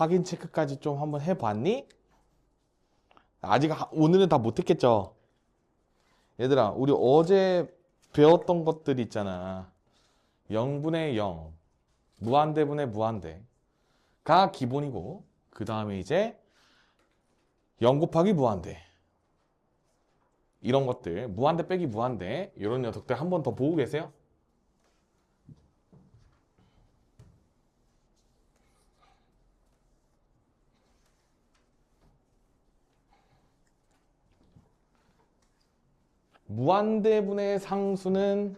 확인 체크까지 좀 한번 해봤니? 아직 오늘은 다 못했겠죠? 얘들아, 우리 어제 배웠던 것들 있잖아. 0분의 0, 무한대분의 무한대가 기본이고, 그 다음에 이제 0 곱하기 무한대. 이런 것들, 무한대 빼기 무한대, 이런 녀석들 한 번 더 보고 계세요? 무한대분의 상수는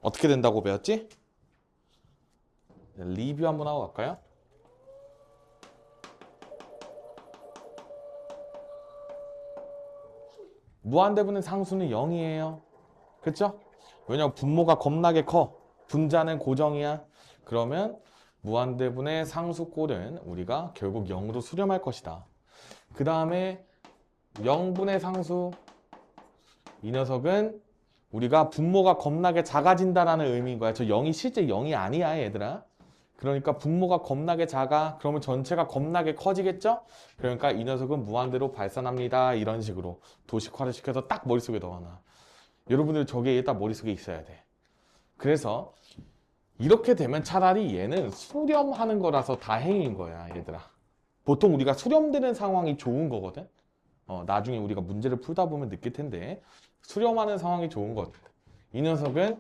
어떻게 된다고 배웠지? 리뷰 한번 하고 갈까요? 무한대분의 상수는 0이에요. 그쵸? 왜냐면 분모가 겁나게 커. 분자는 고정이야. 그러면 무한대분의 상수꼴은 우리가 결국 0으로 수렴할 것이다. 그 다음에 0분의 상수, 이 녀석은 우리가 분모가 겁나게 작아진다라는 의미인 거야. 저 0이 실제 0이 아니야, 얘들아. 그러니까 분모가 겁나게 작아. 그러면 전체가 겁나게 커지겠죠? 그러니까 이 녀석은 무한대로 발산합니다. 이런 식으로 도식화를 시켜서 딱 머릿속에 넣어놔. 여러분들 저게 일단 머릿속에 있어야 돼. 그래서 이렇게 되면 차라리 얘는 수렴하는 거라서 다행인 거야, 얘들아. 보통 우리가 수렴되는 상황이 좋은 거거든. 나중에 우리가 문제를 풀다 보면 느낄 텐데 수렴하는 상황이 좋은 것. 이 녀석은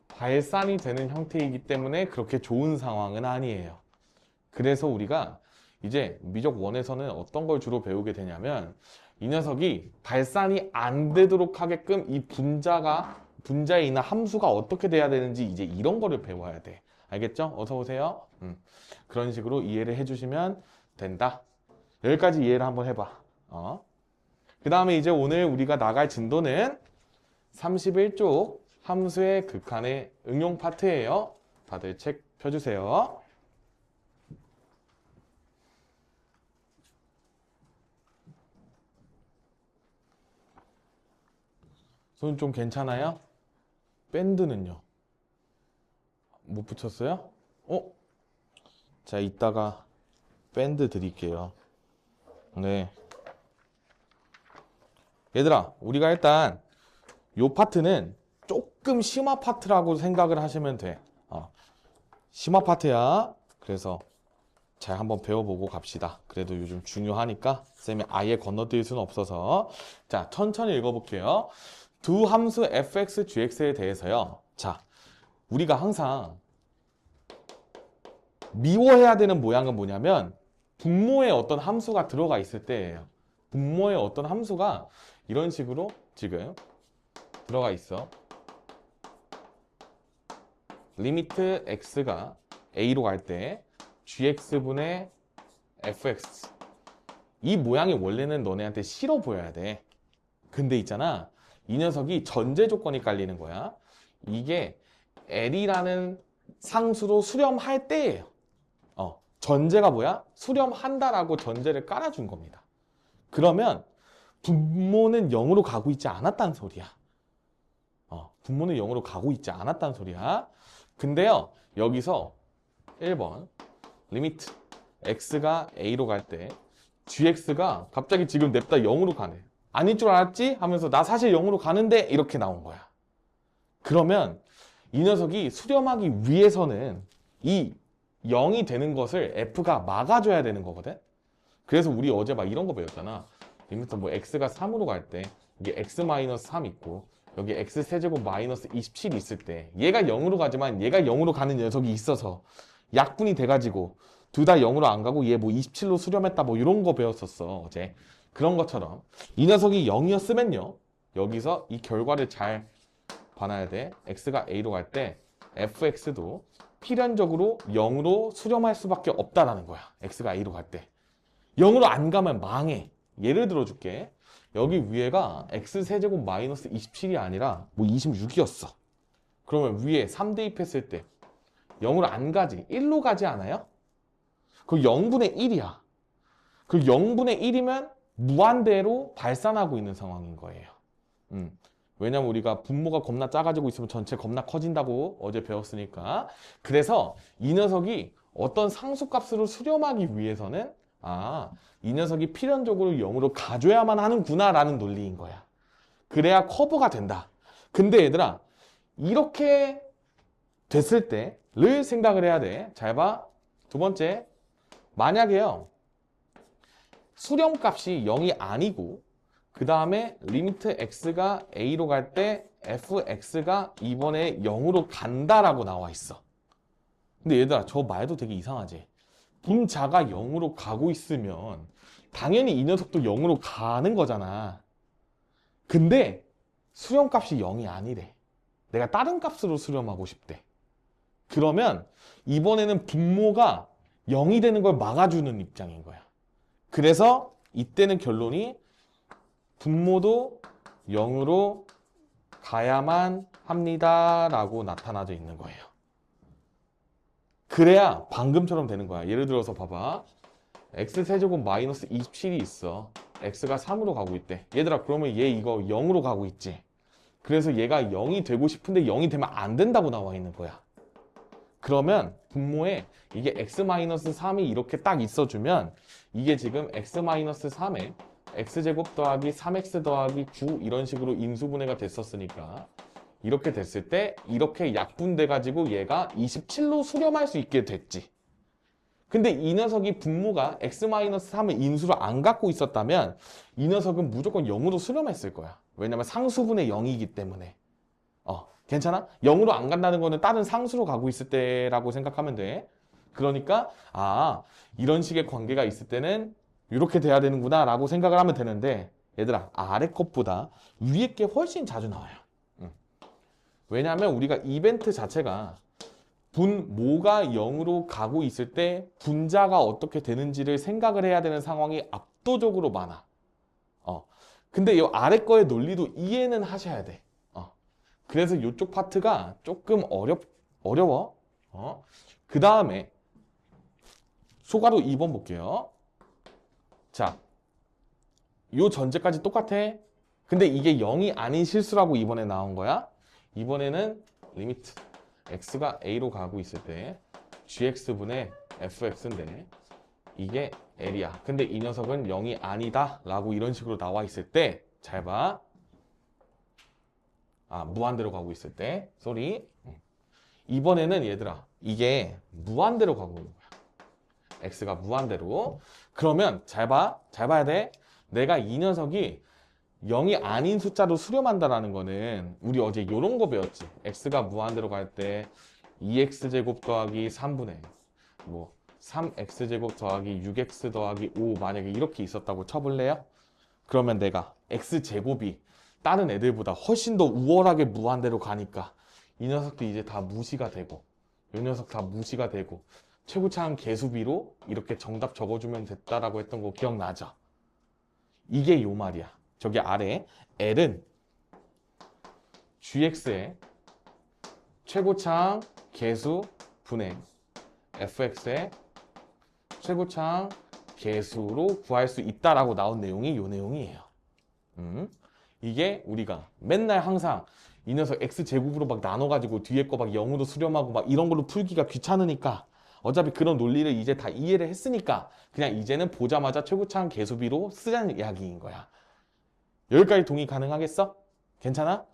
발산이 되는 형태이기 때문에 그렇게 좋은 상황은 아니에요. 그래서 우리가 이제 미적 1에서는 어떤 걸 주로 배우게 되냐면 이 녀석이 발산이 안 되도록 하게끔 이 분자에 있는 함수가 어떻게 돼야 되는지 이제 이런 거를 배워야 돼. 알겠죠? 어서 오세요. 그런 식으로 이해를 해주시면 된다. 여기까지 이해를 한번 해봐. 그 다음에 이제 오늘 우리가 나갈 진도는 31쪽 함수의 극한의 응용 파트예요. 다들 책 펴주세요. 손 좀 괜찮아요? 밴드는요? 못 붙였어요? 자, 이따가 밴드 드릴게요. 네. 얘들아, 우리가 일단 요 파트는 조금 심화 파트라고 생각을 하시면 돼. 심화 파트야. 그래서 잘 한번 배워보고 갑시다. 그래도 요즘 중요하니까 쌤이 아예 건너뛸 수는 없어서. 자, 천천히 읽어볼게요. 두 함수 fx, gx에 대해서요. 자, 우리가 항상 미워해야 되는 모양은 뭐냐면 분모에 어떤 함수가 들어가 있을 때예요. 분모에 어떤 함수가 이런 식으로 지금 들어가 있어. 리미트 x가 a로 갈 때 gx분의 fx. 이 모양이 원래는 너네한테 싫어 보여야 돼. 근데 있잖아, 이 녀석이 전제 조건이 깔리는 거야. 이게 L이라는 상수로 수렴할 때예요. 전제가 뭐야? 수렴한다라고 전제를 깔아준 겁니다. 그러면 분모는 0으로 가고 있지 않았다는 소리야. 분모는 0으로 가고 있지 않았다는 소리야. 근데요, 여기서 1번 리미트 x가 a로 갈 때 gx가 갑자기 지금 냅다 0으로 가네. 아닐 줄 알았지? 하면서 나 사실 0으로 가는데 이렇게 나온 거야. 그러면 이 녀석이 수렴하기 위해서는 이 0이 되는 것을 f가 막아줘야 되는 거거든. 그래서 우리 어제 막 이런 거 배웠잖아. 리미터 뭐 x가 3으로 갈 때 이게 x-3 있고 여기 x세제곱 마이너스 27 있을 때 얘가 0으로 가지만 얘가 0으로 가는 녀석이 있어서 약분이 돼가지고 둘 다 0으로 안 가고 얘 뭐 27로 수렴했다 뭐 이런 거 배웠었어 어제. 그런 것처럼 이 녀석이 0이었으면요, 여기서 이 결과를 잘 봐놔야 돼. x가 a로 갈 때 fx도 필연적으로 0으로 수렴할 수밖에 없다라는 거야. x가 a로 갈 때 0으로 안 가면 망해. 예를 들어줄게. 여기 위에가 x세제곱 마이너스 27이 아니라 뭐 26이었어. 그러면 위에 3 대입했을 때 0으로 안 가지. 1로 가지 않아요? 그 0분의 1이야. 그 0분의 1이면 무한대로 발산하고 있는 상황인 거예요. 왜냐면 우리가 분모가 겁나 작아지고 있으면 전체 겁나 커진다고 어제 배웠으니까. 그래서 이 녀석이 어떤 상수값으로 수렴하기 위해서는 이 녀석이 필연적으로 0으로 가줘야만 하는구나 라는 논리인 거야. 그래야 커브가 된다. 근데 얘들아, 이렇게 됐을 때를 생각을 해야 돼. 잘 봐. 두 번째, 만약에요, 수렴값이 0이 아니고 그 다음에 리미트 x가 a로 갈 때 fx가 이번에 0으로 간다라고 나와 있어. 근데 얘들아, 저 말도 되게 이상하지? 분자가 0으로 가고 있으면 당연히 이 녀석도 0으로 가는 거잖아. 근데 수렴값이 0이 아니래. 내가 다른 값으로 수렴하고 싶대. 그러면 이번에는 분모가 0이 되는 걸 막아주는 입장인 거야. 그래서 이때는 결론이 분모도 0으로 가야만 합니다 라고 나타나져 있는 거예요. 그래야 방금처럼 되는 거야. 예를 들어서 봐봐. x세제곱 마이너스 27이 있어. x가 3으로 가고 있대. 얘들아, 그러면 얘 이거 0으로 가고 있지. 그래서 얘가 0이 되고 싶은데 0이 되면 안 된다고 나와 있는 거야. 그러면 분모에 이게 x-3이 이렇게 딱 있어주면 이게 지금 x-3에 x제곱 더하기 3x 더하기 9 이런 식으로 인수분해가 됐었으니까 이렇게 됐을 때 이렇게 약분돼 가지고 얘가 27로 수렴할 수 있게 됐지. 근데 이 녀석이 분모가 x-3을 인수로 안 갖고 있었다면 이 녀석은 무조건 0으로 수렴했을 거야. 왜냐면 상수분의 0이기 때문에. 괜찮아? 0으로 안 간다는 거는 다른 상수로 가고 있을 때라고 생각하면 돼. 그러니까 이런 식의 관계가 있을 때는 이렇게 돼야 되는구나 라고 생각을 하면 되는데 얘들아, 아래 것보다 위에 게 훨씬 자주 나와요. 왜냐하면 우리가 이벤트 자체가 분모가 0으로 가고 있을 때 분자가 어떻게 되는지를 생각을 해야 되는 상황이 압도적으로 많아. 근데 이 아래 거의 논리도 이해는 하셔야 돼. 그래서 이쪽 파트가 조금 어려워. 그 다음에 소가로 2번 볼게요. 자, 요 전제까지 똑같아. 근데 이게 0이 아닌 실수라고 이번에 나온 거야. 이번에는 리미트 x가 a로 가고 있을 때 gx분의 fx인데 이게 l이야. 근데 이 녀석은 0이 아니다 라고 이런 식으로 나와 있을 때 잘 봐. 무한대로 가고 있을 때 쏘리. 이번에는 얘들아, 이게 무한대로 가고 있는 거야. x가 무한대로. 그러면 잘 봐야 돼. 내가 이 녀석이 0이 아닌 숫자로 수렴한다라는 거는 우리 어제 이런 거 배웠지. x가 무한대로 갈 때 2x제곱 더하기 3분의 3x제곱 더하기 6x 더하기 5 만약에 이렇게 있었다고 쳐볼래요? 그러면 내가 x제곱이 다른 애들보다 훨씬 더 우월하게 무한대로 가니까 이 녀석도 이제 다 무시가 되고 이 녀석 다 무시가 되고 최고차항 계수비로 이렇게 정답 적어주면 됐다라고 했던 거 기억나죠? 이게 요 말이야. 저기 아래 L은 gx의 최고차항 계수 분의 fx의 최고차항 계수로 구할 수 있다라고 나온 내용이 요 내용이에요. 이게 우리가 맨날 항상 이 녀석 x제곱으로 막 나눠가지고 뒤에 거 막 0으로 수렴하고 막 이런 걸로 풀기가 귀찮으니까 어차피 그런 논리를 이제 다 이해를 했으니까 그냥 이제는 보자마자 최고차항 계수비로 쓰자는 이야기인 거야. 여기까지 동의 가능하겠어? 괜찮아?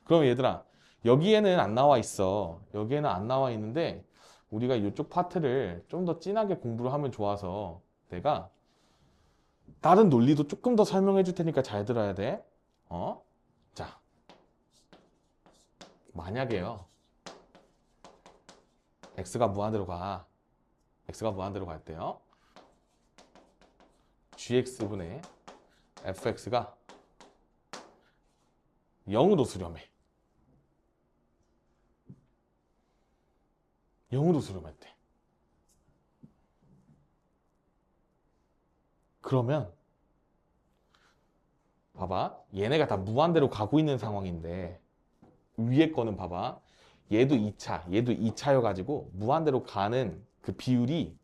그럼 얘들아, 여기에는 안 나와 있어. 여기에는 안 나와 있는데 우리가 이쪽 파트를 좀 더 진하게 공부를 하면 좋아서 내가 다른 논리도 조금 더 설명해 줄 테니까 잘 들어야 돼. 자, 만약에요, x가 무한대로 갈 때요, gx분의 fx가 0으로 수렴해. 0으로 수렴했대. 그러면 봐봐, 얘네가 다 무한대로 가고 있는 상황인데 위에 거는 봐봐, 얘도 2차여가지고 무한대로 가는 그 비율이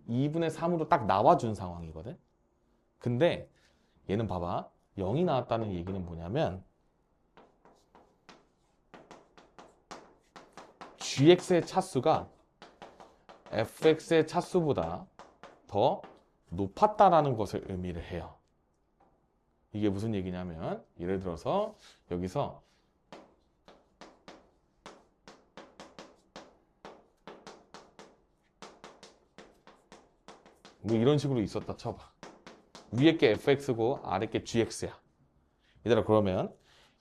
2분의 3으로 딱 나와준 상황이거든. 근데 얘는 봐봐, 0이 나왔다는 얘기는 뭐냐면 gx의 차수가 fx의 차수보다 더 높았다라는 것을 의미를 해요. 이게 무슨 얘기냐면 예를 들어서 여기서 뭐 이런 식으로 있었다 쳐봐. 위에 게 fx고 아래 게 gx야. 얘들아 그러면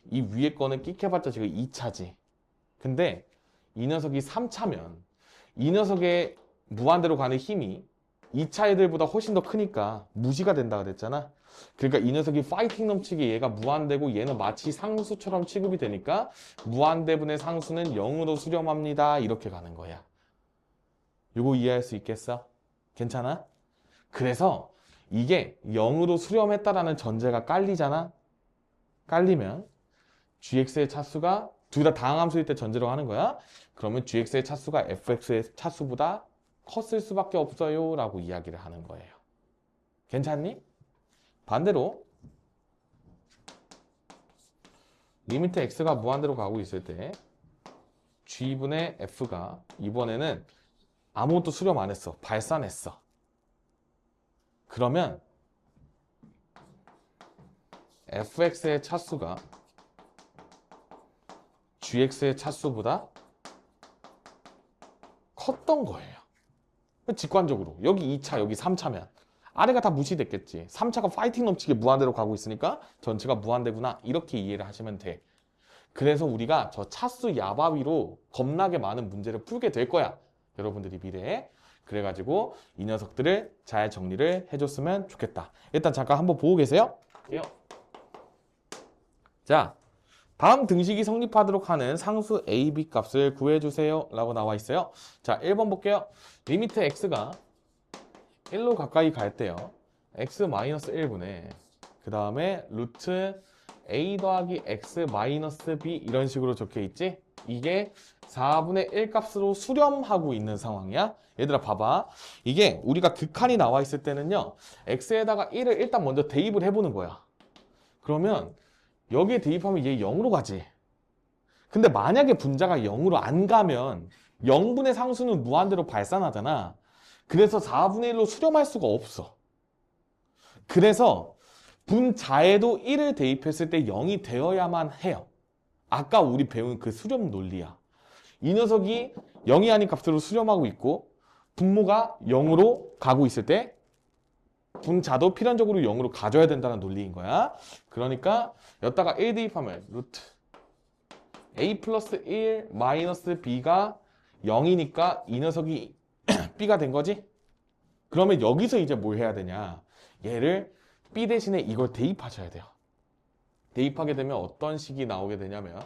이 위에 거는 끽해봤자 지금 2차지. 근데 이 녀석이 3차면 이 녀석의 무한대로 가는 힘이 2차 애들보다 훨씬 더 크니까 무시가 된다 그랬잖아. 그러니까 이 녀석이 파이팅 넘치게 얘가 무한대고 얘는 마치 상수처럼 취급이 되니까 무한대분의 상수는 0으로 수렴합니다. 이렇게 가는 거야. 이거 이해할 수 있겠어? 괜찮아? 그래서 이게 0으로 수렴했다라는 전제가 깔리잖아. 깔리면 gx의 차수가 둘 다 다항함수일 때 전제로 하는 거야. 그러면 gx의 차수가 fx의 차수보다 컸을 수밖에 없어요 라고 이야기를 하는 거예요. 괜찮니? 반대로 리미트 x가 무한대로 가고 있을 때 g분의 f가 이번에는 아무것도 수렴 안 했어. 발산했어. 그러면 fx의 차수가 gx의 차수보다 컸던 거예요. 직관적으로 여기 2차 여기 3차면 아래가 다 무시됐겠지. 3차가 파이팅 넘치게 무한대로 가고 있으니까 전체가 무한대구나 이렇게 이해를 하시면 돼. 그래서 우리가 저 차수 야바위로 겁나게 많은 문제를 풀게 될 거야. 여러분들이 미래에. 그래가지고 이 녀석들을 잘 정리를 해줬으면 좋겠다. 일단 잠깐 한번 보고 계세요. 자, 다음 등식이 성립하도록 하는 상수 a, b 값을 구해주세요 라고 나와 있어요. 자, 1번 볼게요. 리미트 x가 1로 가까이 갈 때요. x-1분의 그 다음에 루트 a 더하기 x-b 이런 식으로 적혀 있지? 이게 4분의 1 값으로 수렴하고 있는 상황이야. 얘들아 봐봐. 이게 우리가 극한이 나와 있을 때는요. x에다가 1을 일단 먼저 대입을 해보는 거야. 그러면 여기에 대입하면 얘 0으로 가지. 근데 만약에 분자가 0으로 안 가면 0분의 상수는 무한대로 발산하잖아. 그래서 4분의 1로 수렴할 수가 없어. 그래서 분자에도 1을 대입했을 때 0이 되어야만 해요. 아까 우리 배운 그 수렴 논리야. 이 녀석이 0이 아닌 값으로 수렴하고 있고 분모가 0으로 가고 있을 때 분자도 필연적으로 0으로 가져야 된다는 논리인 거야. 그러니까 여기다가 1 대입하면 루트 a 플러스 1 마이너스 b가 0이니까 이 녀석이 b가 된 거지? 그러면 여기서 이제 뭘 해야 되냐? 얘를 b 대신에 이걸 대입하셔야 돼요. 대입하게 되면 어떤 식이 나오게 되냐면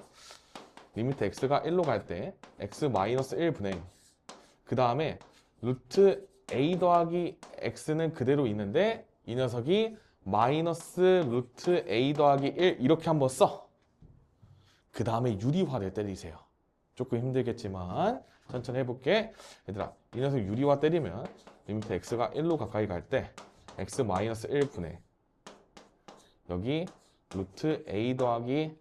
리미트 x가 1로 갈 때 x 마이너스 1분의 그 다음에 루트 a 더하기 x는 그대로 있는데 이 녀석이 마이너스 루트 a 더하기 1 이렇게 한번 써. 그 다음에 유리화를 때리세요. 조금 힘들겠지만 천천히 해볼게. 얘들아 이 녀석 유리화 때리면 리미트 x가 1로 가까이 갈 때 x 마이너스 1분의 여기 루트 a 더하기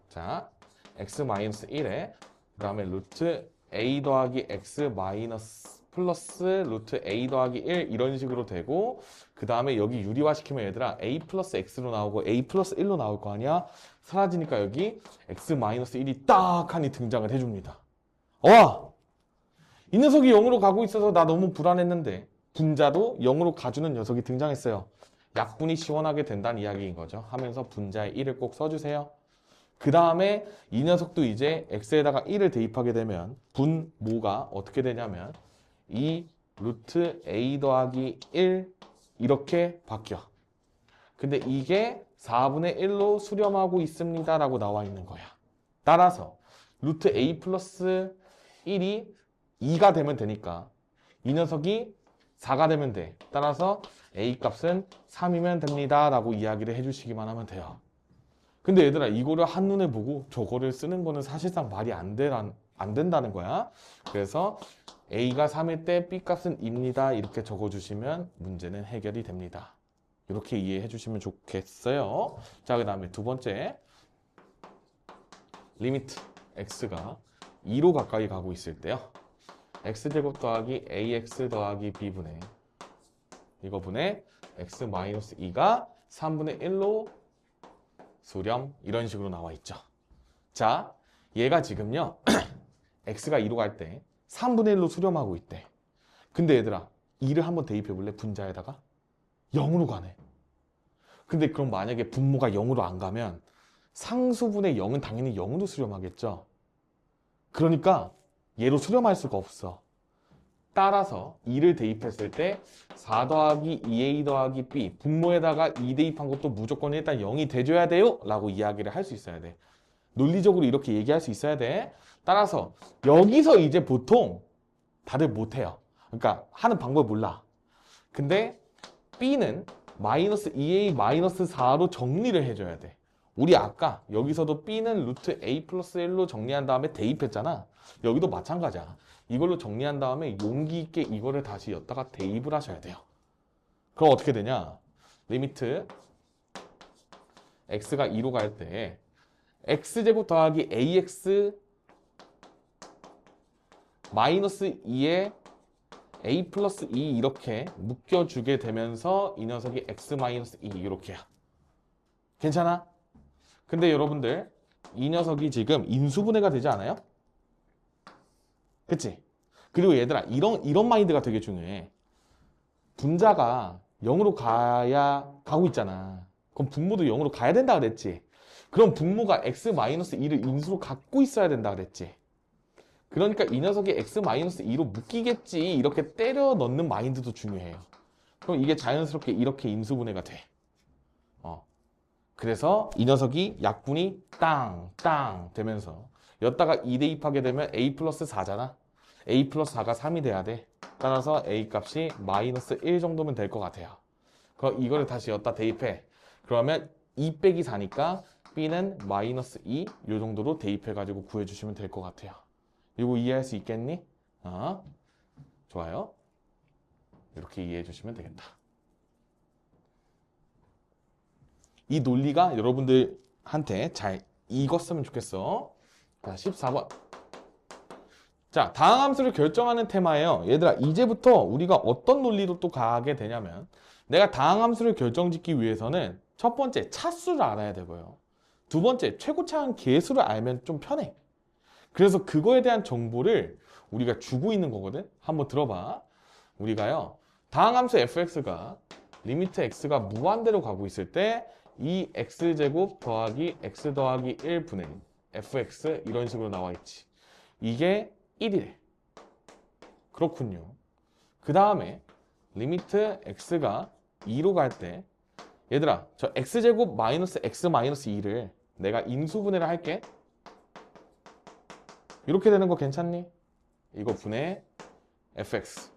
자 x-1에 그 다음에 루트 a 더하기 x 마이너스 플러스 루트 a 더하기 1 이런 식으로 되고 그 다음에 여기 유리화 시키면 얘들아 a 플러스 x로 나오고 a 플러스 1로 나올 거 아니야? 사라지니까 여기 x 마이너스 1이 딱 하니 등장을 해줍니다. 와! 이 녀석이 0으로 가고 있어서 나 너무 불안했는데 분자도 0으로 가주는 녀석이 등장했어요. 약분이 시원하게 된다는 이야기인 거죠. 하면서 분자에 1을 꼭 써주세요. 그 다음에 이 녀석도 이제 x에다가 1을 대입하게 되면 분모가 어떻게 되냐면 2 루트 a 더하기 1 이렇게 바뀌어. 근데 이게 4분의 1로 수렴하고 있습니다 라고 나와 있는 거야. 따라서 루트 a 플러스 1이 2가 되면 되니까 이 녀석이 4가 되면 돼. 따라서 a 값은 3이면 됩니다 라고 이야기를 해주시기만 하면 돼요. 근데 얘들아 이거를 한눈에 보고 저거를 쓰는 거는 사실상 말이 안 된다는 거야. 그래서 a가 3일 때 b 값은 2입니다. 이렇게 적어주시면 문제는 해결이 됩니다. 이렇게 이해해 주시면 좋겠어요. 자, 그 다음에 두 번째 리미트 x가 2로 가까이 가고 있을 때요. x제곱 더하기 ax 더하기 b분의 이거분의 x 마이너스 2가 3분의 1로 수렴 이런 식으로 나와 있죠. 자, 얘가 지금요. x가 2로 갈 때 3분의 1로 수렴하고 있대. 근데 얘들아 2를 한번 대입해 볼래? 분자에다가 0으로 가네. 근데 그럼 만약에 분모가 0으로 안 가면 상수분의 0은 당연히 0으로 수렴하겠죠. 그러니까 얘로 수렴할 수가 없어. 따라서 2를 대입했을 때 4 더하기 2a 더하기 b 분모에다가 2 대입한 것도 무조건 일단 0이 돼줘야 돼요 라고 이야기를 할 수 있어야 돼. 논리적으로 이렇게 얘기할 수 있어야 돼. 따라서 여기서 이제 보통 다들 못해요. 그러니까 하는 방법 몰라. 근데 b는 마이너스 2a 마이너스 4로 정리를 해줘야 돼. 우리 아까 여기서도 b는 루트 a 플러스 1로 정리한 다음에 대입했잖아. 여기도 마찬가지야. 이걸로 정리한 다음에 용기 있게 이거를 다시 였다가 대입을 하셔야 돼요. 그럼 어떻게 되냐? 리미트 x가 2로 갈 때 x제곱 더하기 ax 마이너스 2에 a 플러스 2 이렇게 묶여주게 되면서 이 녀석이 x 마이너스 2 이렇게야. 괜찮아? 근데 여러분들 이 녀석이 지금 인수분해가 되지 않아요? 그치? 그리고 얘들아 이런 마인드가 되게 중요해. 분자가 0으로 가고 있잖아. 그럼 분모도 0으로 가야 된다 그랬지. 그럼 분모가 x-2를 인수로 갖고 있어야 된다 그랬지. 그러니까 이 녀석이 x-2로 묶이겠지 이렇게 때려 넣는 마인드도 중요해요. 그럼 이게 자연스럽게 이렇게 인수분해가 돼. 그래서 이 녀석이 약분이 땅 되면서 여기다가 2 대입하게 되면 a 플러스 4잖아. a 플러스 4가 3이 돼야 돼. 따라서 a 값이 마이너스 1 정도면 될 것 같아요. 그럼 이거를 다시 여기다 대입해. 그러면 2 빼기 4니까 b는 마이너스 2 요 정도로 대입해가지고 구해주시면 될 것 같아요. 이거 이해할 수 있겠니? 좋아요. 이렇게 이해해 주시면 되겠다. 이 논리가 여러분들한테 잘 익었으면 좋겠어. 자, 14번. 자, 다항 함수를 결정하는 테마예요. 얘들아, 이제부터 우리가 어떤 논리로 또 가게 되냐면 내가 다항 함수를 결정짓기 위해서는 첫 번째, 차수를 알아야 되고요. 두 번째, 최고차항 계수를 알면 좀 편해. 그래서 그거에 대한 정보를 우리가 주고 있는 거거든. 한번 들어봐. 우리가요, 다항 함수 fx가 리미트 x가 무한대로 가고 있을 때 이 x제곱 더하기 x 더하기 1분의 fx 이런 식으로 나와 있지. 이게 1이래. 그렇군요. 그 다음에 리미트 x가 2로 갈 때 얘들아, 저 x제곱 마이너스 x 마이너스 2를 내가 인수분해를 할게. 이렇게 되는 거 괜찮니? 이거 분해 fx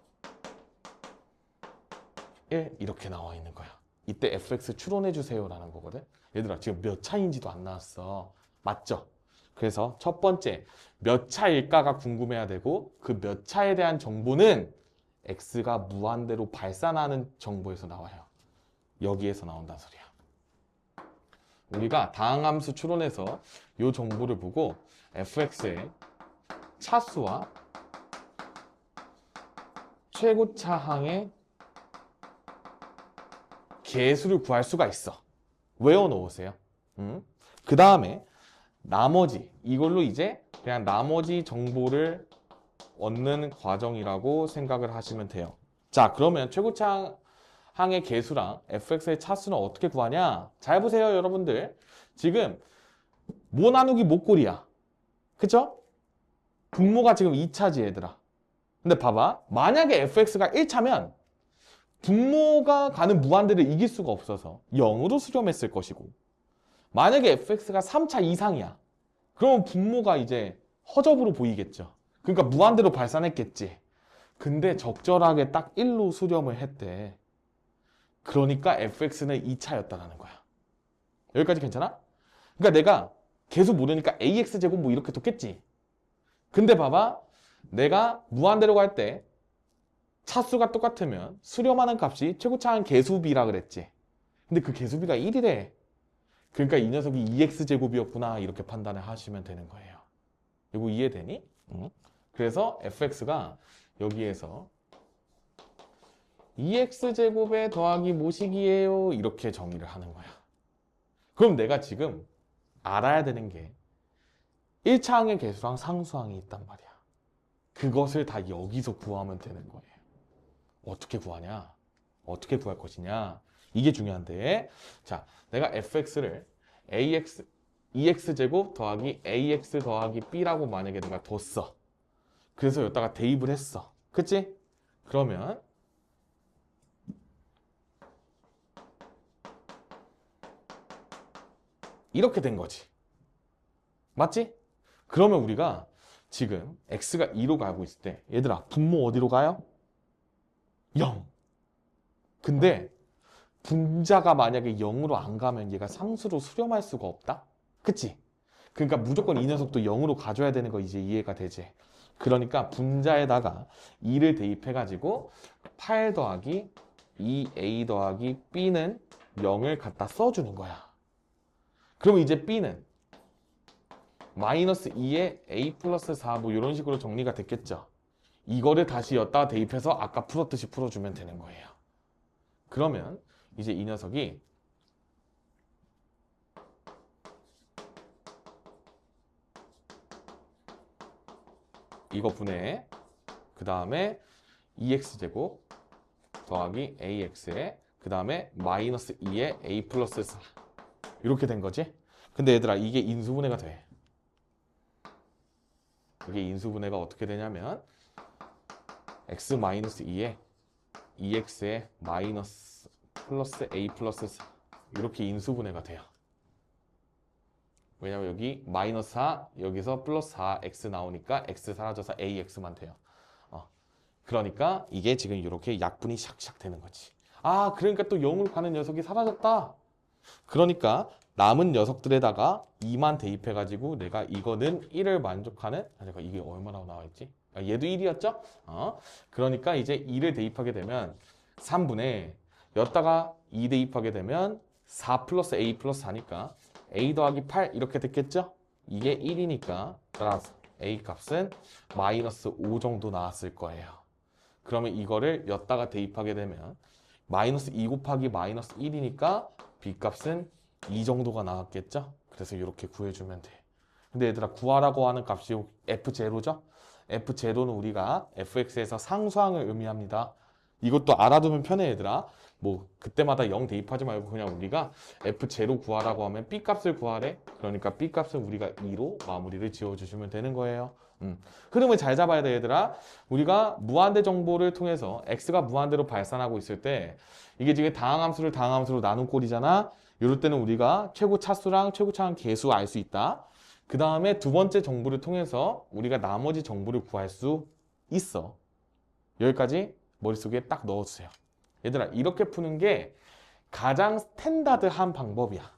1 이렇게 나와 있는 거야. 이때 fx 추론해 주세요 라는 거거든. 얘들아, 지금 몇 차인지도 안 나왔어. 맞죠? 그래서 첫 번째, 몇 차일까가 궁금해야 되고 그 몇 차에 대한 정보는 x가 무한대로 발산하는 정보에서 나와요. 여기에서 나온다는 소리야. 우리가 다항함수 추론해서 이 정보를 보고 fx의 차수와 최고차항의 계수를 구할 수가 있어. 외워놓으세요. 그 다음에 나머지 이걸로 이제 그냥 나머지 정보를 얻는 과정이라고 생각을 하시면 돼요. 자, 그러면 최고차항의 계수랑 fx의 차수는 어떻게 구하냐? 잘 보세요, 여러분들. 지금 모 나누기 모꼴이야. 그쵸? 분모가 지금 2차지, 얘들아. 근데 봐봐. 만약에 fx가 1차면 분모가 가는 무한대를 이길 수가 없어서 0으로 수렴했을 것이고, 만약에 fx가 3차 이상이야. 그러면 분모가 이제 허접으로 보이겠죠. 그러니까 무한대로 발산했겠지. 근데 적절하게 딱 1로 수렴을 했대. 그러니까 fx는 2차였다라는 거야. 여기까지 괜찮아? 그러니까 내가 계속 모르니까 ax제곱 뭐 이렇게 뒀겠지. 근데 봐봐. 내가 무한대로 갈 때 차수가 똑같으면 수렴하는 값이 최고차항 계수비라 그랬지. 근데 그 계수비가 1이래. 그러니까 이 녀석이 2x제곱이었구나 이렇게 판단을 하시면 되는 거예요. 이거 이해되니? 응? 그래서 fx가 여기에서 2x제곱에 더하기 모식이에요 이렇게 정의를 하는 거야. 그럼 내가 지금 알아야 되는 게 1차항의 개수랑 상수항이 있단 말이야. 그것을 다 여기서 구하면 되는 거예요. 어떻게 구하냐? 어떻게 구할 것이냐? 이게 중요한데, 자, 내가 fx를 ax, 2x제곱 더하기 ax 더하기 b라고 만약에 내가 뒀어. 그래서 여기다가 대입을 했어. 그치? 그러면 이렇게 된 거지. 맞지? 그러면 우리가 지금 x가 2로 가고 있을 때 얘들아 분모 어디로 가요? 0. 근데 분자가 만약에 0으로 안 가면 얘가 상수로 수렴할 수가 없다? 그치? 그러니까 무조건 이 녀석도 0으로 가줘야 되는 거 이제 이해가 되지? 그러니까 분자에다가 2를 대입해가지고 8 더하기 2a 더하기 b는 0을 갖다 써주는 거야. 그럼 이제 b는 마이너스 2에 a 플러스 4 뭐 이런 식으로 정리가 됐겠죠. 이거를 다시 여기다가 대입해서 아까 풀었듯이 풀어주면 되는 거예요. 그러면 이제 이 녀석이 이거 분해 그 다음에 2x제곱 더하기 ax에 그 다음에 마이너스 2에 a 플러스 4 이렇게 된 거지. 근데 얘들아 이게 인수분해가 돼. 이게 인수분해가 어떻게 되냐면 x 마이너스 2에 2x에 마이너스 플러스 a 플러스 4 이렇게 인수분해가 돼요. 왜냐면 여기 마이너스 4 여기서 플러스 4x 나오니까 x 사라져서 ax만 돼요. 그러니까 이게 지금 이렇게 약분이 샥샥 되는 거지. 아 그러니까 또 0으로 가는 녀석이 사라졌다. 그러니까 남은 녀석들에다가 2만 대입해가지고 내가 이거는 1을 만족하는 잠깐 이게 얼마나 나와있지? 얘도 1이었죠? 그러니까 이제 2를 대입하게 되면 3분의 여기다가 2 대입하게 되면 4 플러스 a 플러스 4니까 a 더하기 8 이렇게 됐겠죠? 이게 1이니까 따라서 a 값은 마이너스 5 정도 나왔을 거예요. 그러면 이거를 여기다가 대입하게 되면 마이너스 2 곱하기 마이너스 1이니까 b 값은 2 정도가 나왔겠죠? 그래서 이렇게 구해주면 돼. 근데 얘들아 구하라고 하는 값이 f0죠? f0는 우리가 fx에서 상수항을 의미합니다. 이것도 알아두면 편해 얘들아. 뭐 그때마다 0 대입하지 말고 그냥 우리가 f0 구하라고 하면 b값을 구하래. 그러니까 b값은 우리가 2로 마무리를 지어주시면 되는 거예요. 흐름을 잘 잡아야 돼 얘들아. 우리가 무한대 정보를 통해서 x가 무한대로 발산하고 있을 때 이게 지금 다항함수를 다항함수로 나눈 꼴이잖아. 이럴 때는 우리가 최고 차수랑 최고 차항 계수 알 수 있다. 그 다음에 두 번째 정보를 통해서 우리가 나머지 정보를 구할 수 있어. 여기까지 머릿속에 딱 넣어주세요. 얘들아 이렇게 푸는 게 가장 스탠다드한 방법이야.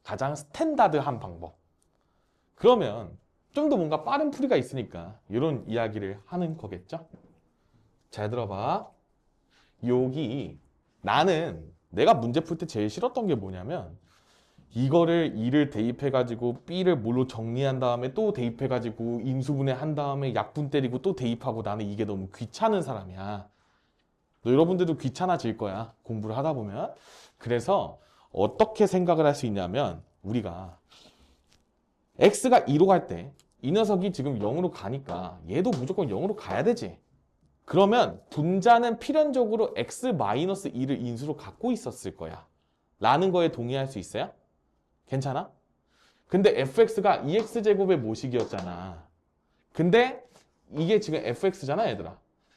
가장 스탠다드한 방법. 그러면 좀 더 뭔가 빠른 풀이가 있으니까 이런 이야기를 하는 거겠죠? 잘 들어봐. 여기 나는 내가 문제 풀 때 제일 싫었던 게 뭐냐면 이거를 2를 대입해가지고 B를 뭘로 정리한 다음에 또 대입해가지고 인수분해 한 다음에 약분 때리고 또 대입하고 나는 이게 너무 귀찮은 사람이야. 여러분들도 귀찮아질 거야. 공부를 하다 보면. 그래서 어떻게 생각을 할 수 있냐면 우리가 X가 2로 갈 때 이 녀석이 지금 0으로 가니까 얘도 무조건 0으로 가야 되지. 그러면 분자는 필연적으로 x-2를 인수로 갖고 있었을 거야. 라는 거에 동의할 수 있어요? 괜찮아? 근데 fx가 2x제곱의 모식이었잖아. 근데 이게 지금 fx잖아 얘들아.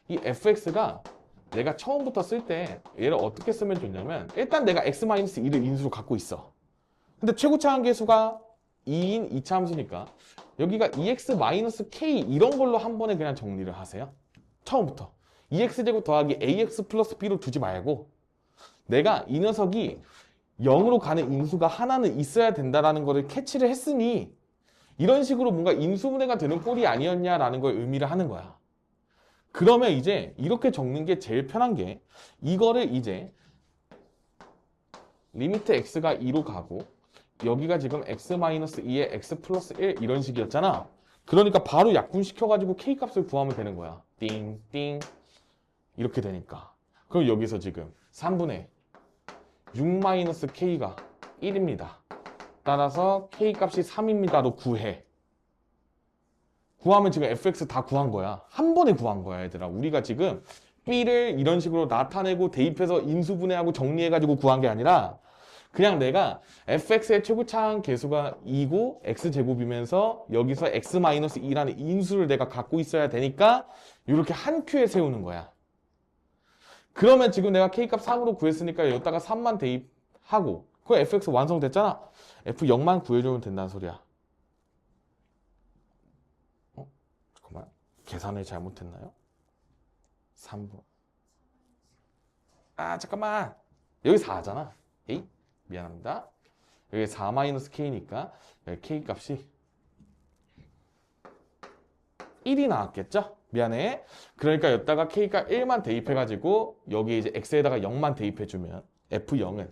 이 fx가 내가 처음부터 쓸 때 얘를 어떻게 쓰면 좋냐면 일단 내가 x-2를 인수로 갖고 있어. 근데 최고차항 계수가 2인 2차 함수니까 여기가 2x-k 이런 걸로 한 번에 그냥 정리를 하세요. 처음부터 2x제곱 더하기 ax 플러스 b로 두지 말고 내가 이 녀석이 0으로 가는 인수가 하나는 있어야 된다라는 거를 캐치를 했으니 이런 식으로 뭔가 인수분해가 되는 꼴이 아니었냐라는 걸 의미를 하는 거야. 그러면 이제 이렇게 적는 게 제일 편한 게 이거를 이제 리미트 x가 2로 가고 여기가 지금 x-2에 x 플러스 1 이런 식이었잖아. 그러니까 바로 약분시켜가지고 k 값을 구하면 되는 거야. 띵띵 이렇게 되니까. 그럼 여기서 지금 3분의 6-k가 1입니다. 따라서 k 값이 3입니다로 구해. 구하면 지금 fx 다 구한 거야. 한 번에 구한 거야, 얘들아. 우리가 지금 b를 이런 식으로 나타내고 대입해서 인수분해하고 정리해가지고 구한 게 아니라 그냥 내가 fx의 최고차항 계수가 2고 x제곱이면서 여기서 x-2라는 인수를 내가 갖고 있어야 되니까 이렇게 한 큐에 세우는 거야. 그러면 지금 내가 k값 3으로 구했으니까 여기다가 3만 대입하고 그 fx 완성됐잖아. f 0만 구해주면 된다는 소리야. 잠깐만, 계산을 잘못했나요? 3분. 잠깐만, 여기 4잖아. 에이? 미안합니다. 여기 4-k니까 k 값이 1이 나왔겠죠? 미안해. 그러니까 여기다가 k가 1만 대입해가지고 여기 이제 x에다가 0만 대입해주면 f0은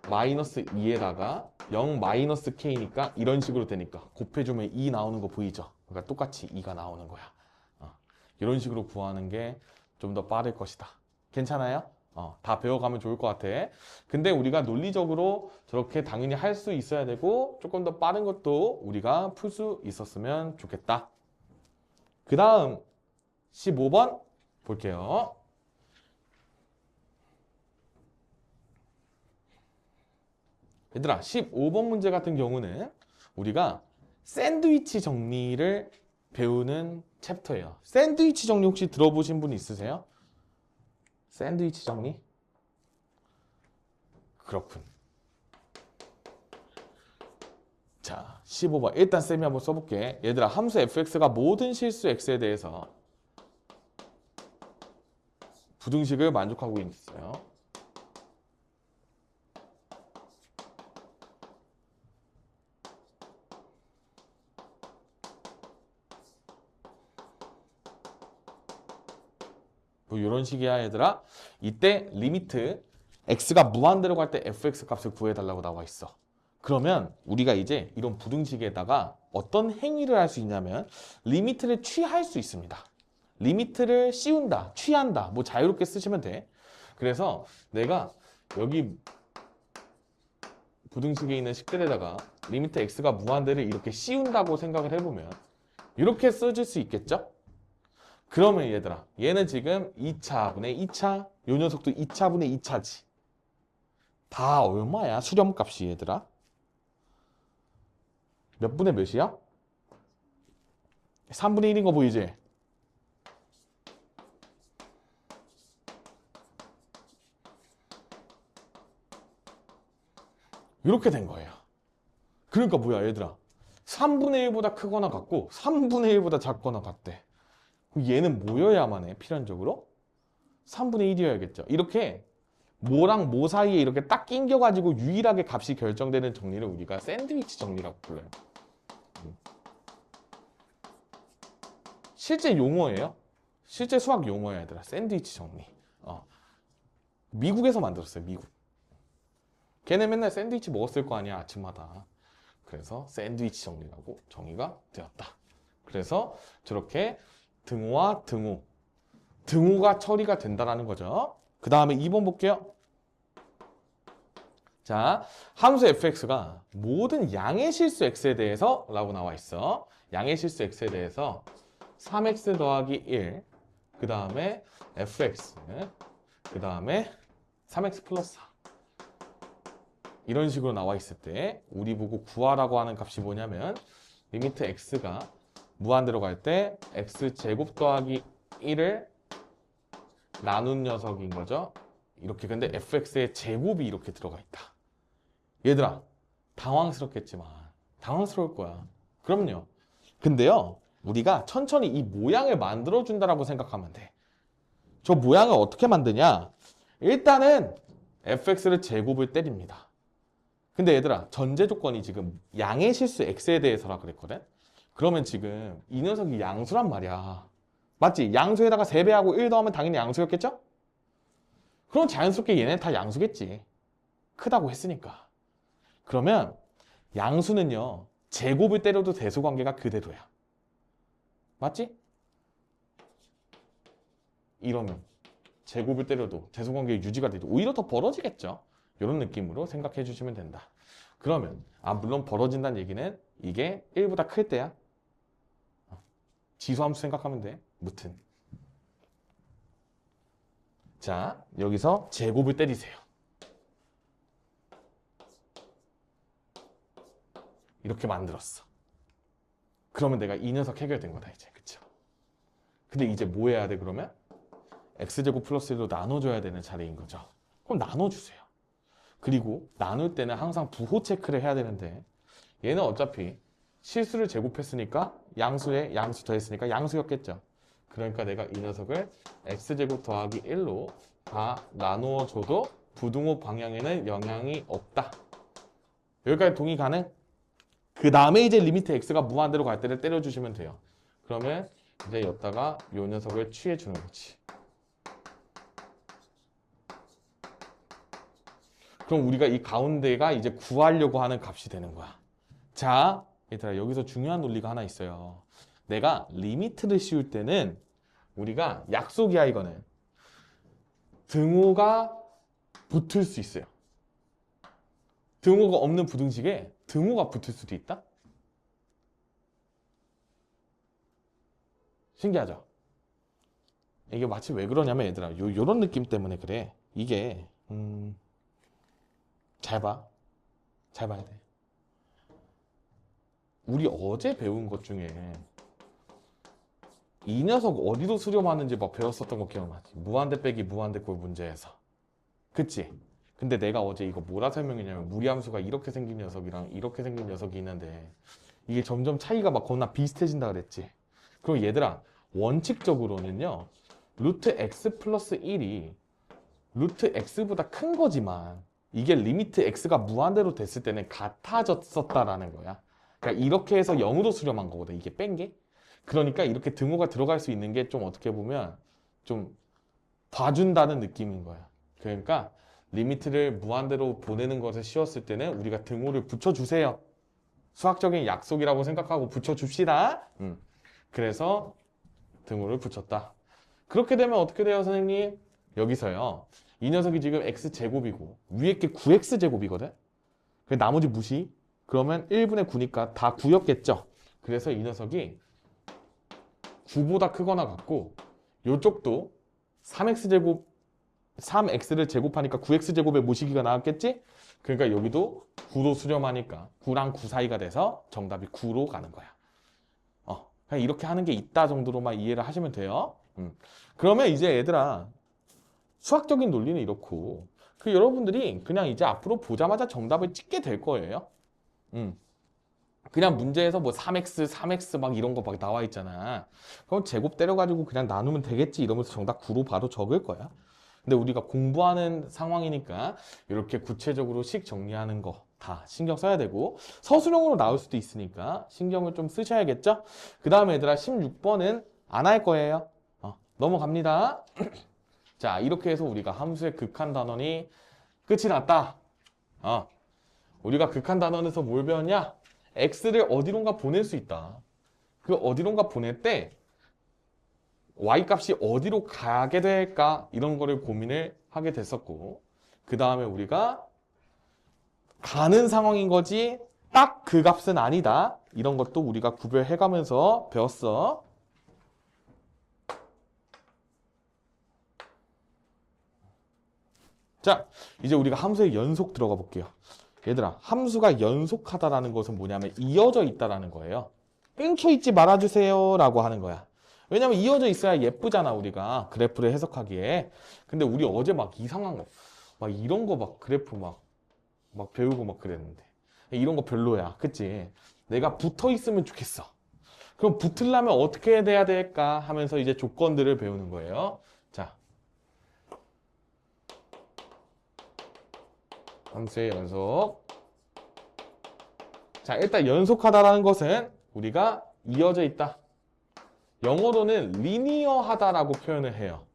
마이너스 2에다가 0 마이너스 k니까 이런 식으로 되니까 곱해주면 2 나오는 거 보이죠? 그러니까 똑같이 2가 나오는 거야. 이런 식으로 구하는 게 좀 더 빠를 것이다. 괜찮아요? 다 배워가면 좋을 것 같아. 근데 우리가 논리적으로 저렇게 당연히 할 수 있어야 되고 조금 더 빠른 것도 우리가 풀 수 있었으면 좋겠다. 그 다음 15번 볼게요. 얘들아, 15번 문제 같은 경우는 우리가 샌드위치 정리를 배우는 챕터예요. 샌드위치 정리 혹시 들어보신 분 있으세요? 샌드위치 정리? 그렇군. 자, 15번. 일단 쌤이 한번 써볼게. 얘들아, 함수 fx가 모든 실수 x에 대해서 부등식을 만족하고 있어요. 뭐 이런 식이야, 얘들아. 이때 리미트 x가 무한대로 갈 때 fx 값을 구해달라고 나와 있어. 그러면 우리가 이제 이런 부등식에다가 어떤 행위를 할 수 있냐면 리미트를 취할 수 있습니다. 리미트를 씌운다, 취한다, 뭐 자유롭게 쓰시면 돼. 그래서 내가 여기 부등식에 있는 식들에다가 리미트 x가 무한대를 이렇게 씌운다고 생각을 해보면 이렇게 써질 수 있겠죠? 그러면 얘들아, 얘는 지금 2차분의 2차, 요 녀석도 2차분의 2차지. 다 얼마야? 수렴값이 얘들아? 몇 분의 몇이야? 3분의 1인 거 보이지? 이렇게 된 거예요. 그러니까 뭐야, 얘들아? 3분의 1보다 크거나 같고 3분의 1보다 작거나 같대. 얘는 뭐여야만 해, 필연적으로? 3분의 1이어야겠죠. 이렇게 뭐랑 뭐 사이에 이렇게 딱 낑겨가지고 유일하게 값이 결정되는 정리를 우리가 샌드위치 정리라고 불러요. 실제 용어예요. 실제 수학 용어야, 얘들아. 샌드위치 정리. 미국에서 만들었어요, 미국. 걔네 맨날 샌드위치 먹었을 거 아니야, 아침마다. 그래서 샌드위치 정리라고 정의가 되었다. 그래서 저렇게 등호와 등호, 등호가 처리가 된다라는 거죠. 그 다음에 2번 볼게요. 자, 함수 fx가 모든 양의 실수 x에 대해서 라고 나와 있어. 양의 실수 x에 대해서 3x 더하기 1, 그 다음에 fx, 그 다음에 3x 플러스 4 이런 식으로 나와 있을 때 우리 보고 구하라고 하는 값이 뭐냐면 리미트 x가 무한대로 갈 때 x제곱 더하기 1을 나눈 녀석인 거죠. 이렇게. 근데 fx의 제곱이 이렇게 들어가 있다. 얘들아, 당황스럽겠지만 당황스러울 거야. 그럼요. 근데요, 우리가 천천히 이 모양을 만들어 준다라고 생각하면 돼. 저 모양을 어떻게 만드냐? 일단은 fx를 제곱을 때립니다. 근데 얘들아, 전제 조건이 지금 양의 실수 x에 대해서라 그랬거든? 그러면 지금 이 녀석이 양수란 말이야. 맞지? 양수에다가 3배하고 1 더하면 당연히 양수였겠죠? 그럼 자연스럽게 얘네 다 양수겠지. 크다고 했으니까. 그러면 양수는요, 제곱을 때려도 대소관계가 그대로야. 맞지? 이러면 제곱을 때려도 대소관계 유지가 돼도 오히려 더 벌어지겠죠. 이런 느낌으로 생각해 주시면 된다. 그러면 물론 벌어진다는 얘기는 이게 1보다 클 때야. 지수함수 생각하면 돼. 무튼. 자, 여기서 제곱을 때리세요. 이렇게 만들었어. 그러면 내가 이 녀석 해결된 거다 이제. 그쵸? 근데 이제 뭐 해야 돼 그러면? x제곱 플러스 1로 나눠줘야 되는 자리인 거죠. 그럼 나눠주세요. 그리고 나눌 때는 항상 부호 체크를 해야 되는데 얘는 어차피 실수를 제곱했으니까 양수에 양수 더했으니까 양수였겠죠. 그러니까 내가 이 녀석을 x제곱 더하기 1로 다 나누어줘도 부등호 방향에는 영향이 없다. 여기까지 동의 가능? 그 다음에 이제 리미트 x가 무한대로 갈 때를 때려주시면 돼요. 그러면 이제 여기다가 이 녀석을 취해주는 거지. 그럼 우리가 이 가운데가 이제 구하려고 하는 값이 되는 거야. 자, 얘들아 여기서 중요한 논리가 하나 있어요. 내가 리미트를 씌울 때는 우리가 약속이야 이거는. 등호가 붙을 수 있어요. 등호가 없는 부등식에 등호가 붙을 수도 있다? 신기하죠? 이게 마치 왜 그러냐면 얘들아 요런 느낌 때문에 그래. 이게 잘 봐. 잘 봐야 돼. 우리 어제 배운 것 중에 이 녀석 어디로 수렴하는지 막 배웠었던 거 기억나지? 무한대 빼기 무한대 꼴 문제에서. 그치? 근데 내가 어제 이거 뭐라 설명했냐면 무리함수가 이렇게 생긴 녀석이랑 이렇게 생긴 녀석이 있는데 이게 점점 차이가 막 겁나 비슷해진다 그랬지. 그럼 얘들아 원칙적으로는요 루트 x 플러스 1이 루트 x보다 큰 거지만 이게 리미트 x가 무한대로 됐을 때는 같아졌었다라는 거야. 그러니까 이렇게 해서 0으로 수렴한 거거든. 이게 뺀 게. 그러니까 이렇게 등호가 들어갈 수 있는 게 좀 어떻게 보면 좀 봐준다는 느낌인 거야. 그러니까 리미트를 무한대로 보내는 것을 씌웠을 때는 우리가 등호를 붙여주세요. 수학적인 약속이라고 생각하고 붙여줍시다. 그래서 등호를 붙였다. 그렇게 되면 어떻게 돼요, 선생님? 여기서요. 이 녀석이 지금 x제곱이고 위에 게 9x제곱이거든? 나머지 무시? 그러면 1분의 9니까 다 9였겠죠? 그래서 이 녀석이 9보다 크거나 같고 이쪽도 3x제곱 3x를 제곱하니까 9x제곱의 모시기가 나왔겠지? 그러니까 여기도 9로 수렴하니까 9랑 9 사이가 돼서 정답이 9로 가는 거야. 그냥 이렇게 하는 게 있다 정도로만 이해를 하시면 돼요. 그러면 이제 얘들아 수학적인 논리는 이렇고 여러분들이 그냥 이제 앞으로 보자마자 정답을 찍게 될 거예요. 그냥 문제에서 뭐 3x, 3x 막 이런 거 막 나와 있잖아. 그럼 제곱 때려가지고 그냥 나누면 되겠지 이러면서 정답 9로 바로 적을 거야. 근데 우리가 공부하는 상황이니까 이렇게 구체적으로 식 정리하는 거 다 신경 써야 되고 서술형으로 나올 수도 있으니까 신경을 좀 쓰셔야겠죠? 그 다음에 얘들아 16번은 안 할 거예요. 넘어갑니다. 자, 이렇게 해서 우리가 함수의 극한 단원이 끝이 났다. 우리가 극한 단원에서 뭘 배웠냐? x를 어디론가 보낼 수 있다. 그 어디론가 보낼 때 y값이 어디로 가게 될까? 이런 거를 고민을 하게 됐었고 그 다음에 우리가 가는 상황인 거지 딱 그 값은 아니다. 이런 것도 우리가 구별해가면서 배웠어. 자, 이제 우리가 함수의 연속 들어가 볼게요. 얘들아, 함수가 연속하다라는 것은 뭐냐면 이어져 있다라는 거예요. 끊겨 있지 말아주세요 라고 하는 거야. 왜냐면 이어져 있어야 예쁘잖아 우리가 그래프를 해석하기에. 근데 우리 어제 막 이상한 거 막 이런 거 막 그래프 막 배우고 막 그랬는데 이런 거 별로야. 그치? 내가 붙어 있으면 좋겠어. 그럼 붙으려면 어떻게 돼야 될까 하면서 이제 조건들을 배우는 거예요. 자, 함수의 연속. 자, 일단 연속하다라는 것은 우리가 이어져 있다. 영어로는 리니어하다라고 표현을 해요.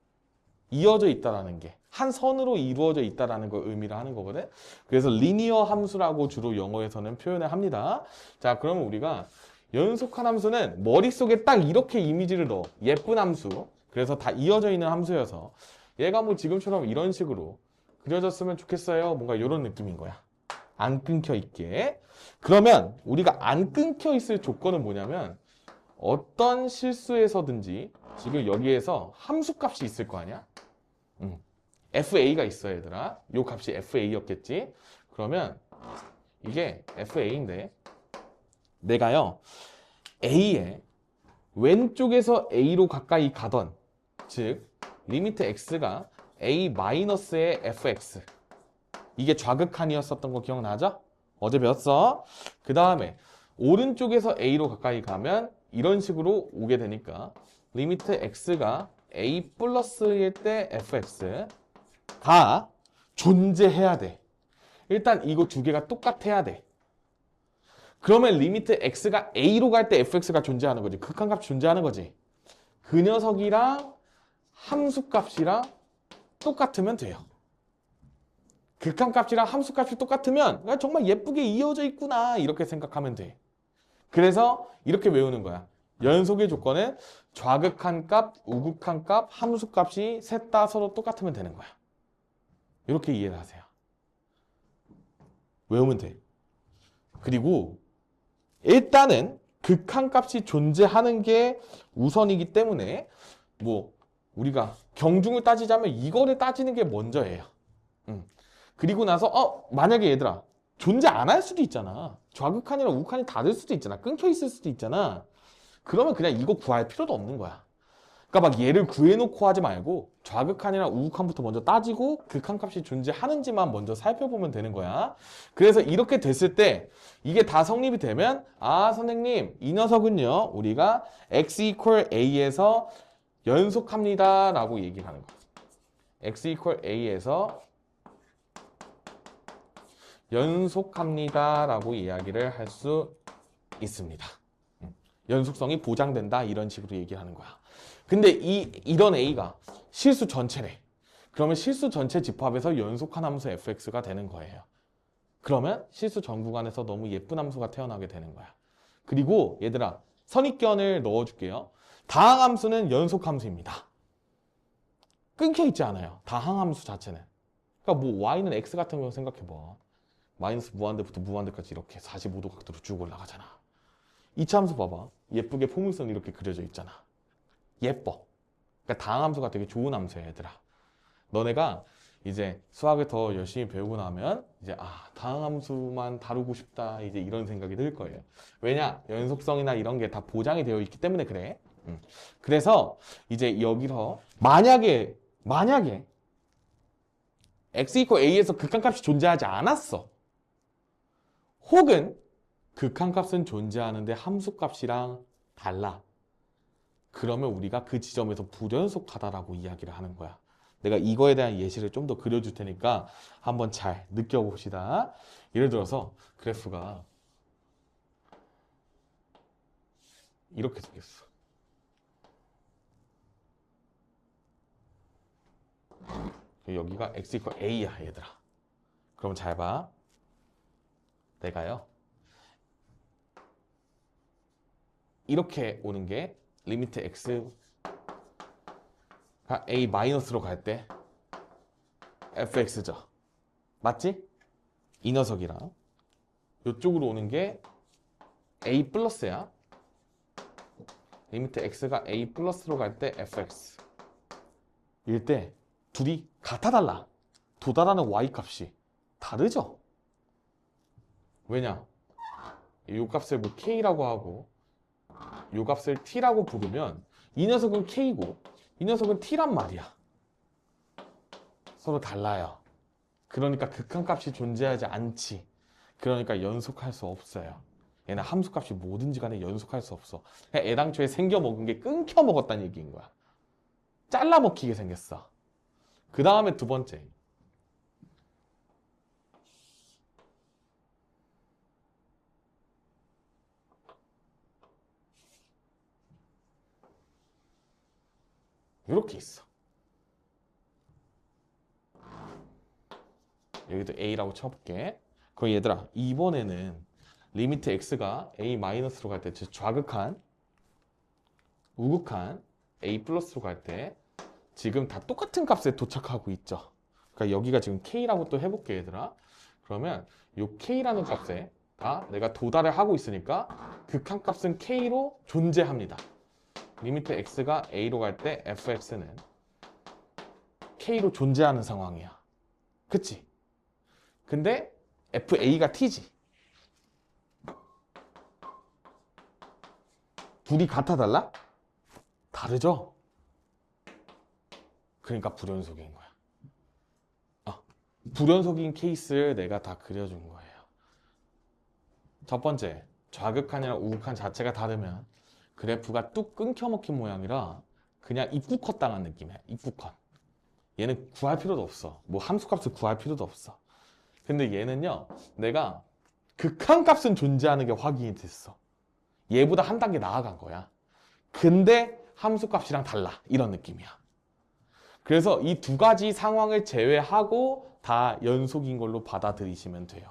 이어져 있다라는 게, 한 선으로 이루어져 있다라는 걸 의미를 하는 거거든. 그래서 리니어 함수라고 주로 영어에서는 표현을 합니다. 자, 그러면 우리가 연속한 함수는 머릿속에 딱 이렇게 이미지를 넣어. 예쁜 함수. 그래서 다 이어져 있는 함수여서 얘가 뭐 지금처럼 이런 식으로 그려졌으면 좋겠어요. 뭔가 이런 느낌인 거야. 안 끊겨 있게. 그러면 우리가 안 끊겨 있을 조건은 뭐냐면 어떤 실수에서든지 지금 여기에서 함수값이 있을 거 아니야? FA가 있어 얘들아. 요 값이 FA였겠지? 그러면 이게 FA인데 내가요 A에 왼쪽에서 A로 가까이 가던 즉 리미트 X가 A-의 fx 이게 좌극한이었었던 거 기억나죠? 어제 배웠어. 그 다음에 오른쪽에서 A로 가까이 가면 이런 식으로 오게 되니까 리미트 X가 A 플러스일 때 fx가 존재해야 돼. 일단 이거 두 개가 똑같아야 돼. 그러면 리미트 X가 A로 갈 때 fx가 존재하는 거지. 극한값 존재하는 거지. 그 녀석이랑 함수값이랑 똑같으면 돼요. 극한값이랑 함수값이 똑같으면 정말 예쁘게 이어져 있구나 이렇게 생각하면 돼. 그래서 이렇게 외우는 거야. 연속의 조건은 좌극한값, 우극한값, 함수값이 셋 다 서로 똑같으면 되는 거야. 이렇게 이해를 하세요. 외우면 돼. 그리고 일단은 극한값이 존재하는 게 우선이기 때문에 뭐 우리가 경중을 따지자면 이거를 따지는 게 먼저예요. 그리고 나서 만약에 얘들아 존재 안 할 수도 있잖아. 좌극한이랑 우극한이 다 될 수도 있잖아. 끊겨 있을 수도 있잖아. 그러면 그냥 이거 구할 필요도 없는 거야. 그러니까 막 얘를 구해놓고 하지 말고 좌극한이랑 우극한부터 먼저 따지고 극한값이 존재하는지만 먼저 살펴보면 되는 거야. 그래서 이렇게 됐을 때 이게 다 성립이 되면 선생님 이 녀석은요 우리가 x equal a에서 연속합니다 라고 얘기를 하는 거야. x equal a에서 연속합니다 라고 이야기를 할 수 있습니다. 연속성이 보장된다 이런 식으로 얘기를 하는 거야. 근데 이런 A가 실수 전체래. 그러면 실수 전체 집합에서 연속한 함수 fx가 되는 거예요. 그러면 실수 전 구간에서 너무 예쁜 함수가 태어나게 되는 거야. 그리고 얘들아 선입견을 넣어줄게요. 다항함수는 연속함수입니다. 끊겨 있지 않아요. 다항함수 자체는. 그러니까 뭐 y는 x 같은 거 생각해봐. 마이너스 무한대부터 무한대까지 이렇게 45도 각도로 쭉 올라가잖아. 이차 함수 봐봐. 예쁘게 포물선 이렇게 그려져 있잖아. 예뻐. 그러니까 다항함수가 되게 좋은 함수야 얘들아. 너네가 이제 수학을 더 열심히 배우고 나면 이제 다항함수만 다루고 싶다 이제 이런 생각이 들 거예요. 왜냐? 연속성이나 이런 게 다 보장이 되어 있기 때문에 그래. 그래서 이제 여기서 만약에 x equal a에서 극한값이 존재하지 않았어. 혹은 극한값은 존재하는데 함수값이랑 달라. 그러면 우리가 그 지점에서 불연속하다라고 이야기를 하는 거야. 내가 이거에 대한 예시를 좀 더 그려줄 테니까 한번 잘 느껴봅시다. 예를 들어서 그래프가 이렇게 생겼어. 여기가 x equal a야 얘들아. 그럼 잘 봐. 내가요 이렇게 오는 게 리미트 x가 a 마이너스로 갈 때 fx죠. 맞지? 이 녀석이랑 이쪽으로 오는 게 a 플러스야. 리미트 x가 a 플러스로 갈 때 fx 일 때 둘이 같아 달라. 도달하는 y 값이 다르죠? 왜냐? 이 값을 뭐 k라고 하고 이 값을 t라고 부르면 이 녀석은 k고 이 녀석은 t란 말이야. 서로 달라요. 그러니까 극한값이 존재하지 않지. 그러니까 연속할 수 없어요. 얘는 함수값이 뭐든지 간에 연속할 수 없어. 그냥 애당초에 생겨 먹은 게 끊겨 먹었다는 얘기인 거야. 잘라 먹히게 생겼어. 그 다음에 두 번째. 이렇게 있어. 여기도 a라고 쳐볼게. 그럼 얘들아, 이번에는 리미트 x가 a 마이너스로 갈 때, 즉 좌극한, 우극한 a 플러스로 갈 때 지금 다 똑같은 값에 도착하고 있죠. 그러니까 여기가 지금 k라고 또 해볼게, 얘들아. 그러면 요 k라는 값에 다 내가 도달을 하고 있으니까 극한값은 k로 존재합니다. 리미트 x가 a로 갈 때 fx는 k로 존재하는 상황이야. 그치? 근데 fa가 t지. 둘이 같아 달라? 다르죠? 그러니까 불연속인 거야. 불연속인 케이스를 내가 다 그려준 거예요. 첫 번째, 좌극한이랑 우극한 자체가 다르면 그래프가 뚝 끊겨 먹힌 모양이라 그냥 입구컷 당한 느낌이야. 입구컷. 얘는 구할 필요도 없어. 뭐 함수값을 구할 필요도 없어. 근데 얘는요, 내가 극한값은 존재하는 게 확인이 됐어. 얘보다 한 단계 나아간 거야. 근데 함수값이랑 달라. 이런 느낌이야. 그래서 이 두 가지 상황을 제외하고 다 연속인 걸로 받아들이시면 돼요.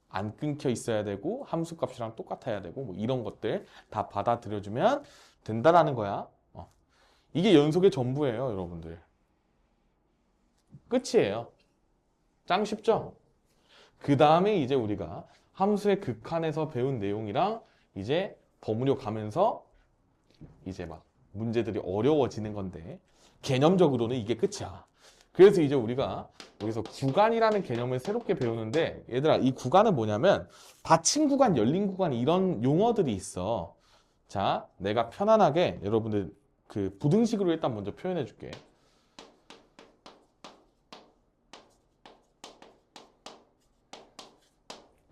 안 끊겨 있어야 되고 함수값이랑 똑같아야 되고 뭐 이런 것들 다 받아들여주면 된다라는 거야. 이게 연속의 전부예요, 여러분들. 끝이에요. 짱 쉽죠? 그 다음에 이제 우리가 함수의 극한에서 배운 내용이랑 이제 버무려 가면서 이제 막 문제들이 어려워지는 건데 개념적으로는 이게 끝이야. 그래서 이제 우리가 여기서 구간이라는 개념을 새롭게 배우는데 얘들아, 이 구간은 뭐냐면 닫힌 구간, 열린 구간 이런 용어들이 있어. 자, 내가 편안하게 여러분들 그 부등식으로 일단 먼저 표현해 줄게.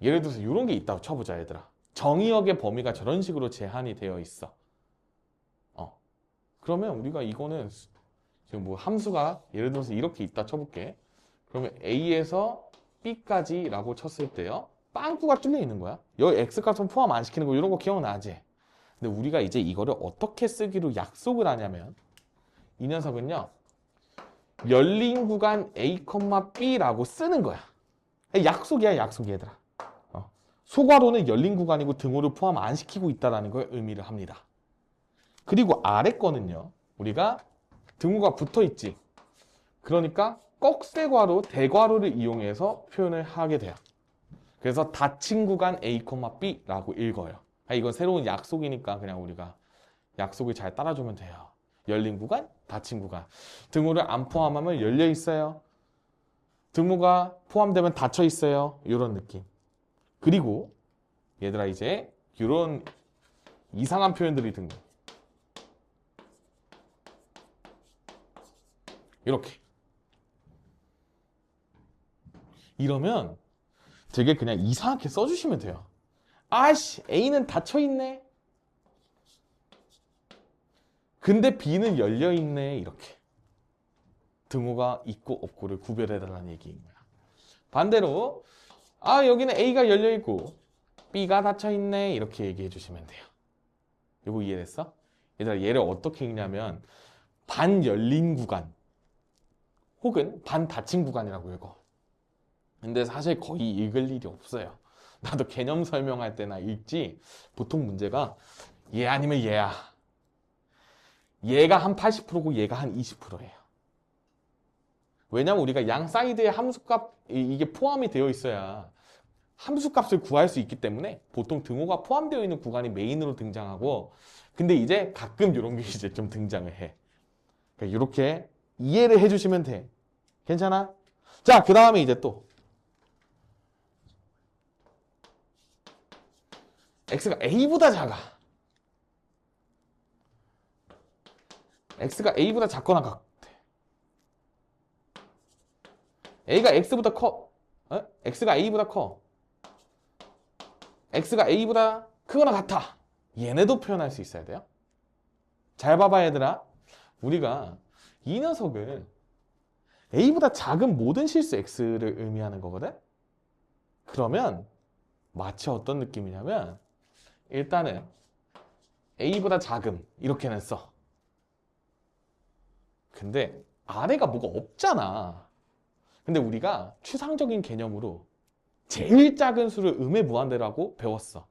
예를 들어서 이런 게 있다고 쳐보자, 얘들아. 정의역의 범위가 저런 식으로 제한이 되어 있어. 그러면 우리가 이거는 지금 뭐 함수가 예를 들어서 이렇게 있다 쳐볼게. 그러면 A에서 B까지 라고 쳤을 때요, 빵꾸가 뚫려 있는 거야. 여기 X값은 포함 안 시키는 거 이런 거 기억나지? 근데 우리가 이제 이거를 어떻게 쓰기로 약속을 하냐면 이 녀석은요, 열린 구간 A, B라고 쓰는 거야. 약속이야, 약속 얘들아. 소괄호는 열린 구간이고 등호를 포함 안 시키고 있다는 걸 의미를 합니다. 그리고 아래 거는요, 우리가 등호가 붙어 있지. 그러니까 꺽쇠괄호, 대괄호를 이용해서 표현을 하게 돼요. 그래서 닫힌 구간 A, B라고 읽어요. 이건 새로운 약속이니까 그냥 우리가 약속을 잘 따라주면 돼요. 열린 구간, 닫힌 구간. 등호를 안 포함하면 열려 있어요. 등호가 포함되면 닫혀 있어요. 이런 느낌. 그리고 얘들아, 이제 이런 이상한 표현들이 등장. 이렇게. 이러면 되게 그냥 이상하게 써주시면 돼요. 아씨, A는 닫혀있네. 근데 B는 열려있네. 이렇게. 등호가 있고 없고를 구별해달라는 얘기인 거야. 반대로 여기는 A가 열려있고 B가 닫혀있네. 이렇게 얘기해 주시면 돼요. 이거 이해됐어? 얘들아, 얘를 어떻게 읽냐면 반 열린 구간 혹은 반 닫힌 구간이라고 읽어. 근데 사실 거의 읽을 일이 없어요. 나도 개념 설명할 때나 읽지 보통 문제가 얘 아니면 얘야. 얘가 한 80%고 얘가 한 20%예요. 왜냐면 우리가 양 사이드에 함수값 이게 포함이 되어 있어야 함수값을 구할 수 있기 때문에 보통 등호가 포함되어 있는 구간이 메인으로 등장하고, 근데 이제 가끔 이런 게 이제 좀 등장을 해. 그러니까 이렇게 이해를 해주시면 돼. 괜찮아? 자, 그 다음에 이제 또 x가 a보다 작아. x가 a보다 작거나 같아. a가 x보다 커. x가 a보다 커. x가 a보다 크거나 같아. 얘네도 표현할 수 있어야 돼요. 잘 봐봐, 얘들아. 우리가 이 녀석을 a보다 작은 모든 실수 x를 의미하는 거거든. 그러면 마치 어떤 느낌이냐면 일단은 a보다 작음 이렇게는 써. 근데 아래가 뭐가 없잖아. 근데 우리가 추상적인 개념으로 제일 작은 수를 음의 무한대라고 배웠어.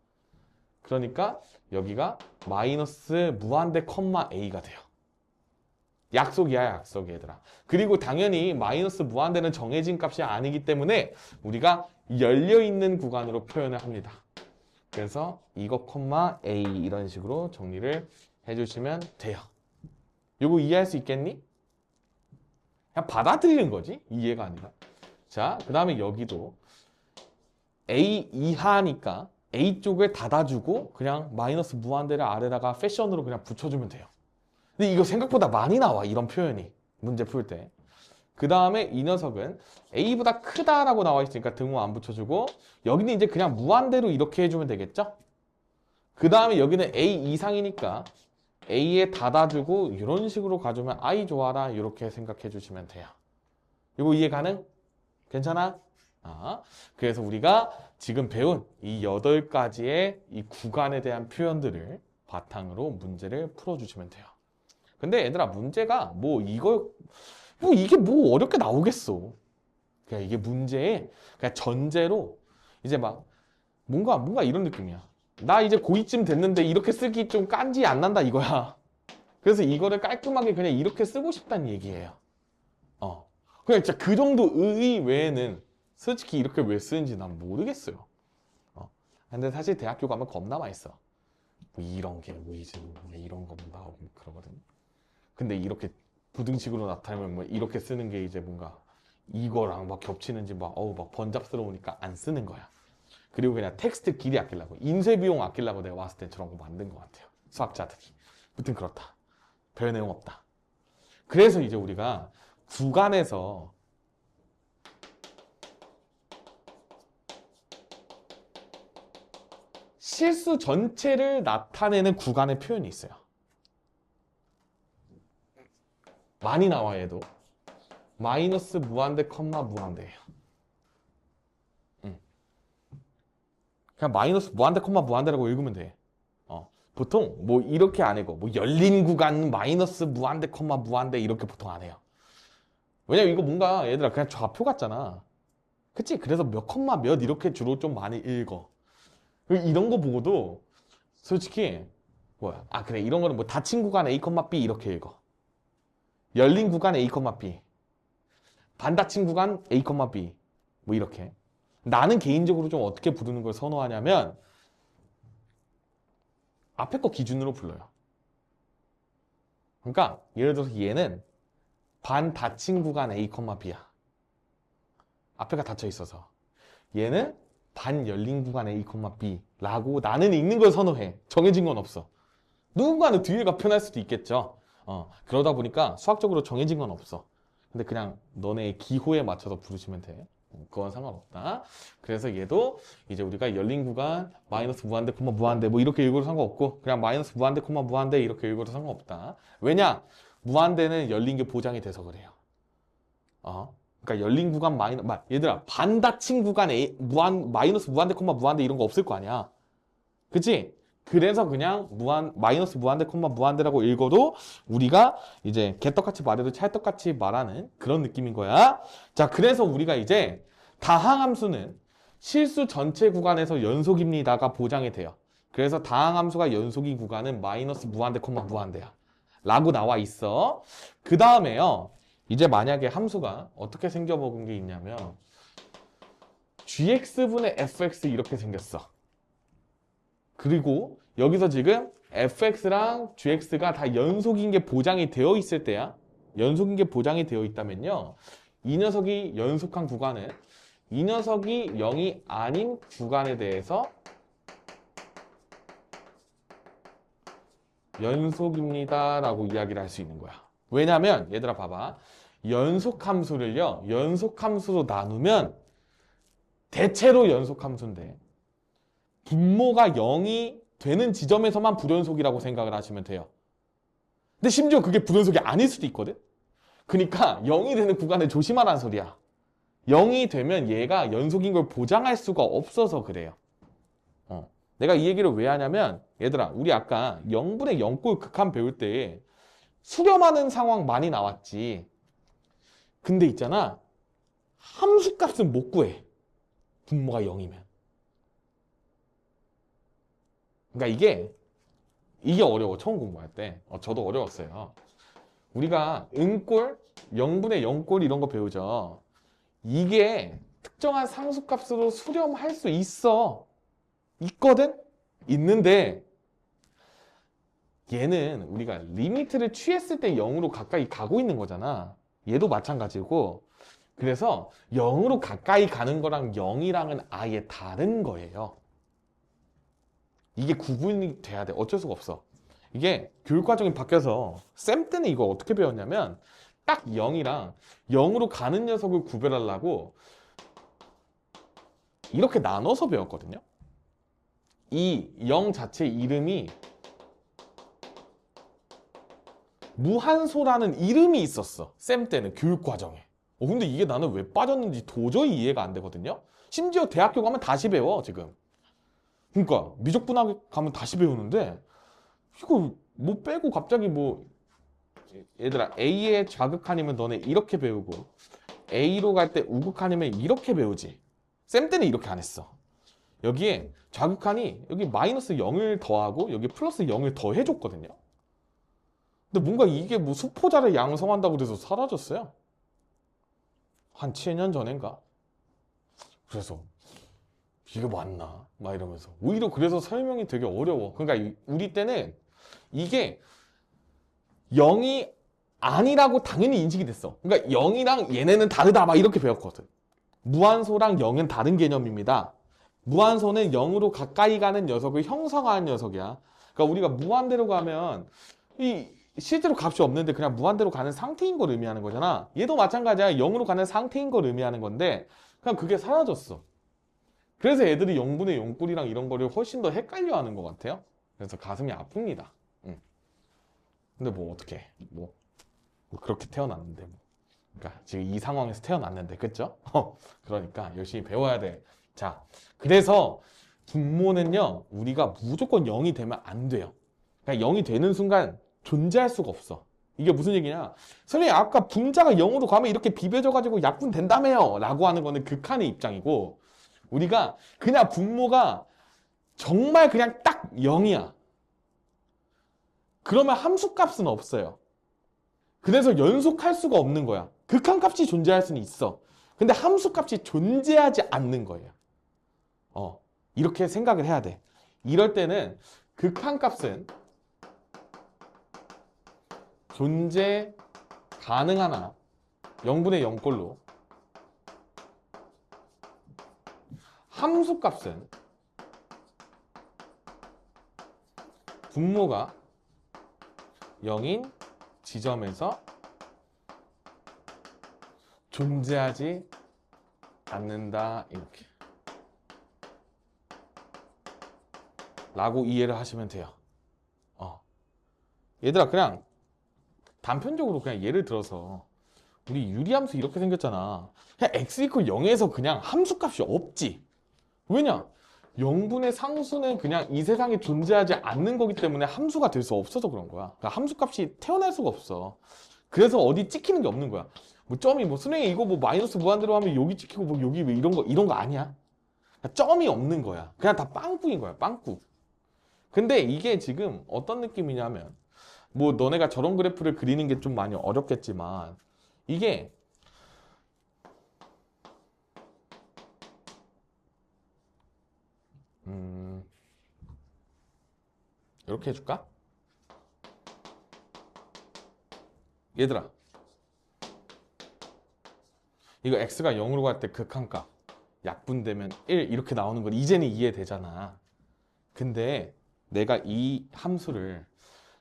그러니까 여기가 마이너스 무한대 컴마 a가 돼요. 약속이야, 약속, 얘들아. 그리고 당연히 마이너스 무한대는 정해진 값이 아니기 때문에 우리가 열려있는 구간으로 표현을 합니다. 그래서 이거 콤마 a 이런 식으로 정리를 해주시면 돼요. 이거 이해할 수 있겠니? 그냥 받아들이는 거지, 이해가 아니라. 자, 그 다음에 여기도 a 이하니까 a 쪽을 닫아주고 그냥 마이너스 무한대를 아래다가 패션으로 그냥 붙여주면 돼요. 근데 이거 생각보다 많이 나와, 이런 표현이 문제 풀 때. 그 다음에 이 녀석은 a보다 크다라고 나와 있으니까 등호 안 붙여주고, 여기는 이제 그냥 무한대로 이렇게 해주면 되겠죠? 그 다음에 여기는 a 이상이니까 a에 닫아주고 이런 식으로 가주면 아이 좋아라, 이렇게 생각해 주시면 돼요. 이거 이해 가능? 괜찮아? 그래서 우리가 지금 배운 이 8가지의 이 구간에 대한 표현들을 바탕으로 문제를 풀어주시면 돼요. 근데 얘들아, 문제가 이게 뭐 어렵게 나오겠어. 그냥 이게 문제에 그냥 전제로 이제 막 뭔가 이런 느낌이야. 나 이제 고2쯤 됐는데 이렇게 쓰기 좀 깐지 안 난다 이거야. 그래서 이거를 깔끔하게 그냥 이렇게 쓰고 싶다는 얘기예요. 그냥 진짜 그 정도 의 외에는 솔직히 이렇게 왜 쓰는지 난 모르겠어요. 근데 사실 대학교 가면 겁나 맛있어. 뭐 이런 게 뭐 이제 이런 거 나오고 그러거든. 근데 이렇게 부등식으로 나타내면 뭐 이렇게 쓰는 게 이제 뭔가 이거랑 막 겹치는지 막 번잡스러우니까 안 쓰는 거야. 그리고 그냥 텍스트 길이 아끼려고, 인쇄 비용 아끼려고 내가 왔을 때 저런 거 만든 것 같아요. 수학자들이. 아무튼 그렇다. 별 내용 없다. 그래서 이제 우리가 구간에서 실수 전체를 나타내는 구간의 표현이 있어요. 많이 나와, 얘도. 마이너스 무한대 컴마 무한대예요. 그냥 마이너스 무한대 컴마 무한대라고 읽으면 돼. 보통 뭐 이렇게 안 읽어. 뭐 열린 구간 마이너스 무한대 컴마 무한대 이렇게 보통 안 해요. 왜냐면 이거 뭔가 얘들아 그냥 좌표 같잖아. 그치? 그래서 몇 컴마 몇 이렇게 주로 좀 많이 읽어. 이런 거 보고도 솔직히 그래, 이런 거는 뭐 닫힌 구간 A, B 이렇게 읽어. 열린 구간 A, B. 반닫힌 구간 A, B. 뭐 이렇게. 나는 개인적으로 좀 어떻게 부르는 걸 선호하냐면 앞에 거 기준으로 불러요. 그러니까 예를 들어서 얘는 반닫힌 구간 A, B야. 앞에가 닫혀 있어서. 얘는 반 열린 구간 A, B 라고 나는 읽는 걸 선호해. 정해진 건 없어. 누군가는 뒤에가 편할 수도 있겠죠. 그러다 보니까 수학적으로 정해진 건 없어. 근데 그냥 너네의 기호에 맞춰서 부르시면 돼. 그건 상관없다. 그래서 얘도 이제 우리가 열린 구간 마이너스 무한대 콤마 무한대 뭐 이렇게 읽어도 상관없고, 그냥 마이너스 무한대 콤마 무한대 이렇게 읽어도 상관없다. 왜냐? 무한대는 열린 게 보장이 돼서 그래요. 그러니까 열린 구간 얘들아, 반닫힌 구간 마이너스 무한대 콤마 무한대 이런 거 없을 거 아니야. 그치? 그래서 그냥 마이너스 무한대 콤마 무한대라고 읽어도 우리가 이제 개떡같이 말해도 찰떡같이 말하는 그런 느낌인 거야. 자, 그래서 우리가 이제 다항함수는 실수 전체 구간에서 연속입니다가 보장이 돼요. 그래서 다항함수가 연속인 구간은 마이너스 무한대 콤마 무한대야 라고 나와 있어. 그 다음에요, 이제 만약에 함수가 어떻게 생겨먹은 게 있냐면 gx분의 fx 이렇게 생겼어. 그리고 여기서 지금 fx랑 gx가 다 연속인 게 보장이 되어 있을 때야. 연속인 게 보장이 되어 있다면요, 이 녀석이 연속한 구간은 이 녀석이 0이 아닌 구간에 대해서 연속입니다 라고 이야기를 할 수 있는 거야. 왜냐면 얘들아 봐봐, 연속함수를요 연속함수로 나누면 대체로 연속함수인데 분모가 0이 되는 지점에서만 불연속이라고 생각을 하시면 돼요. 근데 심지어 그게 불연속이 아닐 수도 있거든. 그러니까 0이 되는 구간을 조심하라는 소리야. 0이 되면 얘가 연속인 걸 보장할 수가 없어서 그래요. 내가 이 얘기를 왜 하냐면 얘들아, 우리 아까 0분의 0꼴 극한 배울 때 수렴하는 상황 많이 나왔지. 근데 있잖아, 함수값은 못 구해. 분모가 0이면. 그러니까 이게 어려워. 처음 공부할 때. 저도 어려웠어요. 우리가 응꼴, 0분의 0꼴 이런 거 배우죠. 이게 특정한 상수값으로 수렴할 수 있거든? 있는데 얘는 우리가 리미트를 취했을 때 0으로 가까이 가고 있는 거잖아. 얘도 마찬가지고. 그래서 0으로 가까이 가는 거랑 0이랑은 아예 다른 거예요. 이게 구분이 돼야 돼. 어쩔 수가 없어. 이게 교육과정이 바뀌어서 쌤 때는 이거 어떻게 배웠냐면 딱 0이랑 0으로 가는 녀석을 구별하려고 이렇게 나눠서 배웠거든요. 이 0 자체 이름이 무한소라는 이름이 있었어. 쌤 때는 교육과정에. 근데 이게 나는 왜 빠졌는지 도저히 이해가 안 되거든요. 심지어 대학교 가면 다시 배워 지금. 그러니까 미적분학 가면 다시 배우는데 이거 뭐 빼고 갑자기 뭐 얘들아 A의 좌극한이면 너네 이렇게 배우고 A로 갈 때 우극한이면 이렇게 배우지. 쌤 때는 이렇게 안 했어. 여기에 좌극한이 여기 마이너스 0을 더하고 여기 플러스 0을 더해줬거든요. 근데 뭔가 이게 뭐 수포자를 양성한다고 그래서 사라졌어요. 한 7년 전인가? 그래서 이게 맞나? 막 이러면서 오히려 그래서 설명이 되게 어려워. 그러니까 우리 때는 이게 0이 아니라고 당연히 인식이 됐어. 그러니까 0이랑 얘네는 다르다 막 이렇게 배웠거든. 무한소랑 0은 다른 개념입니다. 무한소는 0으로 가까이 가는 녀석을 형성하는 녀석이야. 그러니까 우리가 무한대로 가면 이 실제로 값이 없는데 그냥 무한대로 가는 상태인 걸 의미하는 거잖아. 얘도 마찬가지야. 0으로 가는 상태인 걸 의미하는 건데 그냥 그게 사라졌어. 그래서 애들이 0분의 0꼴이랑 이런 거를 훨씬 더 헷갈려 하는 것 같아요. 그래서 가슴이 아픕니다. 근데 뭐 어떡해. 뭐 그렇게 태어났는데 뭐. 그러니까 지금 이 상황에서 태어났는데 그쵸? 그러니까 열심히 배워야 돼. 자, 그래서 분모는요 우리가 무조건 0이 되면 안 돼요. 그러니까 0이 되는 순간 존재할 수가 없어. 이게 무슨 얘기냐? 선생님 아까 분자가 0으로 가면 이렇게 비벼져가지고 약분 된다며요 라고 하는 거는 극한의 입장이고 우리가 그냥 분모가 정말 그냥 딱 0이야. 그러면 함수값은 없어요. 그래서 연속할 수가 없는 거야. 극한값이 존재할 수는 있어. 근데 함수값이 존재하지 않는 거예요. 이렇게 생각을 해야 돼. 이럴 때는 극한값은 존재 가능하나 0분의 0꼴로 함수값은 분모가 0인 지점에서 존재하지 않는다 이렇게 라고 이해를 하시면 돼요. 얘들아 그냥 단편적으로 그냥 예를 들어서 우리 유리함수 이렇게 생겼잖아. 그냥 x 이퀄 0에서 그냥 함수값이 없지. 왜냐? 0분의 상수는 그냥 이 세상에 존재하지 않는 거기 때문에 함수가 될 수 없어서 그런 거야. 그러니까 함수값이 태어날 수가 없어. 그래서 어디 찍히는 게 없는 거야. 뭐 점이 뭐 선생님 이거 뭐 마이너스 무한대로 하면 여기 찍히고 뭐 여기 왜 이런 거 아니야. 그러니까 점이 없는 거야. 그냥 다 빵꾸인 거야. 빵꾸. 근데 이게 지금 어떤 느낌이냐면 뭐 너네가 저런 그래프를 그리는 게 좀 많이 어렵겠지만 이게 이렇게 해줄까? 얘들아 이거 x가 0으로 갈 때 극한값 약분되면 1 이렇게 나오는 건 이제는 이해되잖아. 근데 내가 이 함수를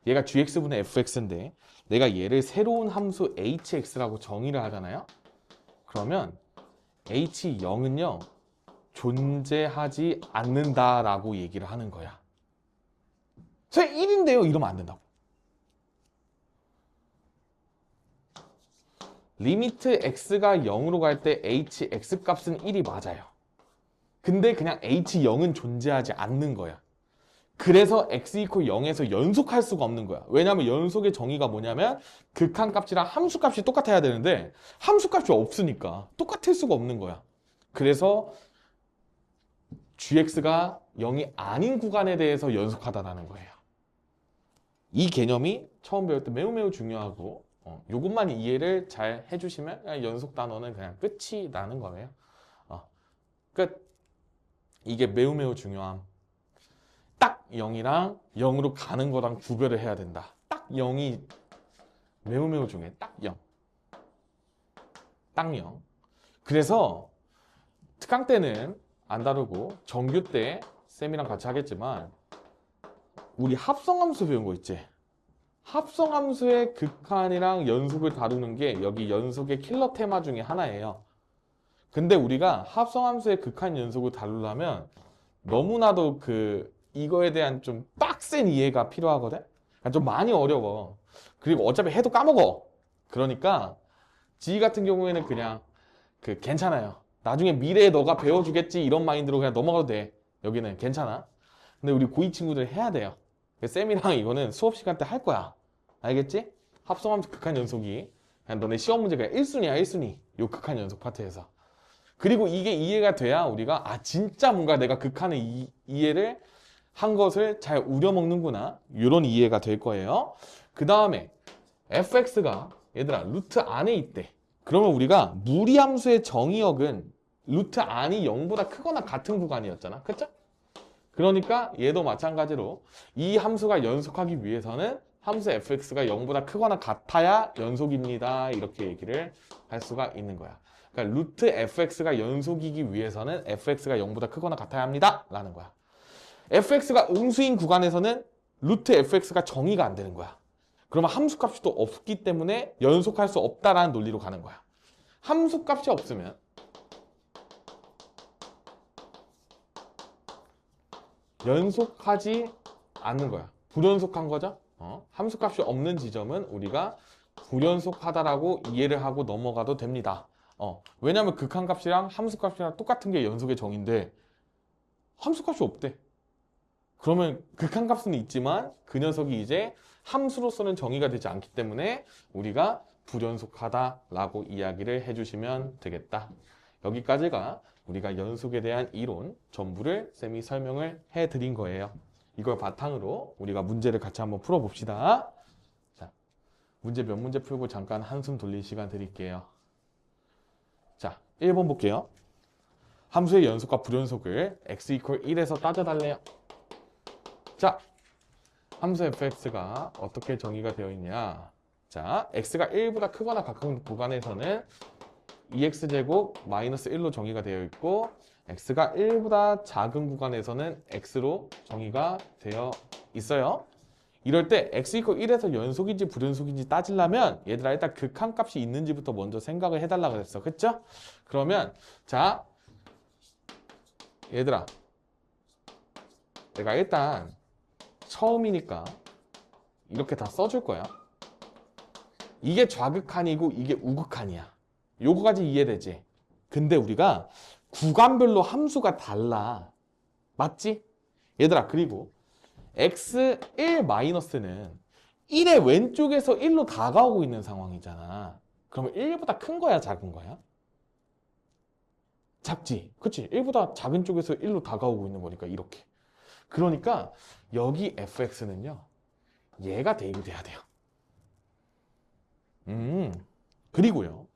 얘가 gx분의 fx인데 내가 얘를 새로운 함수 hx라고 정의를 하잖아요. 그러면 h0은요 존재하지 않는다라고 얘기를 하는 거야. 선생님 1인데요 이러면 안 된다고. 리미트 x가 0으로 갈 때 hx 값은 1이 맞아요. 근데 그냥 h0은 존재하지 않는 거야. 그래서 x 이퀄 0에서 연속할 수가 없는 거야. 왜냐하면 연속의 정의가 뭐냐면 극한값이랑 함수값이 똑같아야 되는데 함수값이 없으니까 똑같을 수가 없는 거야. 그래서 gx가 0이 아닌 구간에 대해서 연속하다라는 거예요. 이 개념이 처음 배울 때 매우 중요하고 이것만 이해를 잘 해주시면 그냥 연속 단어는 그냥 끝이 나는 거예요. 끝. 이게 매우 중요함. 딱 0이랑 0으로 가는 거랑 구별을 해야 된다. 딱 0이 매우 중요해. 딱 0. 딱 0. 그래서 특강 때는 안 다루고 정규 때 쌤이랑 같이 하겠지만 우리 합성함수 배운 거 있지? 합성함수의 극한이랑 연속을 다루는 게 여기 연속의 킬러 테마 중에 하나예요. 근데 우리가 합성함수의 극한 연속을 다루려면 너무나도 이거에 대한 좀 빡센 이해가 필요하거든? 그러니까 좀 많이 어려워. 그리고 어차피 해도 까먹어. 그러니까 G 같은 경우에는 그냥 괜찮아요. 나중에 미래에 너가 배워주겠지 이런 마인드로 그냥 넘어가도 돼. 여기는 괜찮아. 근데 우리 고2 친구들 해야 돼요. 쌤이랑 이거는 수업 시간 때 할 거야. 알겠지? 합성함수 극한 연속이 그냥 너네 시험 문제가 1순위야 1순위. 요 극한 연속 파트에서. 그리고 이게 이해가 돼야 우리가 진짜 뭔가 내가 극한의 이해를 한 것을 잘 우려먹는구나. 이런 이해가 될 거예요. 그 다음에 fx가 얘들아 루트 안에 있대. 그러면 우리가 무리함수의 정의역은 루트 안이 0보다 크거나 같은 구간이었잖아. 그쵸? 그러니까 얘도 마찬가지로 이 함수가 연속하기 위해서는 함수 fx가 0보다 크거나 같아야 연속입니다. 이렇게 얘기를 할 수가 있는 거야. 그러니까 루트 fx가 연속이기 위해서는 fx가 0보다 크거나 같아야 합니다. 라는 거야. fx가 음수인 구간에서는 루트 fx가 정의가 안 되는 거야. 그러면 함수값이 또 없기 때문에 연속할 수 없다라는 논리로 가는 거야. 함수값이 없으면 연속하지 않는 거야. 불연속한 거죠. 함수값이 없는 지점은 우리가 불연속하다라고 이해를 하고 넘어가도 됩니다. 왜냐하면 극한값이랑 함수값이랑 똑같은 게 연속의 정의인데 함수값이 없대. 그러면 극한값은 있지만 그 녀석이 이제 함수로서는 정의가 되지 않기 때문에 우리가 불연속하다라고 이야기를 해주시면 되겠다. 여기까지가 우리가 연속에 대한 이론 전부를 쌤이 설명을 해드린 거예요. 이걸 바탕으로 우리가 문제를 같이 한번 풀어봅시다. 자, 문제 몇 문제 풀고 잠깐 한숨 돌릴 시간 드릴게요. 자, 1번 볼게요. 함수의 연속과 불연속을 x 이퀄 1에서 따져달래요. 자, 함수 fx가 어떻게 정의가 되어 있냐. 자, x가 1보다 크거나 같은 구간에서는 2x제곱 마이너스 1로 정의가 되어 있고 x가 1보다 작은 구간에서는 x로 정의가 되어 있어요. 이럴 때 x 이퀄 1에서 연속인지 불연속인지 따지려면 얘들아 일단 극한값이 있는지부터 먼저 생각을 해달라고 했어. 그쵸? 그러면 자 얘들아 내가 일단 처음이니까 이렇게 다 써줄 거야. 이게 좌극한이고 이게 우극한이야. 요거까지 이해되지? 근데 우리가 구간별로 함수가 달라. 맞지? 얘들아 그리고 x1-는 1의 왼쪽에서 1로 다가오고 있는 상황이잖아. 그러면 1보다 큰 거야 작은 거야? 작지? 그치? 1보다 작은 쪽에서 1로 다가오고 있는 거니까 이렇게. 그러니까 여기 fx는요 얘가 대입이 돼야 돼요. 그리고요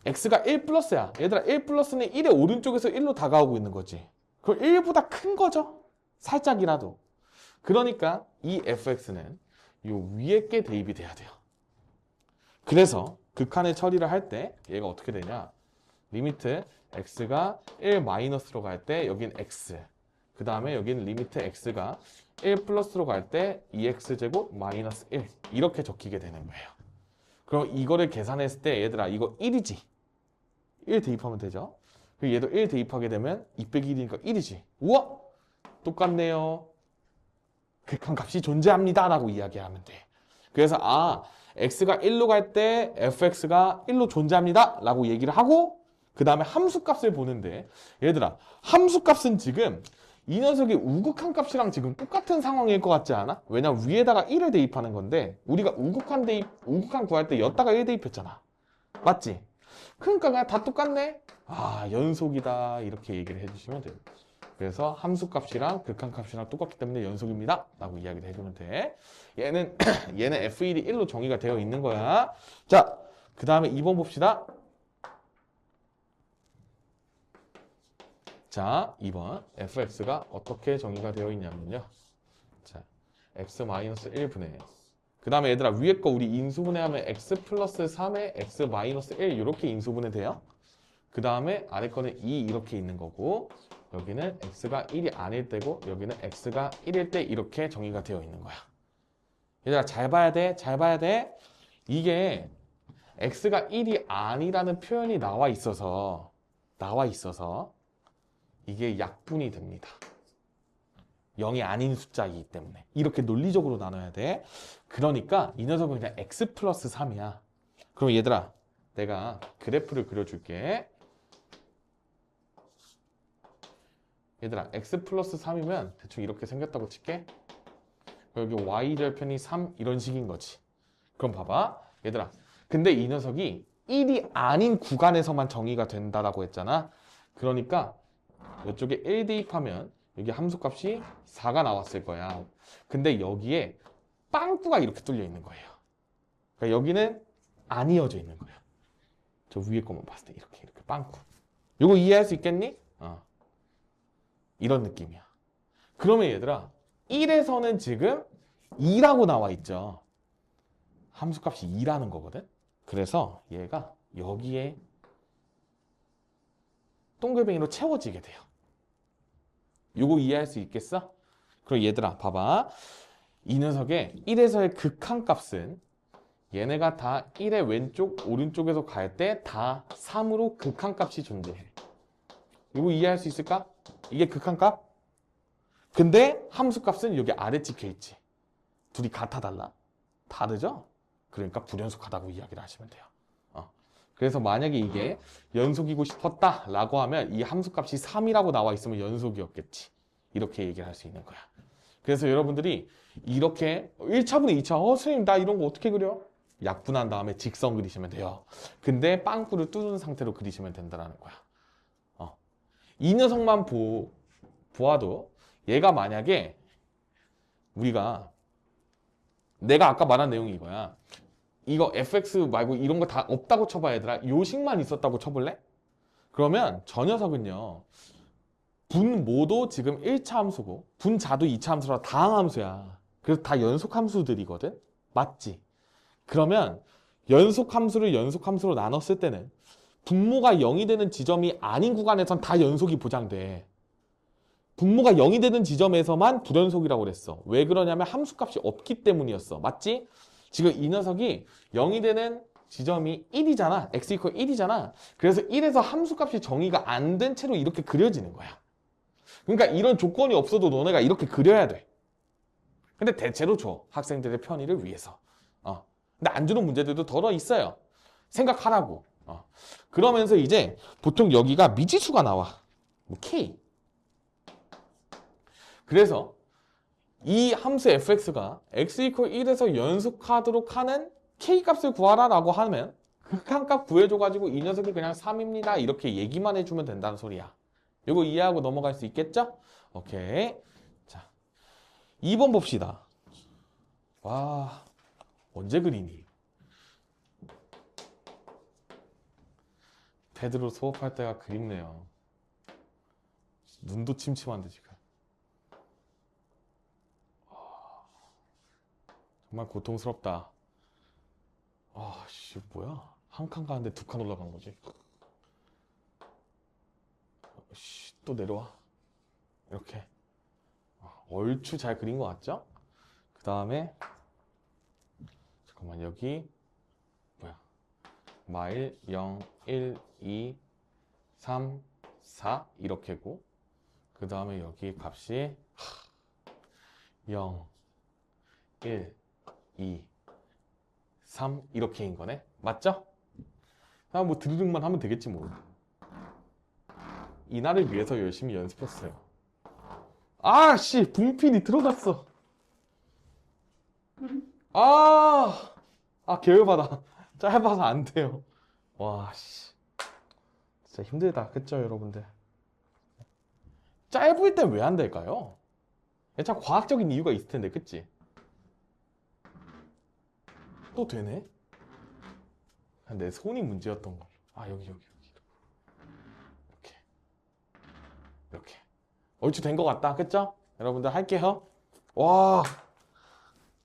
x가 1 플러스야. 얘들아 1 플러스는 1의 오른쪽에서 1로 다가오고 있는 거지. 그럼 1보다 큰 거죠? 살짝이라도. 그러니까 이 fx는 요 위에 게 대입이 돼야 돼요. 그래서 극한의 처리를 할 때 얘가 어떻게 되냐. 리미트 x가 1-로 갈 때 여긴 x. 그 다음에 여긴 리미트 x가 1 플러스로 갈 때 2x제곱 마이너스 1 이렇게 적히게 되는 거예요. 그럼 이거를 계산했을 때 얘들아 이거 1이지. 1 대입하면 되죠. 그리고 얘도 1 대입하게 되면 2 빼기 1이니까 1이지. 우와! 똑같네요. 극한값이 존재합니다 라고 이야기하면 돼. 그래서 x가 1로 갈 때 fx가 1로 존재합니다 라고 얘기를 하고 그 다음에 함수값을 보는데 얘들아 함수값은 지금 이 녀석이 우극한 값이랑 지금 똑같은 상황일 것 같지 않아? 왜냐면 위에다가 1을 대입하는 건데 우리가 우극한 구할 때 여기다가 1 대입했잖아. 맞지? 그러니까 그냥 다 똑같네? 아, 연속이다. 이렇게 얘기를 해주시면 돼요. 그래서 함수값이랑 극한값이랑 똑같기 때문에 연속입니다. 라고 이야기를 해주면 돼. 얘는 f1이 1로 정의가 되어 있는 거야. 자, 그 다음에 2번 봅시다. 자, 2번 fx가 어떻게 정의가 되어 있냐면요. 자, x-1분의 그 다음에 얘들아 위에 거 우리 인수분해하면 x 플러스 3에 x 마이너스 1 이렇게 인수분해 돼요. 그 다음에 아래 거는 2 이렇게 있는 거고 여기는 x가 1이 아닐 때고 여기는 x가 1일 때 이렇게 정의가 되어 있는 거야. 얘들아 잘 봐야 돼. 잘 봐야 돼. 이게 x가 1이 아니라는 표현이 나와 있어서 이게 약분이 됩니다. 0이 아닌 숫자이기 때문에 이렇게 논리적으로 나눠야 돼. 그러니까 이 녀석은 그냥 x 플러스 3이야. 그럼 얘들아 내가 그래프를 그려줄게. 얘들아 x 플러스 3이면 대충 이렇게 생겼다고 칠게. 여기 y절편이 3 이런 식인 거지. 그럼 봐봐 얘들아 근데 이 녀석이 1이 아닌 구간에서만 정의가 된다라고 했잖아. 그러니까 이쪽에 1 대입하면 여기 함수값이 4가 나왔을 거야. 근데 여기에 빵꾸가 이렇게 뚫려 있는 거예요. 그러니까 여기는 안 이어져 있는 거예요. 저 위에 것만 봤을 때 이렇게 빵꾸. 이거 이해할 수 있겠니? 이런 느낌이야. 그러면 얘들아 1에서는 지금 2라고 나와 있죠. 함수값이 2라는 거거든. 그래서 얘가 여기에 동글뱅이로 채워지게 돼요. 요거 이해할 수 있겠어? 그럼 얘들아 봐봐. 이 녀석의 1에서의 극한값은 얘네가 다 1의 왼쪽 오른쪽에서 갈 때 다 3으로 극한값이 존재해. 이거 이해할 수 있을까? 이게 극한값? 근데 함수값은 여기 아래 찍혀있지. 둘이 같아 달라? 다르죠? 그러니까 불연속하다고 이야기를 하시면 돼요. 그래서 만약에 이게 연속이고 싶었다라고 하면 이 함수값이 3이라고 나와 있으면 연속이었겠지. 이렇게 얘기를 할 수 있는 거야. 그래서 여러분들이 이렇게 1차분의 2차 선생님 나 이런 거 어떻게 그려? 약분한 다음에 직선 그리시면 돼요. 근데 빵꾸를 뚫은 상태로 그리시면 된다는 거야. 이 녀석만 보아도 얘가 만약에 내가 아까 말한 내용이 이거야. 이거 fx 말고 이런 거 다 없다고 쳐봐 얘들아. 요식만 있었다고 쳐볼래? 그러면 저 녀석은요. 분모도 지금 1차 함수고 분자도 2차 함수라 다항함수야. 그래서 다 연속함수들이거든. 맞지? 그러면 연속함수를 연속함수로 나눴을 때는 분모가 0이 되는 지점이 아닌 구간에선 다 연속이 보장돼. 분모가 0이 되는 지점에서만 불연속이라고 그랬어. 왜 그러냐면 함수값이 없기 때문이었어. 맞지? 지금 이 녀석이 0이 되는 지점이 1이잖아. x 이퀄 1이잖아. 그래서 1에서 함수값이 정의가 안 된 채로 이렇게 그려지는 거야. 그러니까 이런 조건이 없어도 너네가 이렇게 그려야 돼. 근데 대체로 줘. 학생들의 편의를 위해서. 근데 안 주는 문제들도 덜어 있어요. 생각하라고. 그러면서 이제 보통 여기가 미지수가 나와. 뭐 k. 그래서 이 함수 fx가 x 이퀄 1에서 연속하도록 하는 k값을 구하라 라고 하면 극한값 구해줘가지고 이 녀석이 그냥 3입니다. 이렇게 얘기만 해주면 된다는 소리야. 이거 이해하고 넘어갈 수 있겠죠? 오케이. 자, 2번 봅시다. 와, 언제 그리니? 패드로 수업할 때가 그립네요. 눈도 침침한데 지금. 정말 고통스럽다. 씨, 뭐야? 한 칸 가는데 2칸 올라간 거지. 씨, 또 내려와. 이렇게. 얼추 잘 그린 것 같죠? 그 다음에, 잠깐만, 여기, 뭐야? 마일 0, 1, 2, 3, 4, 이렇게고, 그 다음에 여기 값이 0, 1, 2, 3 이렇게인 거네. 맞죠? 뭐 드르륵만 하면 되겠지 뭐. 이날을 위해서 열심히 연습했어요. 아씨, 분필이 들어갔어. 계열받아. 짧아서 안 돼요. 와, 씨. 진짜 힘들다. 그쵸, 여러분들? 짧을 땐 왜 안 될까요? 참 과학적인 이유가 있을 텐데, 그치? 또 되네? 내 손이 문제였던 거. 여기. 이렇게. 이렇게. 얼추 된 것 같다. 그쵸? 여러분들 할게요. 와,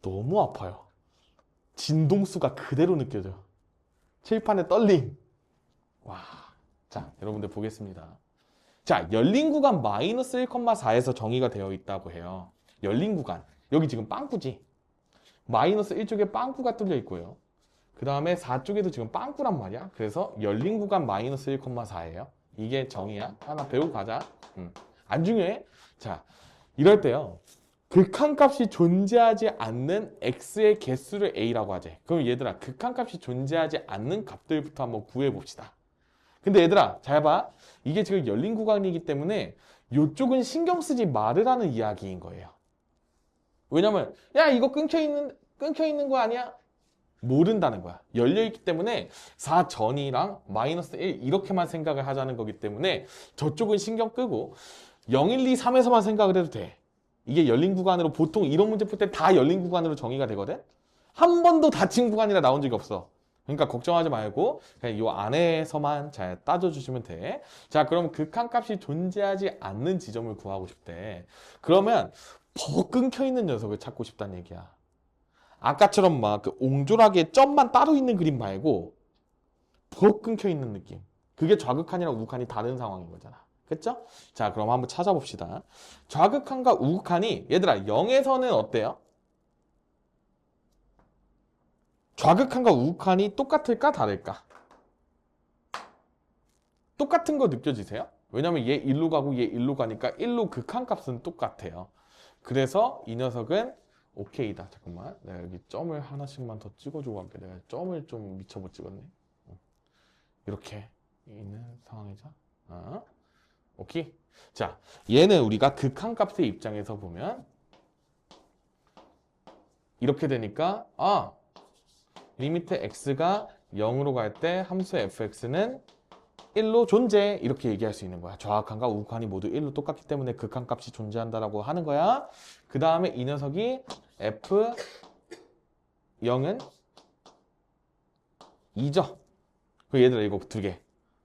너무 아파요. 진동수가 그대로 느껴져. 칠판의 떨림. 와. 자, 여러분들 보겠습니다. 자, 열린 구간 마이너스 1,4에서 정의가 되어 있다고 해요. 열린 구간. 여기 지금 빵꾸지. 마이너스 1쪽에 빵꾸가 뚫려 있고요. 그 다음에 4쪽에도 지금 빵꾸란 말이야. 그래서 열린 구간 마이너스 1,4예요. 이게 정의야. 하나 배우고 가자. 안 중요해. 자, 이럴 때요. 극한값이 존재하지 않는 x의 개수를 a라고 하지. 그럼 얘들아, 극한값이 존재하지 않는 값들부터 한번 구해봅시다. 근데 얘들아, 잘 봐. 이게 지금 열린 구간이기 때문에 이쪽은 신경 쓰지 말으라는 이야기인 거예요. 왜냐면 야, 이거 끊겨 있는 거 아니야? 모른다는 거야. 열려있기 때문에 4전이랑 마이너스 1 이렇게만 생각을 하자는 거기 때문에 저쪽은 신경 끄고 0, 1, 2, 3에서만 생각을 해도 돼. 이게 열린 구간으로 보통 이런 문제 풀 때 다 열린 구간으로 정의가 되거든? 한 번도 닫힌 구간이라 나온 적이 없어. 그러니까 걱정하지 말고 그냥 이 안에서만 잘 따져주시면 돼. 자, 그럼 극한값이 존재하지 않는 지점을 구하고 싶대. 그러면 버 끊겨 있는 녀석을 찾고 싶다는 얘기야. 아까처럼 막 그 옹졸하게 점만 따로 있는 그림 말고 버 끊겨 있는 느낌. 그게 좌극한이랑 우극한이 다른 상황인 거잖아. 그쵸? 자, 그럼 한번 찾아봅시다. 좌극한과 우극한이 얘들아 0에서는 어때요? 좌극한과 우극한이 똑같을까 다를까? 똑같은 거 느껴지세요? 왜냐면 얘 1로 가고 얘 1로 가니까 1로 극한값은 똑같아요. 그래서 이 녀석은 오케이다. 잠깐만, 내가 여기 점을 하나씩만 더 찍어주고 갈게. 내가 점을 좀 미처 못 찍었네. 이렇게 있는 상황이죠. 오케이. 자, 얘는 우리가 극한값의 입장에서 보면 이렇게 되니까 리미트 x가 0으로 갈 때 함수 fx는 1로 존재, 이렇게 얘기할 수 있는 거야. 좌극한과 우극한이 모두 1로 똑같기 때문에 극한값이 존재한다라고 하는 거야. 그 다음에 이 녀석이 f0은 2죠. 그 얘들아 이거 두 개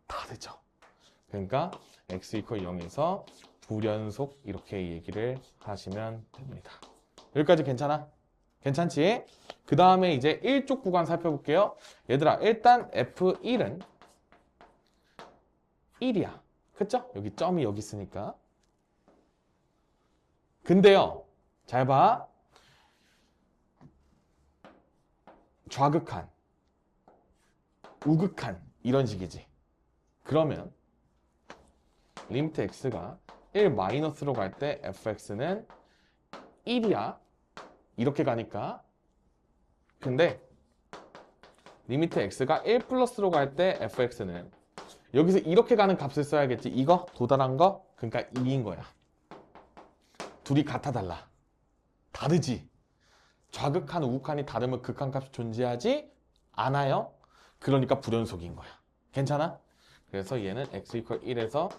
다 되죠. 그러니까 x 이퀄 0에서 불연속 이렇게 얘기를 하시면 됩니다. 여기까지 괜찮아? 괜찮지? 그 다음에 이제 1쪽 구간 살펴볼게요. 얘들아, 일단 F1은 1이야. 그쵸? 여기 점이 여기 있으니까. 근데요, 잘 봐. 좌극한, 우극한, 이런 식이지. 그러면 리미트 x가 1 마이너스로 갈 때 fx는 1이야. 이렇게 가니까. 근데 리미트 x가 1 플러스로 갈 때 fx는 여기서 이렇게 가는 값을 써야겠지. 이거 도달한 거 그러니까 2인 거야. 둘이 같아 달라. 다르지. 좌극한 우극한이 다르면 극한값이 존재하지 않아요. 그러니까 불연속인 거야. 괜찮아? 그래서 얘는 x 이퀄 1에서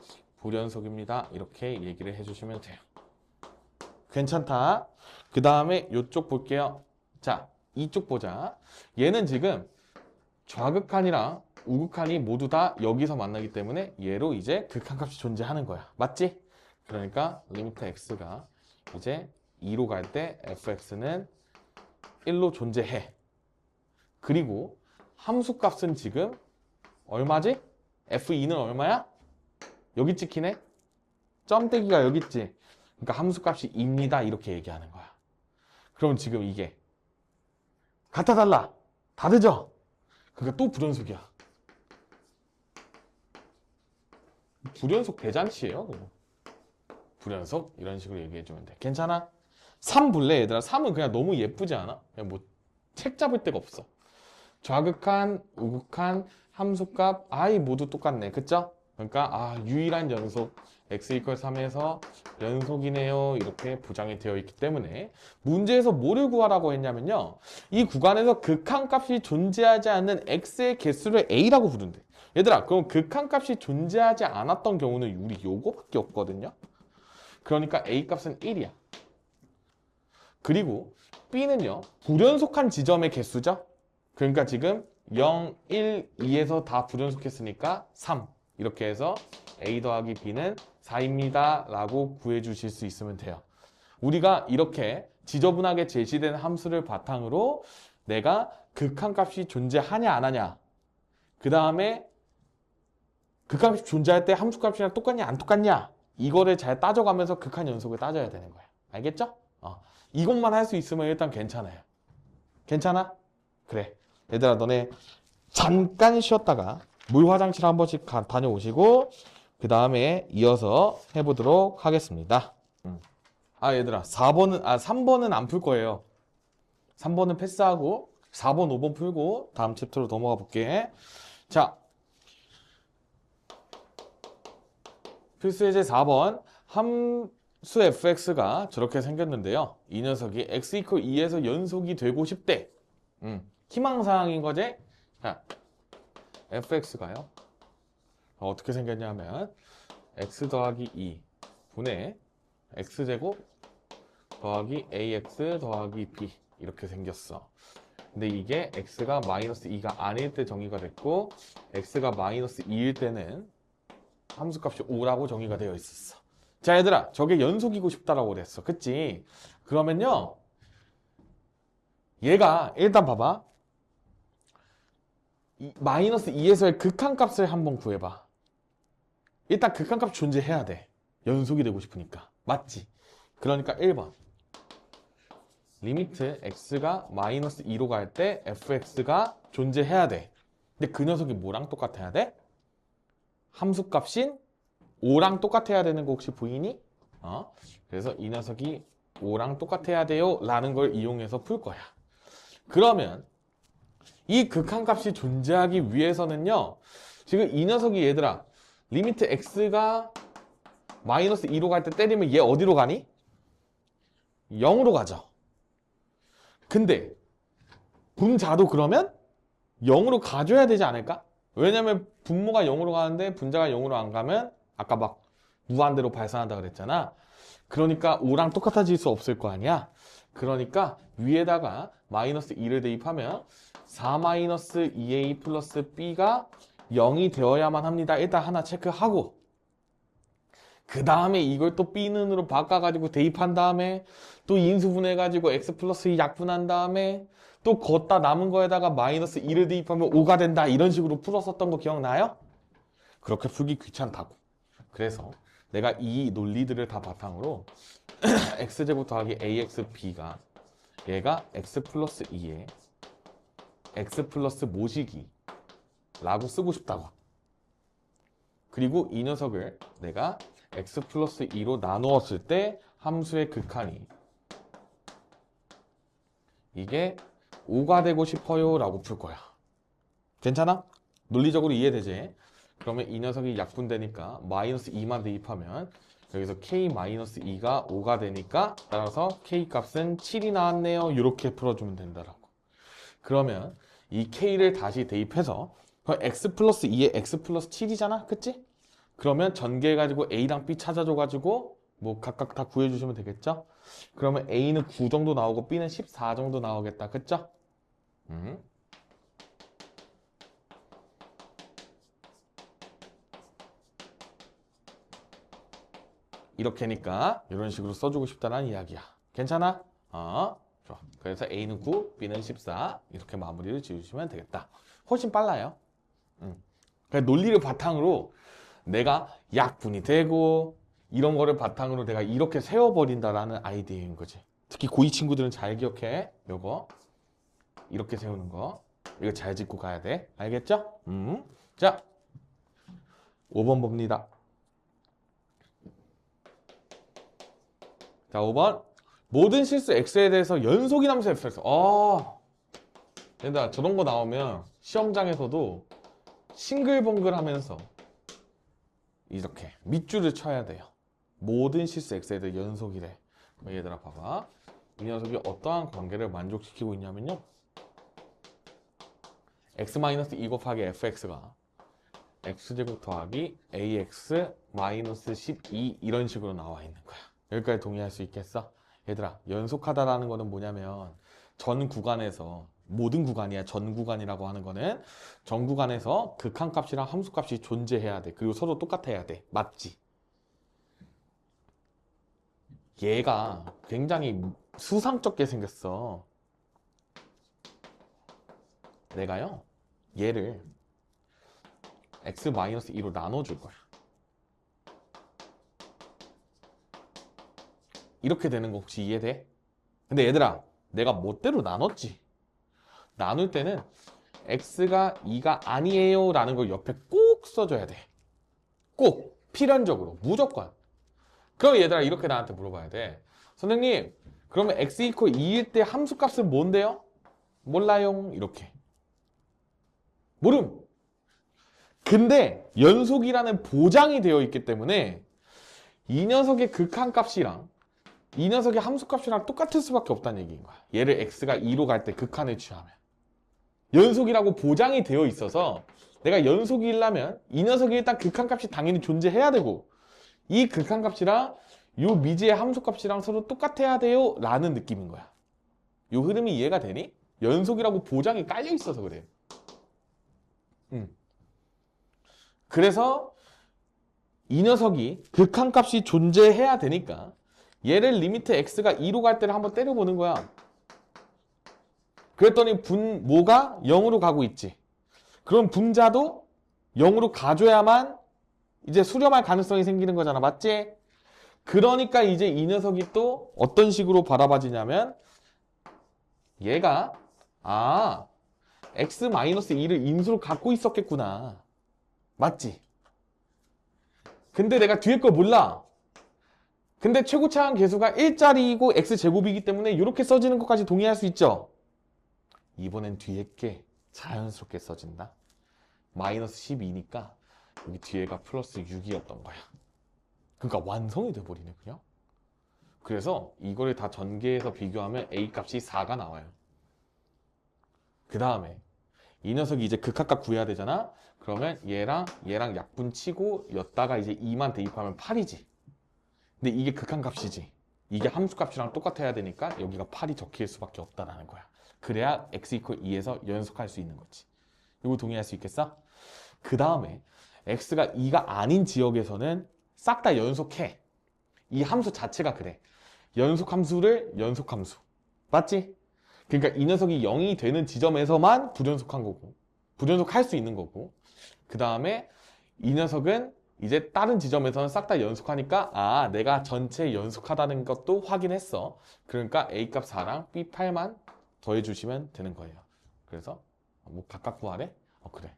불연속입니다. 이렇게 얘기를 해주시면 돼요. 괜찮다. 그 다음에 이쪽 볼게요. 자, 이쪽 보자. 얘는 지금 좌극한이랑 우극한이 모두 다 여기서 만나기 때문에 얘로 이제 극한값이 존재하는 거야. 맞지? 그러니까 리미트 x가 이제 2로 갈 때 fx는 1로 존재해. 그리고 함수값은 지금 얼마지? f2는 얼마야? 여기 찍히네? 점대기가 여기 있지? 그러니까 함수값이 2입니다. 이렇게 얘기하는 거야. 그럼 지금 이게 같아 달라? 다르죠? 그러니까 또 불연속이야. 불연속 대잔치예요. 그거. 불연속 이런 식으로 얘기해주면 돼. 괜찮아? 3 볼래 얘들아? 3은 그냥 너무 예쁘지 않아? 그냥 뭐 책 잡을 데가 없어. 좌극한, 우극한, 함수값 아이 모두 똑같네. 그쵸? 그러니까 유일한 연속 x 이퀄 3에서 연속이네요. 이렇게 보장이 되어 있기 때문에 문제에서 뭐를 구하라고 했냐면요. 이 구간에서 극한값이 존재하지 않는 x의 개수를 a라고 부른대. 얘들아, 그럼 극한값이 존재하지 않았던 경우는 우리 요거밖에 없거든요. 그러니까 a 값은 1이야. 그리고 b는요. 불연속한 지점의 개수죠. 그러니까 지금 0, 1, 2에서 다 불연속했으니까 3. 이렇게 해서 a 더하기 b는 4입니다. 라고 구해주실 수 있으면 돼요. 우리가 이렇게 지저분하게 제시된 함수를 바탕으로 내가 극한값이 존재하냐 안 하냐, 그 다음에 극한값이 존재할 때 함수값이랑 똑같냐 안 똑같냐, 이거를 잘 따져가면서 극한 연속을 따져야 되는 거야. 알겠죠? 이것만 할 수 있으면 일단 괜찮아요. 괜찮아? 그래. 얘들아, 너네 잠깐 쉬었다가 물 화장실 한 번씩 다녀오시고 그 다음에 이어서 해보도록 하겠습니다. 얘들아, 3번은 안 풀 거예요. 3번은 패스하고 4번, 5번 풀고 다음 챕터로 넘어가 볼게. 자, 필수예제 4번. 함수 fx가 저렇게 생겼는데요. 이 녀석이 x 이퀄 2에서 연속이 되고 싶대. 희망사항인 거지? 자, fx가요. 어떻게 생겼냐면 x 더하기 2 분의 x제곱 더하기 ax 더하기 b 이렇게 생겼어. 근데 이게 x가 마이너스 2가 아닐 때 정의가 됐고 x가 마이너스 2일 때는 함수값이 5라고 정의가 되어 있었어. 자, 얘들아, 저게 연속이고 싶다라고 그랬어. 그치? 그러면요, 얘가 일단 봐봐. 마이너스 2에서의 극한값을 한번 구해봐. 일단 극한값 존재해야 돼. 연속이 되고 싶으니까. 맞지? 그러니까 1번. 리미트 x가 마이너스 2로 갈 때 fx가 존재해야 돼. 근데 그 녀석이 뭐랑 똑같아야 돼? 함수값인 5랑 똑같아야 되는 거 혹시 보이니? 그래서 이 녀석이 5랑 똑같아야 돼요 라는 걸 이용해서 풀 거야. 그러면 이 극한값이 존재하기 위해서는요, 지금 이 녀석이 얘들아 리미트 x가 마이너스 2로 갈 때 때리면 얘 어디로 가니? 0으로 가죠. 근데 분자도 그러면 0으로 가줘야 되지 않을까? 왜냐면 분모가 0으로 가는데 분자가 0으로 안 가면 아까 막 무한대로 발산한다 그랬잖아. 그러니까 5랑 똑같아질 수 없을 거 아니야. 그러니까 위에다가 마이너스 2를 대입하면 4 마이너스 2a 플러스 b가 0이 되어야만 합니다. 일단 하나 체크하고 그 다음에 이걸 또 b는으로 바꿔가지고 대입한 다음에 또 인수분해가지고 x 플러스 2 약분한 다음에 또 걷다 남은 거에다가 마이너스 2를 대입하면 5가 된다. 이런 식으로 풀었었던 거 기억나요? 그렇게 풀기 귀찮다고. 그래서 내가 이 논리들을 다 바탕으로 x제곱 더하기 axb가 얘가 x 플러스 2에 x 플러스 모시기 라고 쓰고 싶다고. 그리고 이 녀석을 내가 x 플러스 2로 나누었을 때 함수의 극한이 이게 5가 되고 싶어요 라고 풀 거야. 괜찮아? 논리적으로 이해되지? 그러면 이 녀석이 약분되니까 마이너스 2만 대입하면 여기서 k-2가 5가 되니까 따라서 k 값은 7이 나왔네요. 이렇게 풀어주면 된다라고. 그러면 이 k를 다시 대입해서 x 플러스 2에 x 플러스 7이잖아. 그치? 그러면 전개해가지고 a랑 b 찾아줘가지고 뭐 각각 다 구해주시면 되겠죠? 그러면 a는 9 정도 나오고 b는 14 정도 나오겠다. 그쵸? 이렇게니까 이런 식으로 써주고 싶다는 이야기야. 괜찮아? 좋아. 그래서 A는 9, B는 14 이렇게 마무리를 지으시면 되겠다. 훨씬 빨라요. 그러니까 논리를 바탕으로 내가 약분이 되고 이런 거를 바탕으로 내가 이렇게 세워버린다라는 아이디어인 거지. 특히 고2 친구들은 잘 기억해. 요거 이렇게 세우는 거 이거 잘 짚고 가야 돼. 알겠죠? 자, 5번 봅니다. 자, 5번. 모든 실수 x에 대해서 연속인 함수 fx. 얘들아, 저런 거 나오면 시험장에서도 싱글벙글 하면서 이렇게 밑줄을 쳐야 돼요. 모든 실수 x에 대해 연속이래. 얘들아 봐봐. 이 녀석이 어떠한 관계를 만족시키고 있냐면요. x-2 곱하기 fx가 x제곱 더하기 ax-12 이런 식으로 나와 있는 거야. 여기까지 동의할 수 있겠어? 얘들아, 연속하다라는 거는 뭐냐면 전 구간에서, 모든 구간이야. 전 구간이라고 하는 거는 전 구간에서 극한값이랑 함수값이 존재해야 돼. 그리고 서로 똑같아야 돼. 맞지? 얘가 굉장히 수상쩍게 생겼어. 내가요, 얘를 x-2로 나눠줄 거야. 이렇게 되는 거 혹시 이해돼? 근데 얘들아, 내가 멋대로 나눴지. 나눌 때는 x가 2가 아니에요 라는 걸 옆에 꼭 써줘야 돼. 꼭, 필연적으로, 무조건. 그럼 얘들아, 이렇게 나한테 물어봐야 돼. 선생님, 그러면 x = 2일 때 함수값은 뭔데요? 몰라요. 이렇게. 모름. 근데 연속이라는 보장이 되어 있기 때문에 이 녀석의 극한값이랑 이 녀석의 함수값이랑 똑같을 수밖에 없다는 얘기인 거야. 얘를 x가 2로 갈 때 극한을 취하면. 연속이라고 보장이 되어 있어서 내가 연속이려면 이 녀석이 일단 극한값이 당연히 존재해야 되고 이 극한값이랑 요 미지의 함수값이랑 서로 똑같아야 돼요 라는 느낌인 거야. 요 흐름이 이해가 되니? 연속이라고 보장이 깔려 있어서 그래. 그래서 이 녀석이 극한값이 존재해야 되니까 얘를 리미트 x가 2로 갈 때를 한번 때려보는 거야. 그랬더니 분모가 0으로 가고 있지. 그럼 분자도 0으로 가줘야만 이제 수렴할 가능성이 생기는 거잖아. 맞지? 그러니까 이제 이 녀석이 또 어떤 식으로 바라봐지냐면 얘가 x-2를 인수로 갖고 있었겠구나. 맞지? 근데 내가 뒤에 걸 몰라. 근데 최고차항 계수가 1짜리이고 x제곱이기 때문에 이렇게 써지는 것까지 동의할 수 있죠? 이번엔 뒤에 게 자연스럽게 써진다. 마이너스 12니까 여기 뒤에가 플러스 6이었던 거야. 그러니까 완성이 돼버리네 그냥. 그래서 이거를 다 전개해서 비교하면 a 값이 4가 나와요. 그 다음에 이 녀석이 이제 극한값 구해야 되잖아. 그러면 얘랑 약분치고 였다가 이제 2만 대입하면 8이지. 근데 이게 극한값이지. 이게 함수값이랑 똑같아야 되니까 여기가 8이 적힐 수밖에 없다라는 거야. 그래야 x = 2에서 연속할 수 있는 거지. 이거 동의할 수 있겠어? 그 다음에 x가 2가 아닌 지역에서는 싹 다 연속해. 이 함수 자체가 그래. 연속함수를 연속함수. 맞지? 그러니까 이 녀석이 0이 되는 지점에서만 불연속한 거고 불연속할 수 있는 거고 그 다음에 이 녀석은 이제 다른 지점에서는 싹 다 연속하니까 내가 전체 연속하다는 것도 확인했어. 그러니까 A값 4랑 B 8만 더해주시면 되는 거예요. 그래서 뭐 각각 구하래? 그래.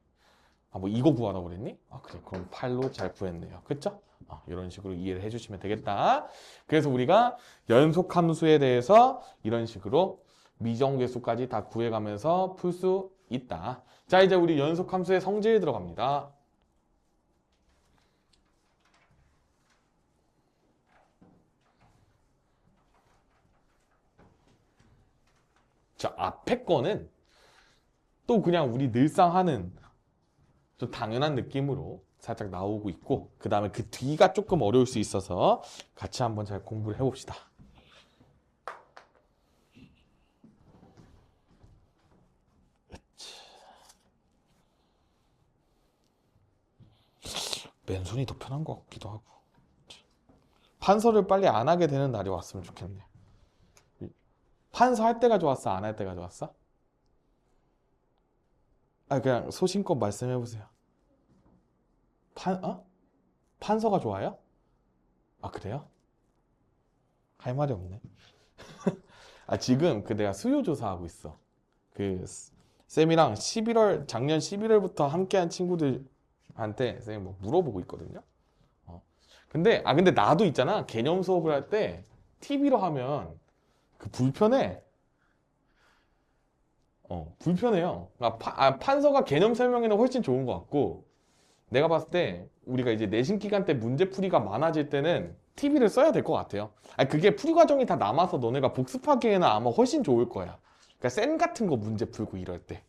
뭐 이거 구하라고 그랬니? 그래. 그럼 8로 잘 구했네요. 그쵸? 이런 식으로 이해를 해주시면 되겠다. 그래서 우리가 연속함수에 대해서 이런 식으로 미정계수까지 다 구해가면서 풀 수 있다. 자, 이제 우리 연속함수의 성질 들어갑니다. 자, 앞에 거는 또 그냥 우리 늘상 하는 좀 당연한 느낌으로 살짝 나오고 있고 그 다음에 그 뒤가 조금 어려울 수 있어서 같이 한번 잘 공부를 해봅시다. 맨손이 더 편한 것 같기도 하고 판서를 빨리 안 하게 되는 날이 왔으면 좋겠네. 판서 할 때가 좋았어? 안 할 때가 좋았어? 그냥 소신껏 말씀해보세요. 판서가 좋아요? 그래요? 할 말이 없네. 지금 내가 수요조사하고 있어. 쌤이랑 작년 11월부터 함께한 친구들한테 쌤이 뭐 물어보고 있거든요. 근데 나도 있잖아. 개념 수업을 할 때 TV로 하면 불편해. 불편해요. 판서가 개념 설명에는 훨씬 좋은 것 같고 내가 봤을 때 우리가 이제 내신 기간 때 문제풀이가 많아질 때는 TV를 써야 될 것 같아요. 아니, 그게 풀이 과정이 다 남아서 너네가 복습하기에는 아마 훨씬 좋을 거야. 그러니까 쌤 같은 거 문제 풀고 이럴 때.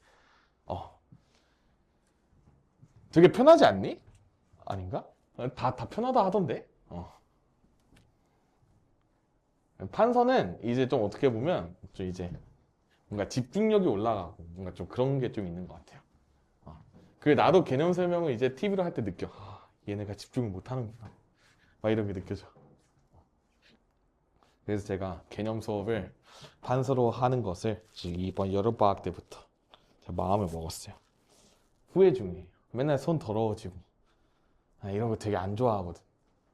되게 편하지 않니? 아닌가? 다 편하다 하던데? 판서는 이제 좀 어떻게 보면 좀 이제 뭔가 집중력이 올라가고 뭔가 좀 그런 게 좀 있는 것 같아요. 그 나도 개념 설명을 이제 TV로 할 때 느껴. 얘네가 집중을 못 하는구나. 막 이런 게 느껴져. 그래서 제가 개념 수업을 판서로 하는 것을 지금 이번 여름방학 때부터 제가 마음을 먹었어요. 후회 중이에요. 맨날 손 더러워지고 이런 거 되게 안 좋아하거든.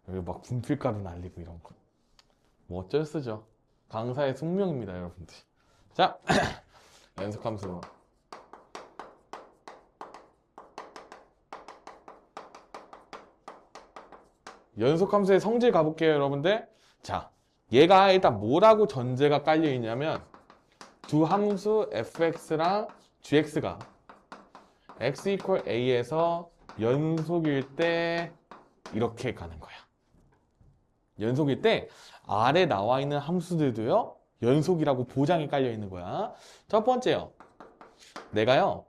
여기 막 분필가루 날리고 이런 거. 뭐 어쩔 수죠. 강사의 숙명입니다, 여러분들. 자, 연속함수. 연속함수의 성질 가볼게요, 여러분들. 자, 얘가 일단 뭐라고 전제가 깔려 있냐면 두 함수 fx랑 gx가 x equal a에서 연속일 때 이렇게 가는 거야. 연속일 때 아래 나와 있는 함수들도요 연속이라고 보장이 깔려 있는 거야. 첫 번째요, 내가요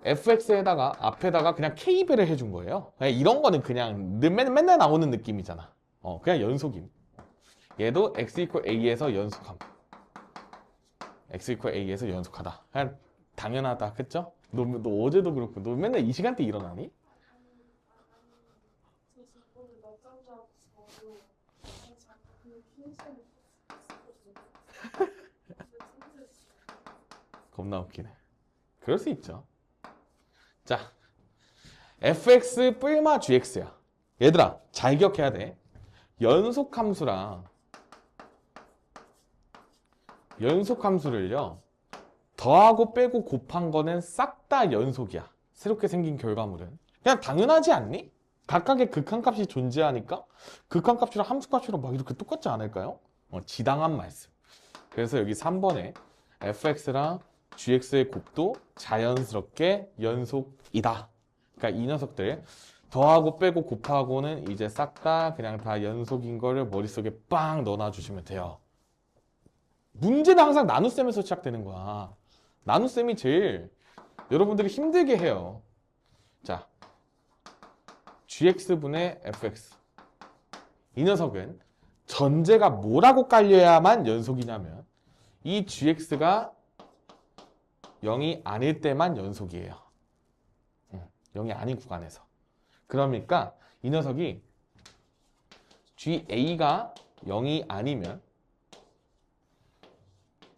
fx에다가 앞에다가 그냥 k배를 해준 거예요. 이런 거는 그냥 맨날 나오는 느낌이잖아. 그냥 연속임. 얘도 x equal a에서 연속함. x equal a에서 연속하다. 그냥 당연하다, 그쵸? 너 어제도 그렇고 너 맨날 이 시간대 일어나니? 겁나 웃기네. 그럴 수 있죠. 자, fx 뿔마 gx야. 얘들아, 잘 기억해야 돼. 연속함수랑 연속함수를요 더하고 빼고 곱한 거는 싹 다 연속이야. 새롭게 생긴 결과물은 그냥 당연하지 않니? 각각의 극한값이 존재하니까 극한값이랑 함수값이랑 막 이렇게 똑같지 않을까요? 지당한 말씀. 그래서 여기 3번에 fx랑 gx의 곱도 자연스럽게 연속이다. 그러니까 이 녀석들 더하고 빼고 곱하고는 이제 싹 다 그냥 다 연속인 거를 머릿속에 빵 넣어놔 주시면 돼요. 문제는 항상 나눗셈에서 시작되는 거야. 나눗셈이 제일 여러분들이 힘들게 해요. 자, gx분의 fx. 이 녀석은 전제가 뭐라고 깔려야만 연속이냐면 이 gx가 0이 아닐 때만 연속이에요. 0이 아닌 구간에서. 그러니까 이 녀석이 ga가 0이 아니면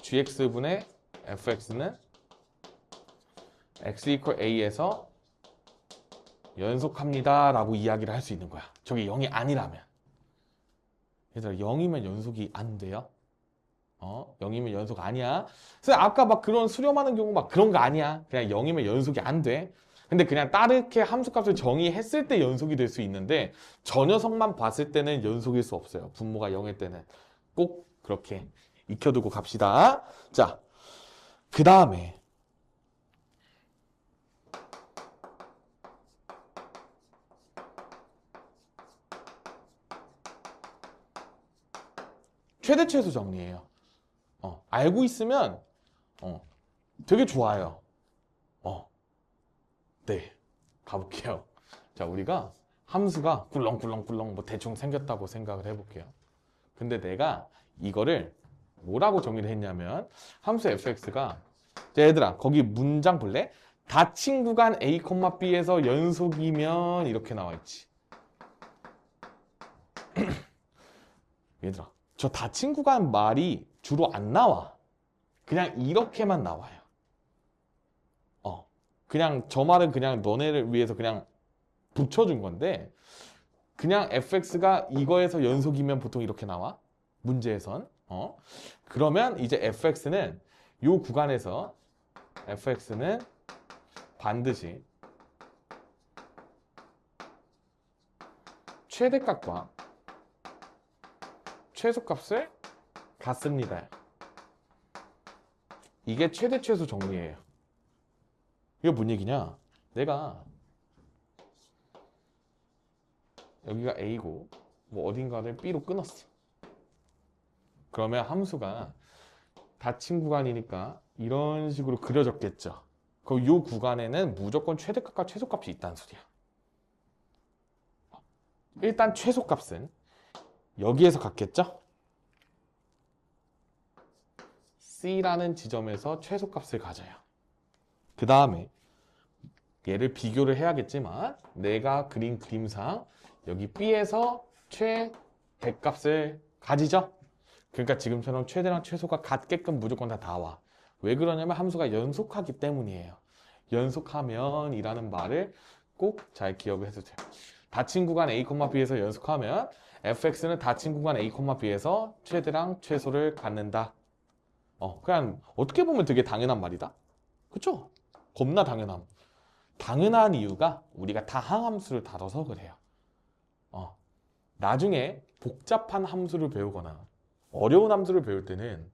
gx분의 fx는 x equal a에서 연속합니다 라고 이야기를 할 수 있는 거야. 저게 0이 아니라면. 얘들아, 0이면 연속이 안 돼요? 0이면 연속 아니야. 그래서 아까 막 그런 수렴하는 경우 막 그런 거 아니야. 그냥 0이면 연속이 안 돼. 근데 그냥 다르게 함수값을 정의했을 때 연속이 될 수 있는데 저 녀석만 봤을 때는 연속일 수 없어요. 분모가 0일 때는. 꼭 그렇게 익혀두고 갑시다. 자, 그 다음에 최대 최소 정리예요. 알고 있으면 되게 좋아요. 네, 가볼게요. 자, 우리가 함수가 꿀렁꿀렁꿀렁 뭐 대충 생겼다고 생각을 해볼게요. 근데 내가 이거를 뭐라고 정의를 했냐면 함수 fx가, 자, 얘들아 거기 문장 볼래? 닫힌 구간 a, b에서 연속이면 이렇게 나와 있지. 얘들아, 저 닫힌 구간 말이 주로 안 나와. 그냥 이렇게만 나와요. 그냥 저 말은 그냥 너네를 위해서 그냥 붙여준 건데 그냥 fx가 이거에서 연속이면 보통 이렇게 나와. 문제에선. 그러면 이제 fx는 요 구간에서 fx는 반드시 최대값과 최소값을 갖습니다. 이게 최대 최소 정리예요. 이게 뭔 얘기냐? 내가 여기가 A고 뭐 어딘가를 B로 끊었어. 그러면 함수가 닫힌 구간이니까 이런 식으로 그려졌겠죠. 그럼 이 구간에는 무조건 최대값과 최소값이 있다는 소리야. 일단 최소값은 여기에서 갖겠죠? C라는 지점에서 최소값을 가져요. 그 다음에 얘를 비교를 해야겠지만 내가 그린 그림상 여기 B에서 최대값을 가지죠? 그러니까 지금처럼 최대랑 최소가 같게끔 무조건 다 나와. 왜 그러냐면 함수가 연속하기 때문이에요. 연속하면 이라는 말을 꼭 잘 기억을 해주세요. 닫힌 구간 A, B에서 연속하면 fx는 닫힌 구간 A, B에서 최대랑 최소를 갖는다. 그냥 어떻게 보면 되게 당연한 말이다. 그쵸? 겁나 당연함. 당연한 이유가 우리가 다항함수를 다뤄서 그래요. 나중에 복잡한 함수를 배우거나 어려운 함수를 배울 때는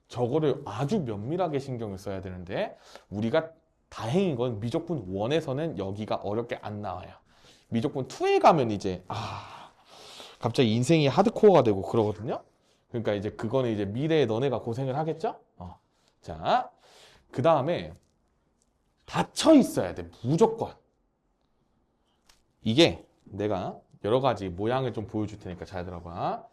저거를 아주 면밀하게 신경을 써야 되는데 우리가 다행인 건 미적분 1에서는 여기가 어렵게 안 나와요. 미적분 2에 가면 이제 갑자기 인생이 하드코어가 되고 그러거든요. 그러니까 이제 그거는 이제 미래에 너네가 고생을 하겠죠? 자, 그 다음에 닫혀 있어야 돼. 무조건. 이게 내가 여러 가지 모양을 좀 보여줄 테니까 잘 들어봐.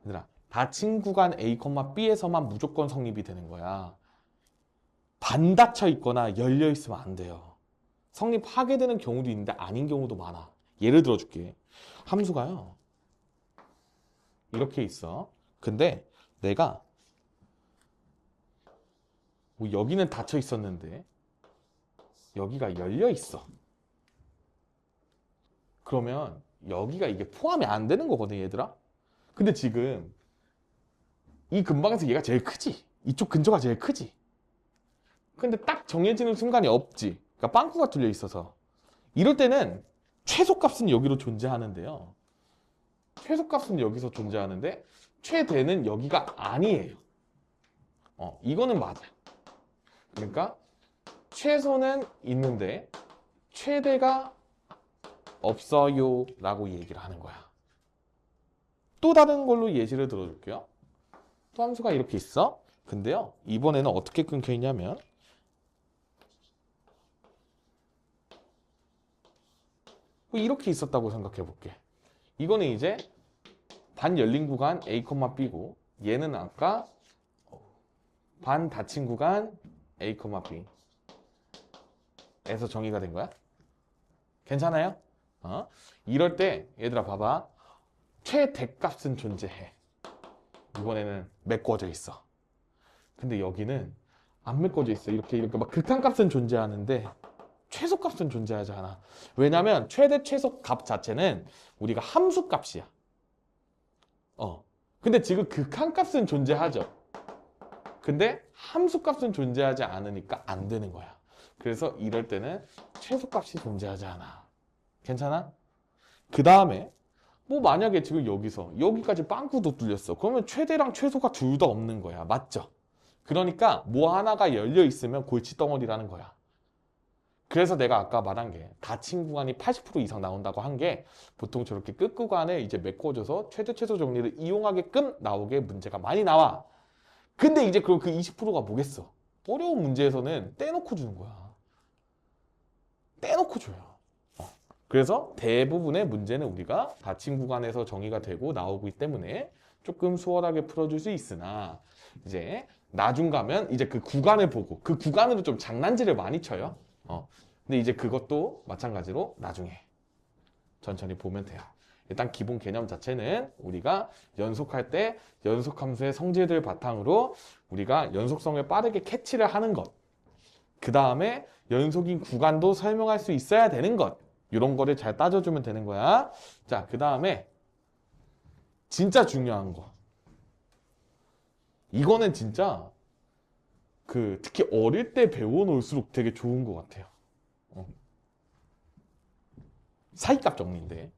얘들아, 닫힌 구간 A, B에서만 무조건 성립이 되는 거야. 반 닫혀 있거나 열려 있으면 안 돼요. 성립하게 되는 경우도 있는데 아닌 경우도 많아. 예를 들어줄게. 함수가요. 이렇게 있어. 근데 내가 뭐 여기는 닫혀 있었는데 여기가 열려 있어. 그러면 여기가 이게 포함이 안 되는 거거든, 얘들아. 근데 지금 이 근방에서 얘가 제일 크지. 이쪽 근처가 제일 크지. 근데 딱 정해지는 순간이 없지. 그러니까 빵꾸가 뚫려 있어서. 이럴 때는 최소값은 여기로 존재하는데요. 최소값은 여기서 존재하는데 최대는 여기가 아니에요. 이거는 맞아. 그러니까 최소는 있는데 최대가 없어요 라고 얘기를 하는 거야. 또 다른 걸로 예시를 들어줄게요. 또 함수가 이렇게 있어. 근데요, 이번에는 어떻게 끊겨 있냐면 이렇게 있었다고 생각해 볼게. 이거는 이제 반 열린 구간 A, B고 얘는 아까 반 닫힌 구간 A, B에서 정의가 된 거야. 괜찮아요? 이럴 때 얘들아 봐봐. 최대값은 존재해. 이번에는 메꿔져 있어. 근데 여기는 안 메꿔져 있어. 이렇게 막 극한값은 존재하는데 최소값은 존재하지 않아. 왜냐면 최대 최소값 자체는 우리가 함수값이야. 근데 지금 극한값은 존재하죠. 근데 함수값은 존재하지 않으니까 안 되는 거야. 그래서 이럴 때는 최소값이 존재하지 않아. 괜찮아? 그 다음에 뭐 만약에 지금 여기까지 빵꾸도 뚫렸어. 그러면 최대랑 최소가 둘 다 없는 거야. 맞죠? 그러니까 뭐 하나가 열려 있으면 골칫덩어리라는 거야. 그래서 내가 아까 말한 게 닫힌 구간이 80% 이상 나온다고 한 게 보통 저렇게 끝 구간에 이제 메꿔줘서 최대 최소 정리를 이용하게끔 나오게 문제가 많이 나와. 근데 이제 그럼 그 20%가 뭐겠어? 어려운 문제에서는 떼놓고 주는 거야. 떼놓고 줘요. 그래서 대부분의 문제는 우리가 닫힌 구간에서 정의가 되고 나오기 때문에 조금 수월하게 풀어줄 수 있으나 이제 나중 가면 이제 그 구간을 보고 그 구간으로 좀 장난질을 많이 쳐요. 근데 이제 그것도 마찬가지로 나중에 천천히 보면 돼요. 일단 기본 개념 자체는 우리가 연속할 때 연속함수의 성질들 바탕으로 우리가 연속성을 빠르게 캐치를 하는 것, 그 다음에 연속인 구간도 설명할 수 있어야 되는 것, 이런 거를 잘 따져주면 되는 거야. 자, 그 다음에 진짜 중요한 거, 이거는 진짜 특히 어릴 때 배워놓을수록 되게 좋은 것 같아요. 사이값 정리인데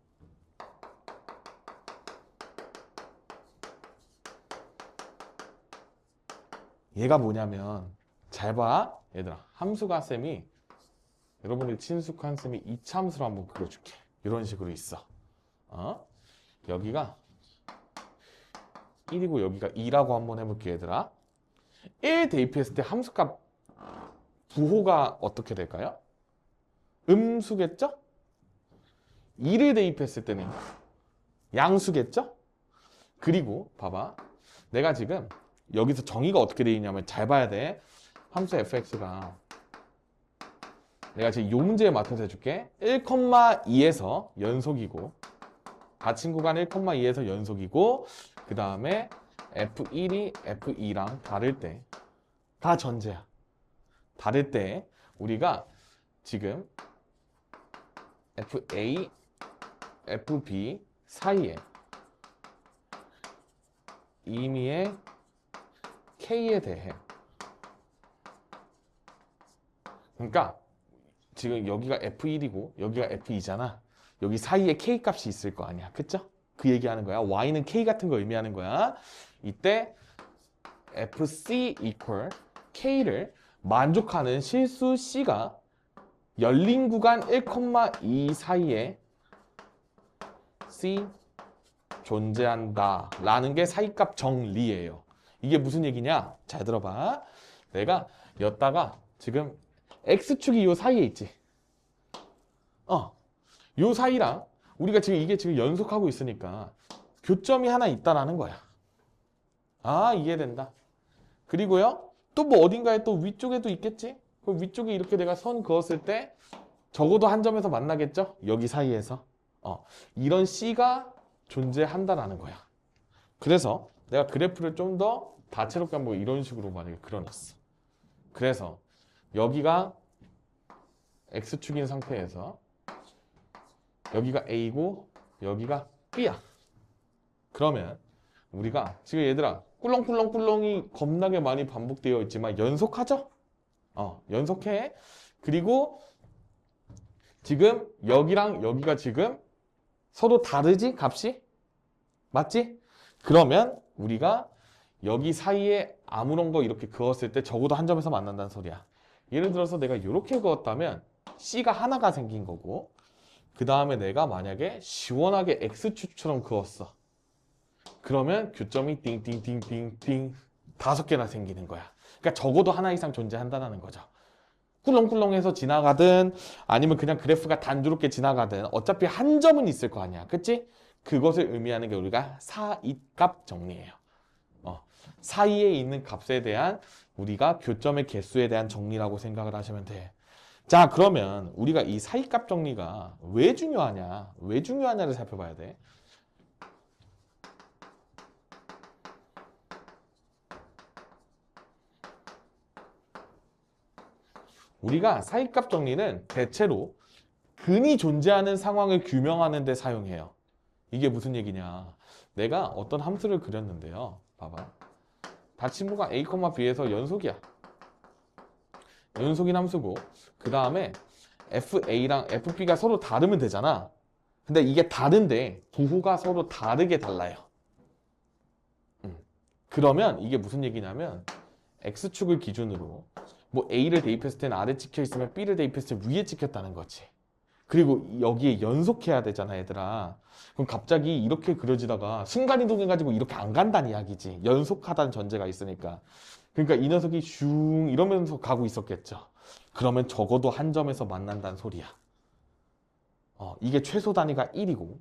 얘가 뭐냐면 잘 봐 얘들아. 함수가 쌤이 여러분들 친숙한 쌤이 이차함수로 한번 그려줄게. 이런 식으로 있어. 여기가 1이고 여기가 2라고 한번 해볼게요, 얘들아. 1 대입했을 때 함수값 부호가 어떻게 될까요? 음수겠죠? 2를 대입했을 때는 양수겠죠? 그리고 봐봐. 내가 지금 여기서 정의가 어떻게 되어 있냐면 잘 봐야 돼. 함수 fx가 내가 지금 이 문제에 맞춰서 해줄게. 1,2에서 연속이고 닫힌 구간 1,2에서 연속이고 그 다음에 f1이 f2랑 다를 때 다 전제야. 다를 때 우리가 지금 fa, fb 사이에 임의의 k에 대해 그러니까 지금 여기가 f1이고 여기가 f2잖아. 여기 사이에 k 값이 있을 거 아니야. 그쵸? 그 얘기하는 거야. y는 k 같은 거 의미하는 거야. 이때 fc equal k를 만족하는 실수 c가 열린 구간 1,2 사이에 c 존재한다 라는 게 사이값 정리예요. 이게 무슨 얘기냐? 잘 들어봐. 내가 였다가 지금 x축이 요 사이에 있지. 요 사이랑 우리가 지금 이게 지금 연속하고 있으니까 교점이 하나 있다라는 거야. 아, 이해된다. 그리고요, 또 뭐 어딘가에 또 위쪽에도 있겠지? 그럼 위쪽에 이렇게 내가 선 그었을 때 적어도 한 점에서 만나겠죠? 여기 사이에서. 이런 C가 존재한다라는 거야. 그래서 내가 그래프를 좀 더 다채롭게 한번 이런 식으로 만약에 그려놨어. 그래서 여기가 X축인 상태에서 여기가 A고 여기가 B야. 그러면 우리가 지금 얘들아 꿀렁꿀렁꿀렁이 겁나게 많이 반복되어 있지만 연속하죠? 연속해. 그리고 지금 여기랑 여기가 지금 서로 다르지? 값이? 맞지? 그러면 우리가 여기 사이에 아무런 거 이렇게 그었을 때 적어도 한 점에서 만난다는 소리야. 예를 들어서 내가 이렇게 그었다면 C가 하나가 생긴 거고 그 다음에 내가 만약에 시원하게 X축처럼 그었어. 그러면 교점이 띵띵띵띵띵 5개나 생기는 거야. 그러니까 적어도 하나 이상 존재한다는 거죠. 꿀렁꿀렁해서 지나가든 아니면 그냥 그래프가 단조롭게 지나가든 어차피 한 점은 있을 거 아니야. 그치? 그것을 의미하는 게 우리가 사이값 정리예요. 사이에 있는 값에 대한 우리가 교점의 개수에 대한 정리라고 생각을 하시면 돼. 자, 그러면 우리가 이 사이값 정리가 왜 중요하냐? 왜 중요하냐를 살펴봐야 돼. 우리가 사이값 정리는 대체로 근이 존재하는 상황을 규명하는 데 사용해요. 이게 무슨 얘기냐? 내가 어떤 함수를 그렸는데요. 봐봐. 닫힌 구간 a, b에서 연속이야. 연속인 함수고 그 다음에 fa랑 fb가 서로 다르면 되잖아. 근데 이게 다른데 부호가 서로 다르게 달라요. 그러면 이게 무슨 얘기냐면 x축을 기준으로 뭐 a를 대입했을 때는 아래 찍혀 있으면 b를 대입했을 때 위에 찍혔다는 거지. 그리고 여기에 연속해야 되잖아, 얘들아. 그럼 갑자기 이렇게 그려지다가 순간이동해가지고 이렇게 안 간다는 이야기지. 연속하다는 전제가 있으니까. 그러니까 이 녀석이 슝 이러면서 가고 있었겠죠. 그러면 적어도 한 점에서 만난다는 소리야. 이게 최소 단위가 1이고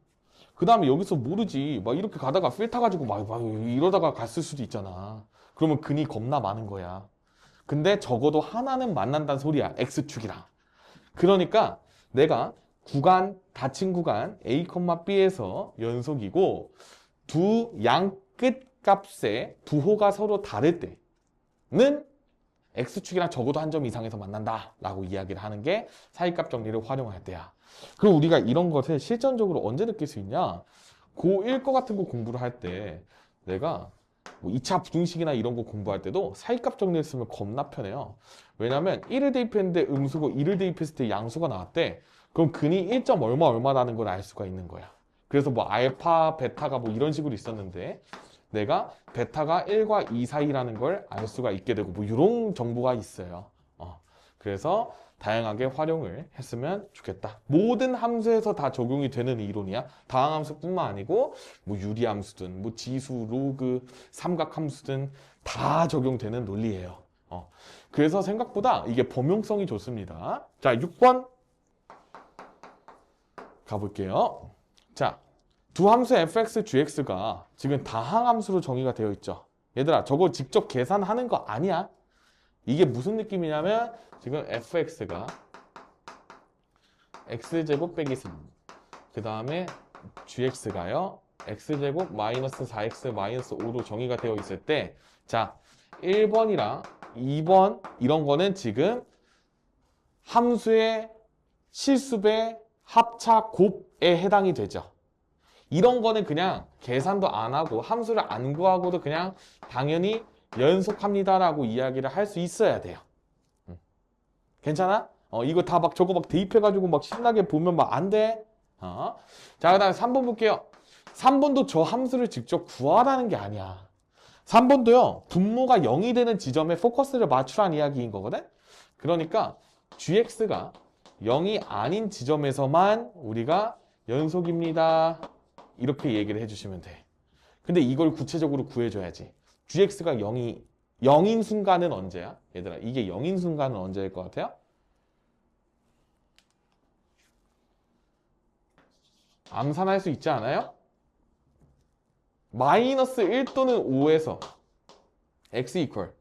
그 다음에 여기서 모르지. 막 이렇게 가다가 필 타가지고 막 이러다가 갔을 수도 있잖아. 그러면 근이 겁나 많은 거야. 근데 적어도 하나는 만난다는 소리야. X축이랑. 그러니까 내가 구간, 닫힌 구간 A, B에서 연속이고 두 양 끝 값의 부호가 서로 다를 때는 X축이랑 적어도 한 점 이상에서 만난다 라고 이야기를 하는 게 사이값 정리를 활용할 때야. 그럼 우리가 이런 것을 실전적으로 언제 느낄 수 있냐? 고1 거 같은 거 공부를 할 때 내가 뭐 2차 부등식이나 이런 거 공부할 때도 사이값 정리를 쓰면 겁나 편해요. 왜냐면 1을 대입했는데 음수고 2를 대입했을 때 양수가 나왔대. 그럼 근이 1. 얼마라는 걸 알 수가 있는 거야. 그래서 뭐 알파, 베타가 뭐 이런 식으로 있었는데 내가 베타가 1과 2 사이라는 걸 알 수가 있게 되고 뭐 이런 정보가 있어요. 그래서 다양하게 활용을 했으면 좋겠다. 모든 함수에서 다 적용이 되는 이론이야. 다항함수뿐만 아니고 뭐 유리함수든 뭐 지수, 로그, 삼각함수든 다 적용되는 논리예요. 그래서 생각보다 이게 범용성이 좋습니다. 자, 6번 가볼게요. 자, 두 함수 fx, gx가 지금 다항함수로 정의가 되어 있죠. 얘들아, 저거 직접 계산하는 거 아니야. 이게 무슨 느낌이냐면 지금 fx가 x제곱 빼기 3, 그 다음에 gx가요 x제곱 마이너스 4x 마이너스 5로 정의가 되어 있을 때, 자, 1번이랑 2번 이런 거는 지금 함수의 실수배 합차 곱에 해당이 되죠. 이런 거는 그냥 계산도 안 하고 함수를 안 구하고도 그냥 당연히 연속합니다라고 이야기를 할 수 있어야 돼요. 괜찮아? 이거 다 막 저거 막 대입해가지고 막 신나게 보면 막 안 돼. 자, 그 다음에 3번 볼게요. 3번도 저 함수를 직접 구하라는 게 아니야. 3번도요, 분모가 0이 되는 지점에 포커스를 맞추라는 이야기인 거거든? 그러니까 gx가 0이 아닌 지점에서만 우리가 연속입니다. 이렇게 얘기를 해주시면 돼. 근데 이걸 구체적으로 구해줘야지. gx가 0인 순간은 언제야? 얘들아, 이게 0인 순간은 언제일 것 같아요? 암산할 수 있지 않아요? 마이너스 1 또는 5에서 x 이퀄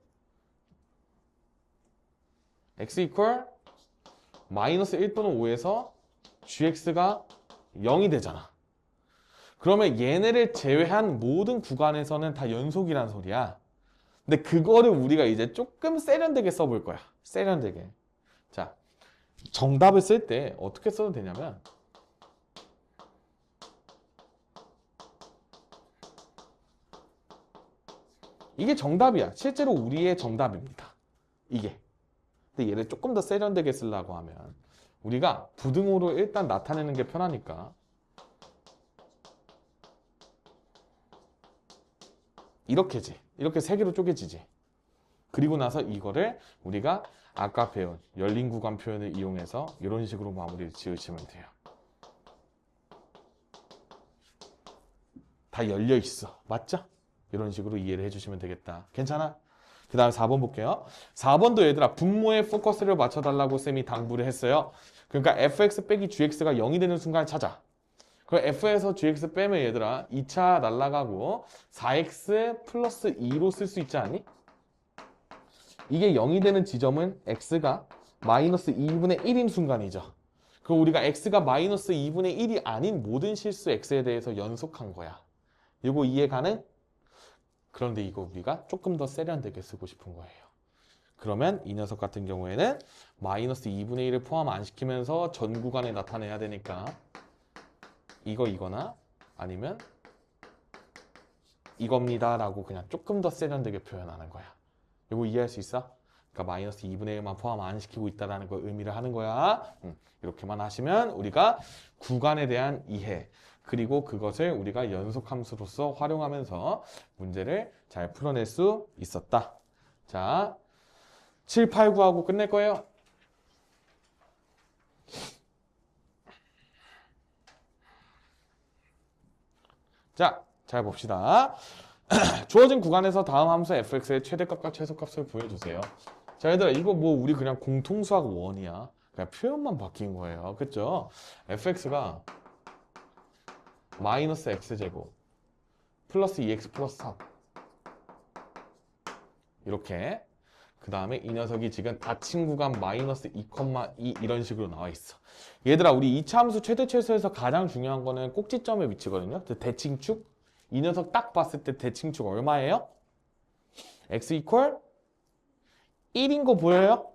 마이너스 1 또는 5에서 gx가 0이 되잖아. 그러면 얘네를 제외한 모든 구간에서는 다 연속이란 소리야. 근데 그거를 우리가 이제 조금 세련되게 써볼 거야. 세련되게. 자, 정답을 쓸 때 어떻게 써도 되냐면, 이게 정답이야. 실제로 우리의 정답입니다. 이게. 근데 얘를 조금 더 세련되게 쓰려고 하면 우리가 부등호로 일단 나타내는 게 편하니까 이렇게지. 이렇게 세 개로 쪼개지지. 그리고 나서 이거를 우리가 아까 배운 열린 구간 표현을 이용해서 이런 식으로 마무리를 지으시면 돼요. 다 열려 있어. 맞죠? 이런 식으로 이해를 해주시면 되겠다. 괜찮아? 그 다음에 4번 볼게요. 4번도 얘들아, 분모에 포커스를 맞춰달라고 쌤이 당부를 했어요. 그러니까 fx 빼기 gx가 0이 되는 순간을 찾아. 그럼 f에서 gx 빼면 얘들아 2차 날라가고 4x 플러스 2로 쓸 수 있지 않니? 이게 0이 되는 지점은 x가 마이너스 2분의 1인 순간이죠. 그럼 우리가 x가 마이너스 2분의 1이 아닌 모든 실수 x에 대해서 연속한 거야. 이거 이해 가능? 그런데 이거 우리가 조금 더 세련되게 쓰고 싶은 거예요. 그러면 이 녀석 같은 경우에는 마이너스 2분의 1을 포함 안 시키면서 전 구간에 나타내야 되니까 이거나 아니면 이겁니다 라고 그냥 조금 더 세련되게 표현하는 거야. 이거 이해할 수 있어? 그러니까 마이너스 2분의 1만 포함 안 시키고 있다는 걸 의미를 하는 거야. 이렇게만 하시면 우리가 구간에 대한 이해, 그리고 그것을 우리가 연속함수로서 활용하면서 문제를 잘 풀어낼 수 있었다. 자, 7, 8, 9하고 끝낼 거예요. 자, 잘 봅시다. 주어진 구간에서 다음 함수 fx의 최대값과 최소값을 구해주세요. 자, 얘들아, 이거 뭐 우리 그냥 공통수학 원이야. 그냥 표현만 바뀐 거예요. 그쵸? fx가 마이너스 x제곱 플러스 2x 플러스 3 이렇게, 그 다음에 이 녀석이 지금 닫힌 구간 마이너스 2,2 이런 식으로 나와 있어. 얘들아, 우리 2차 함수 최대 최소에서 가장 중요한 거는 꼭지점의 위치거든요. 대칭축. 이 녀석 딱 봤을 때 대칭축 얼마예요? x 이퀄 1인 거 보여요?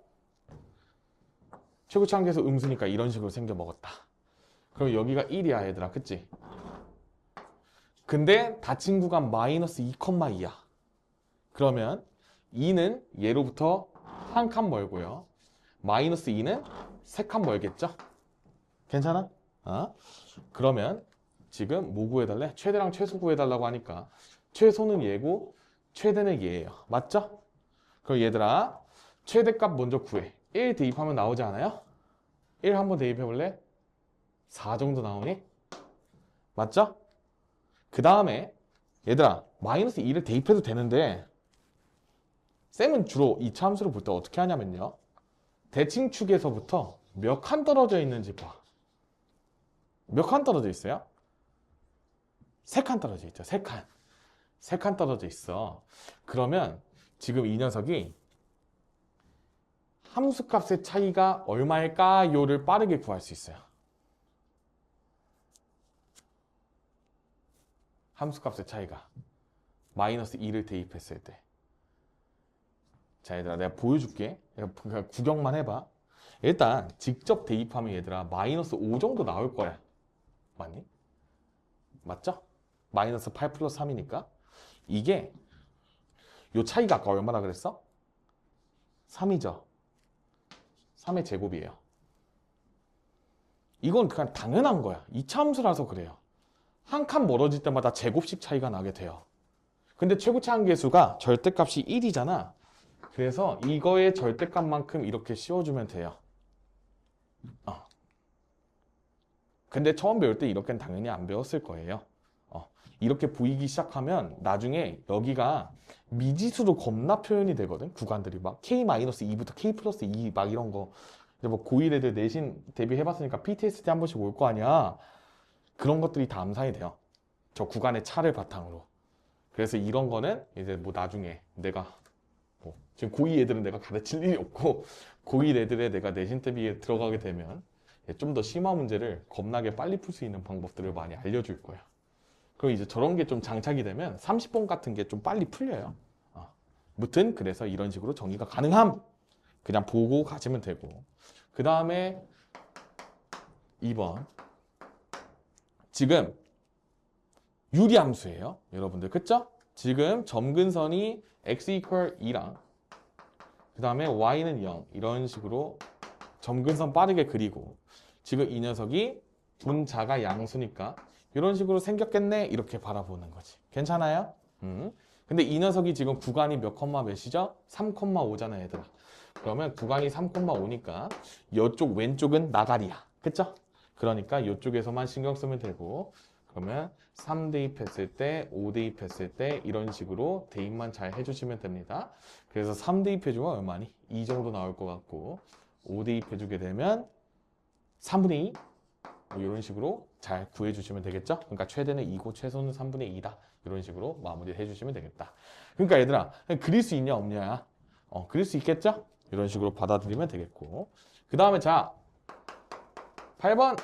최고차항계수 음수니까 이런 식으로 생겨 먹었다. 그럼 여기가 1이야 얘들아, 그치? 근데 닫힌 구간 마이너스 2,2야. 그러면 2는 얘로부터 한 칸 멀고요. 마이너스 2는 3칸 멀겠죠? 괜찮아? 그러면 지금 뭐 구해달래? 최대랑 최소 구해달라고 하니까 최소는 얘고 최대는 얘예요. 맞죠? 그럼 얘들아, 최대값 먼저 구해. 1 대입하면 나오지 않아요? 1 한번 대입해 볼래? 4 정도 나오니? 맞죠? 그 다음에 얘들아 마이너스 2를 대입해도 되는데 쌤은 주로 이 함수를 볼 때 어떻게 하냐면요. 대칭축에서부터 몇 칸 떨어져 있는지 봐. 몇 칸 떨어져 있어요? 3칸 떨어져 있죠. 3칸. 3칸 떨어져 있어. 그러면 지금 이 녀석이 함수값의 차이가 얼마일까요를 빠르게 구할 수 있어요. 함수값의 차이가 마이너스 2를 대입했을 때. 자 얘들아 내가 보여줄게. 그냥 구경만 해봐. 일단 직접 대입하면 얘들아 마이너스 5 정도 나올 거야. 맞니? 맞죠? 마이너스 8 플러스 3이니까 이게 요 차이가 아까 얼마나 그랬어? 3이죠. 3의 제곱이에요. 이건 그냥 당연한 거야. 이차 함수라서 그래요. 한 칸 멀어질 때마다 제곱씩 차이가 나게 돼요. 근데 최고차 한계수가 절대값이 1이잖아. 그래서 이거의 절대값만큼 이렇게 씌워주면 돼요. 근데 처음 배울 때 이렇게는 당연히 안 배웠을 거예요. 이렇게 보이기 시작하면 나중에 여기가 미지수로 겁나 표현이 되거든. 구간들이 막 K-2부터 K 플러스 2 막 이런 거. 이제 뭐 고1 애들 내신 대비해봤으니까 PTSD 한 번씩 올 거 아니야. 그런 것들이 다 암산이 돼요. 저 구간의 차를 바탕으로. 그래서 이런 거는 이제 뭐 나중에 내가 뭐 지금 고2 애들은 내가 가르칠 일이 없고 고1 애들에 내가 내신 대비에 들어가게 되면 좀 더 심화 문제를 겁나게 빨리 풀 수 있는 방법들을 많이 알려줄 거예요. 그럼 이제 저런 게 좀 장착이 되면 30번 같은 게 좀 빨리 풀려요. 무튼 그래서 이런 식으로 정의가 가능함. 그냥 보고 가시면 되고. 그 다음에 2번. 지금 유리함수예요. 여러분들 그쵸? 지금 점근선이 x equal 2랑 그 다음에 y는 0 이런 식으로 점근선 빠르게 그리고 지금 이 녀석이 분자가 양수니까 이런 식으로 생겼겠네 이렇게 바라보는 거지. 괜찮아요? 근데 이 녀석이 지금 구간이 몇 컴마 몇이죠? 3,5잖아 얘들아. 그러면 구간이 3,5니까 이쪽 왼쪽은 나가리야. 그쵸? 그러니까 이쪽에서만 신경 쓰면 되고 그러면 3 대입했을 때, 5 대입했을 때 이런 식으로 대입만 잘 해주시면 됩니다. 그래서 3 대입해주면 얼마니? 2 정도 나올 것 같고 5 대입해주게 되면 3분의 2? 뭐 이런 식으로 잘 구해주시면 되겠죠? 그러니까 최대는 2고 최소는 3분의 2다. 이런 식으로 마무리를 해주시면 되겠다. 그러니까 얘들아 그릴 수 있냐 없냐야? 그릴 수 있겠죠? 이런 식으로 받아들이면 되겠고 그 다음에 자 8번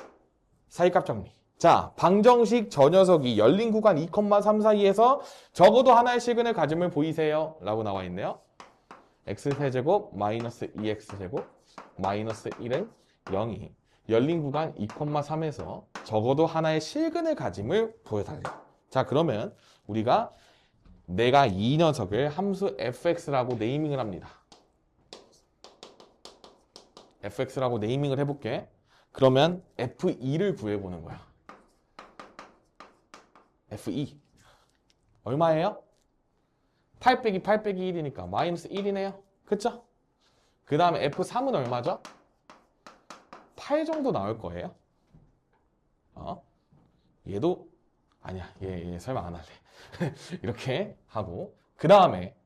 사이값 정리. 자 방정식 저 녀석이 열린 구간 2,3 사이에서 적어도 하나의 실근을 가짐을 보이세요? 라고 나와 있네요. x세제곱 마이너스 2x제곱 마이너스 1은 0이 열린 구간 2,3에서 적어도 하나의 실근을 가짐을 보여달래요. 자 그러면 우리가 내가 이 녀석을 함수 fx라고 네이밍을 합니다. fx라고 네이밍을 해볼게. 그러면 f2를 구해보는 거야. f2 얼마예요? 8 빼기 8 빼기 1이니까 마이너스 1이네요. 그쵸? 그 다음에 f3은 얼마죠? 8 정도 나올 거예요. 얘도 아니야. 얘 설마 안 할래. 이렇게 하고 그 다음에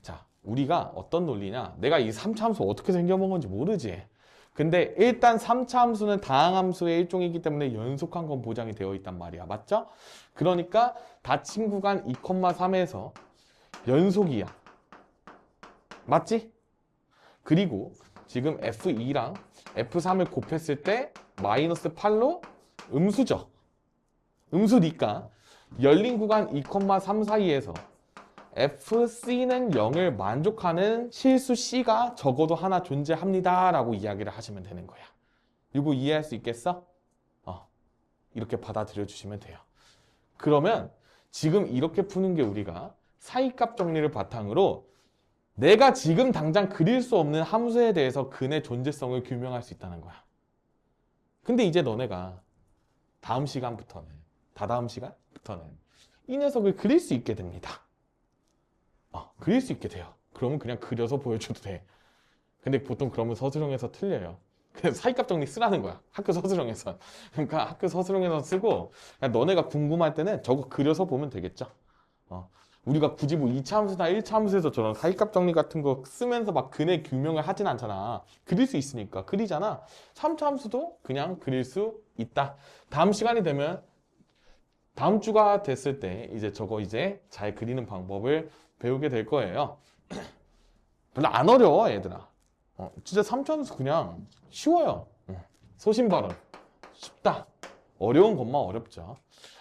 자 우리가 어떤 논리냐 내가 이 3차 함수 어떻게 생겨본 건지 모르지. 근데 일단 3차 함수는 다항함수의 일종이기 때문에 연속한 건 보장이 되어 있단 말이야. 맞죠? 그러니까 닫힌 구간 2,3에서 연속이야. 맞지? 그리고 지금 F2랑 F3을 곱했을 때 마이너스 8로 음수죠. 음수니까 열린 구간 2,3 사이에서 FC는 0을 만족하는 실수 C가 적어도 하나 존재합니다 라고 이야기를 하시면 되는 거야. 이거 이해할 수 있겠어? 이렇게 받아들여 주시면 돼요. 그러면 지금 이렇게 푸는 게 우리가 사이값 정리를 바탕으로 내가 지금 당장 그릴 수 없는 함수에 대해서 근의 존재성을 규명할 수 있다는 거야. 근데 이제 너네가 다음 시간부터는 다다음 시간부터는 이 녀석을 그릴 수 있게 됩니다. 그릴 수 있게 돼요. 그러면 그냥 그려서 보여줘도 돼. 근데 보통 그러면 서술형에서 틀려요. 그래서 사이값 정리 쓰라는 거야. 학교 서술형에서. 그러니까 학교 서술형에서 쓰고 그냥 너네가 궁금할 때는 저거 그려서 보면 되겠죠. 우리가 굳이 뭐 2차 함수나 1차 함수에서 저런 사이값 정리 같은 거 쓰면서 막 근의 규명을 하진 않잖아. 그릴 수 있으니까 그리잖아. 3차 함수도 그냥 그릴 수 있다. 다음 시간이 되면 다음 주가 됐을 때 이제 저거 이제 잘 그리는 방법을 배우게 될 거예요. 별로 안 어려워 얘들아. 진짜 3차 함수 그냥 쉬워요. 소신 발언 쉽다. 어려운 것만 어렵죠.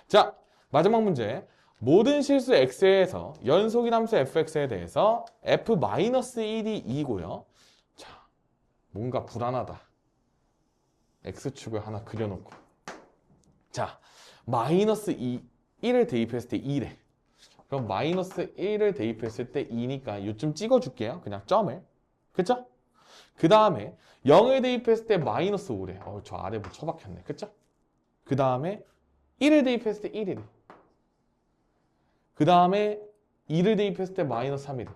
자, 마지막 문제. 모든 실수 x에서 연속인 함수 fx에 대해서 f-1이 2고요. 자, 뭔가 불안하다. x축을 하나 그려놓고. 자, 마이너스 1을 대입했을 때 2래. 그럼 마이너스 1을 대입했을 때 2니까 요쯤 찍어줄게요. 그냥 점을. 그쵸? 그 다음에 0을 대입했을 때 마이너스 5래. 저 아래 뭐 처박혔네. 그쵸? 그 다음에 1을 대입했을 때 1이래. 그 다음에 2를 대입했을 때 마이너스 3이래.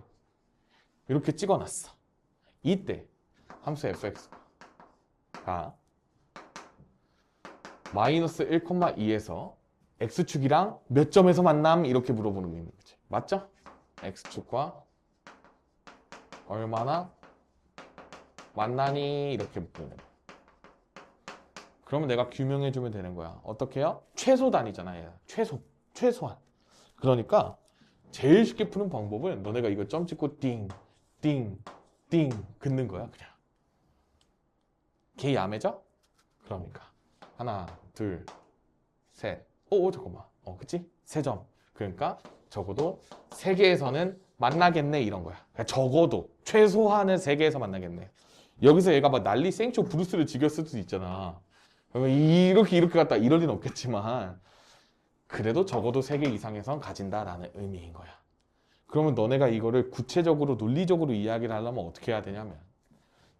이렇게 찍어놨어. 이때 함수 fx가 마이너스 1,2에서 x축이랑 몇 점에서 만남? 이렇게 물어보는 게 있는 거지. 맞죠? x축과 얼마나 만나니? 이렇게 묻는 거야. 그러면 내가 규명해주면 되는 거야. 어떻게 해요? 최소 단위잖아. 최소한. 그러니까 제일 쉽게 푸는 방법은 너네가 이거 점 찍고 띵, 띵, 띵 긋는 거야. 그냥. 개 야매죠? 그러니까 하나, 둘, 셋. 잠깐만. 그치? 3점. 그러니까 적어도 3개에서는 만나겠네 이런 거야. 그러니까 적어도 최소한은 3개에서 만나겠네. 여기서 얘가 막 난리 생쇼 브루스를 즐겼을 수도 있잖아. 이렇게 갔다 이럴 리는 없겠지만 그래도 적어도 3개 이상에선 가진다라는 의미인 거야. 그러면 너네가 이거를 구체적으로 논리적으로 이야기를 하려면 어떻게 해야 되냐면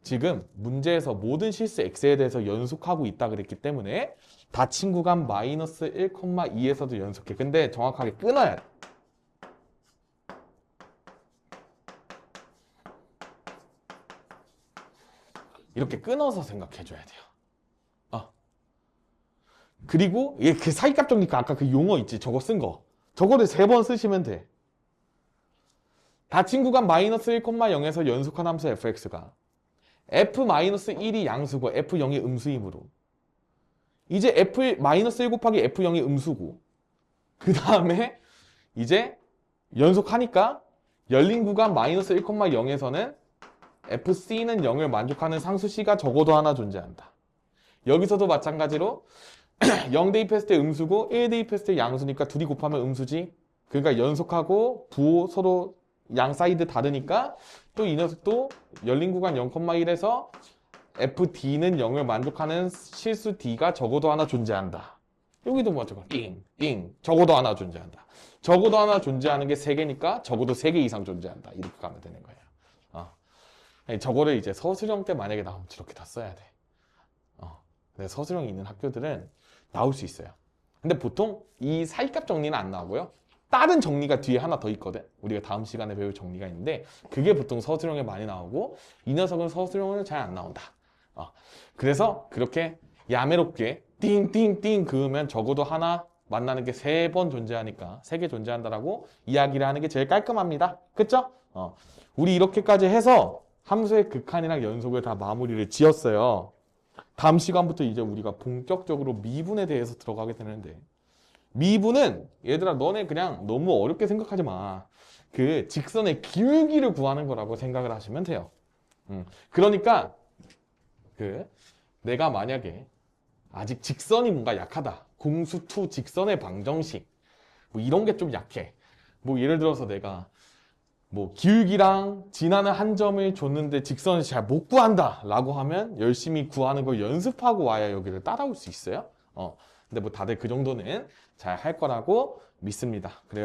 지금 문제에서 모든 실수 x에 대해서 연속하고 있다 그랬기 때문에 닫힌 구간 마이너스 1,2에서도 연속해. 근데 정확하게 끊어야 돼. 이렇게 끊어서 생각해줘야 돼요. 그리고 그 사이값 정리가 아까 그 용어 있지? 저거 쓴 거. 저거를 3번 쓰시면 돼. 닫힌 구간 마이너스 1,0에서 연속한 함수 fx가 f-1이 양수고 f0이 음수이므로 이제 f-1 곱하기 f0이 음수고 그 다음에 이제 연속하니까 열린 구간 마이너스 1,0에서는 fc는 0을 만족하는 상수c가 적어도 하나 존재한다. 여기서도 마찬가지로 0 대입했을 때 음수고 1 대입했을 때 양수니까 둘이 곱하면 음수지. 그러니까 연속하고 부호 서로 양 사이드 다르니까 또 이 녀석도 열린 구간 0,1에서 fd는 0을 만족하는 실수 d가 적어도 하나 존재한다. 여기도 마찬가지로 띵 적어도 하나 존재한다. 적어도 하나 존재하는 게 3개니까 적어도 3개 이상 존재한다. 이렇게 가면 되는 거예요. 저거를 이제 서술형 때 만약에 나오면 저렇게 다 써야 돼. 근데 서술형이 있는 학교들은 나올 수 있어요. 근데 보통 이 사이값 정리는 안 나오고요. 다른 정리가 뒤에 하나 더 있거든. 우리가 다음 시간에 배울 정리가 있는데 그게 보통 서술형에 많이 나오고 이 녀석은 서술형은 잘 안 나온다. 그래서 그렇게 야매롭게 띵띵띵 그으면 적어도 하나 만나는 게 3번 존재하니까 3개 존재한다라고 이야기를 하는 게 제일 깔끔합니다. 그쵸? 우리 이렇게까지 해서 함수의 극한이랑 연속을 다 마무리를 지었어요. 다음 시간부터 이제 우리가 본격적으로 미분에 대해서 들어가게 되는데 미분은 얘들아 너네 그냥 너무 어렵게 생각하지 마. 그 직선의 기울기를 구하는 거라고 생각을 하시면 돼요. 그러니까 내가 만약에 아직 직선이 뭔가 약하다. 공수2 직선의 방정식 뭐 이런 게 좀 약해. 뭐 예를 들어서 내가 뭐 기울기랑 지나는 한 점을 줬는데 직선을 잘 못 구한다 라고 하면 열심히 구하는 걸 연습하고 와야 여기를 따라올 수 있어요. 근데 뭐 다들 그 정도는 잘 할 거라고 믿습니다. 그래요.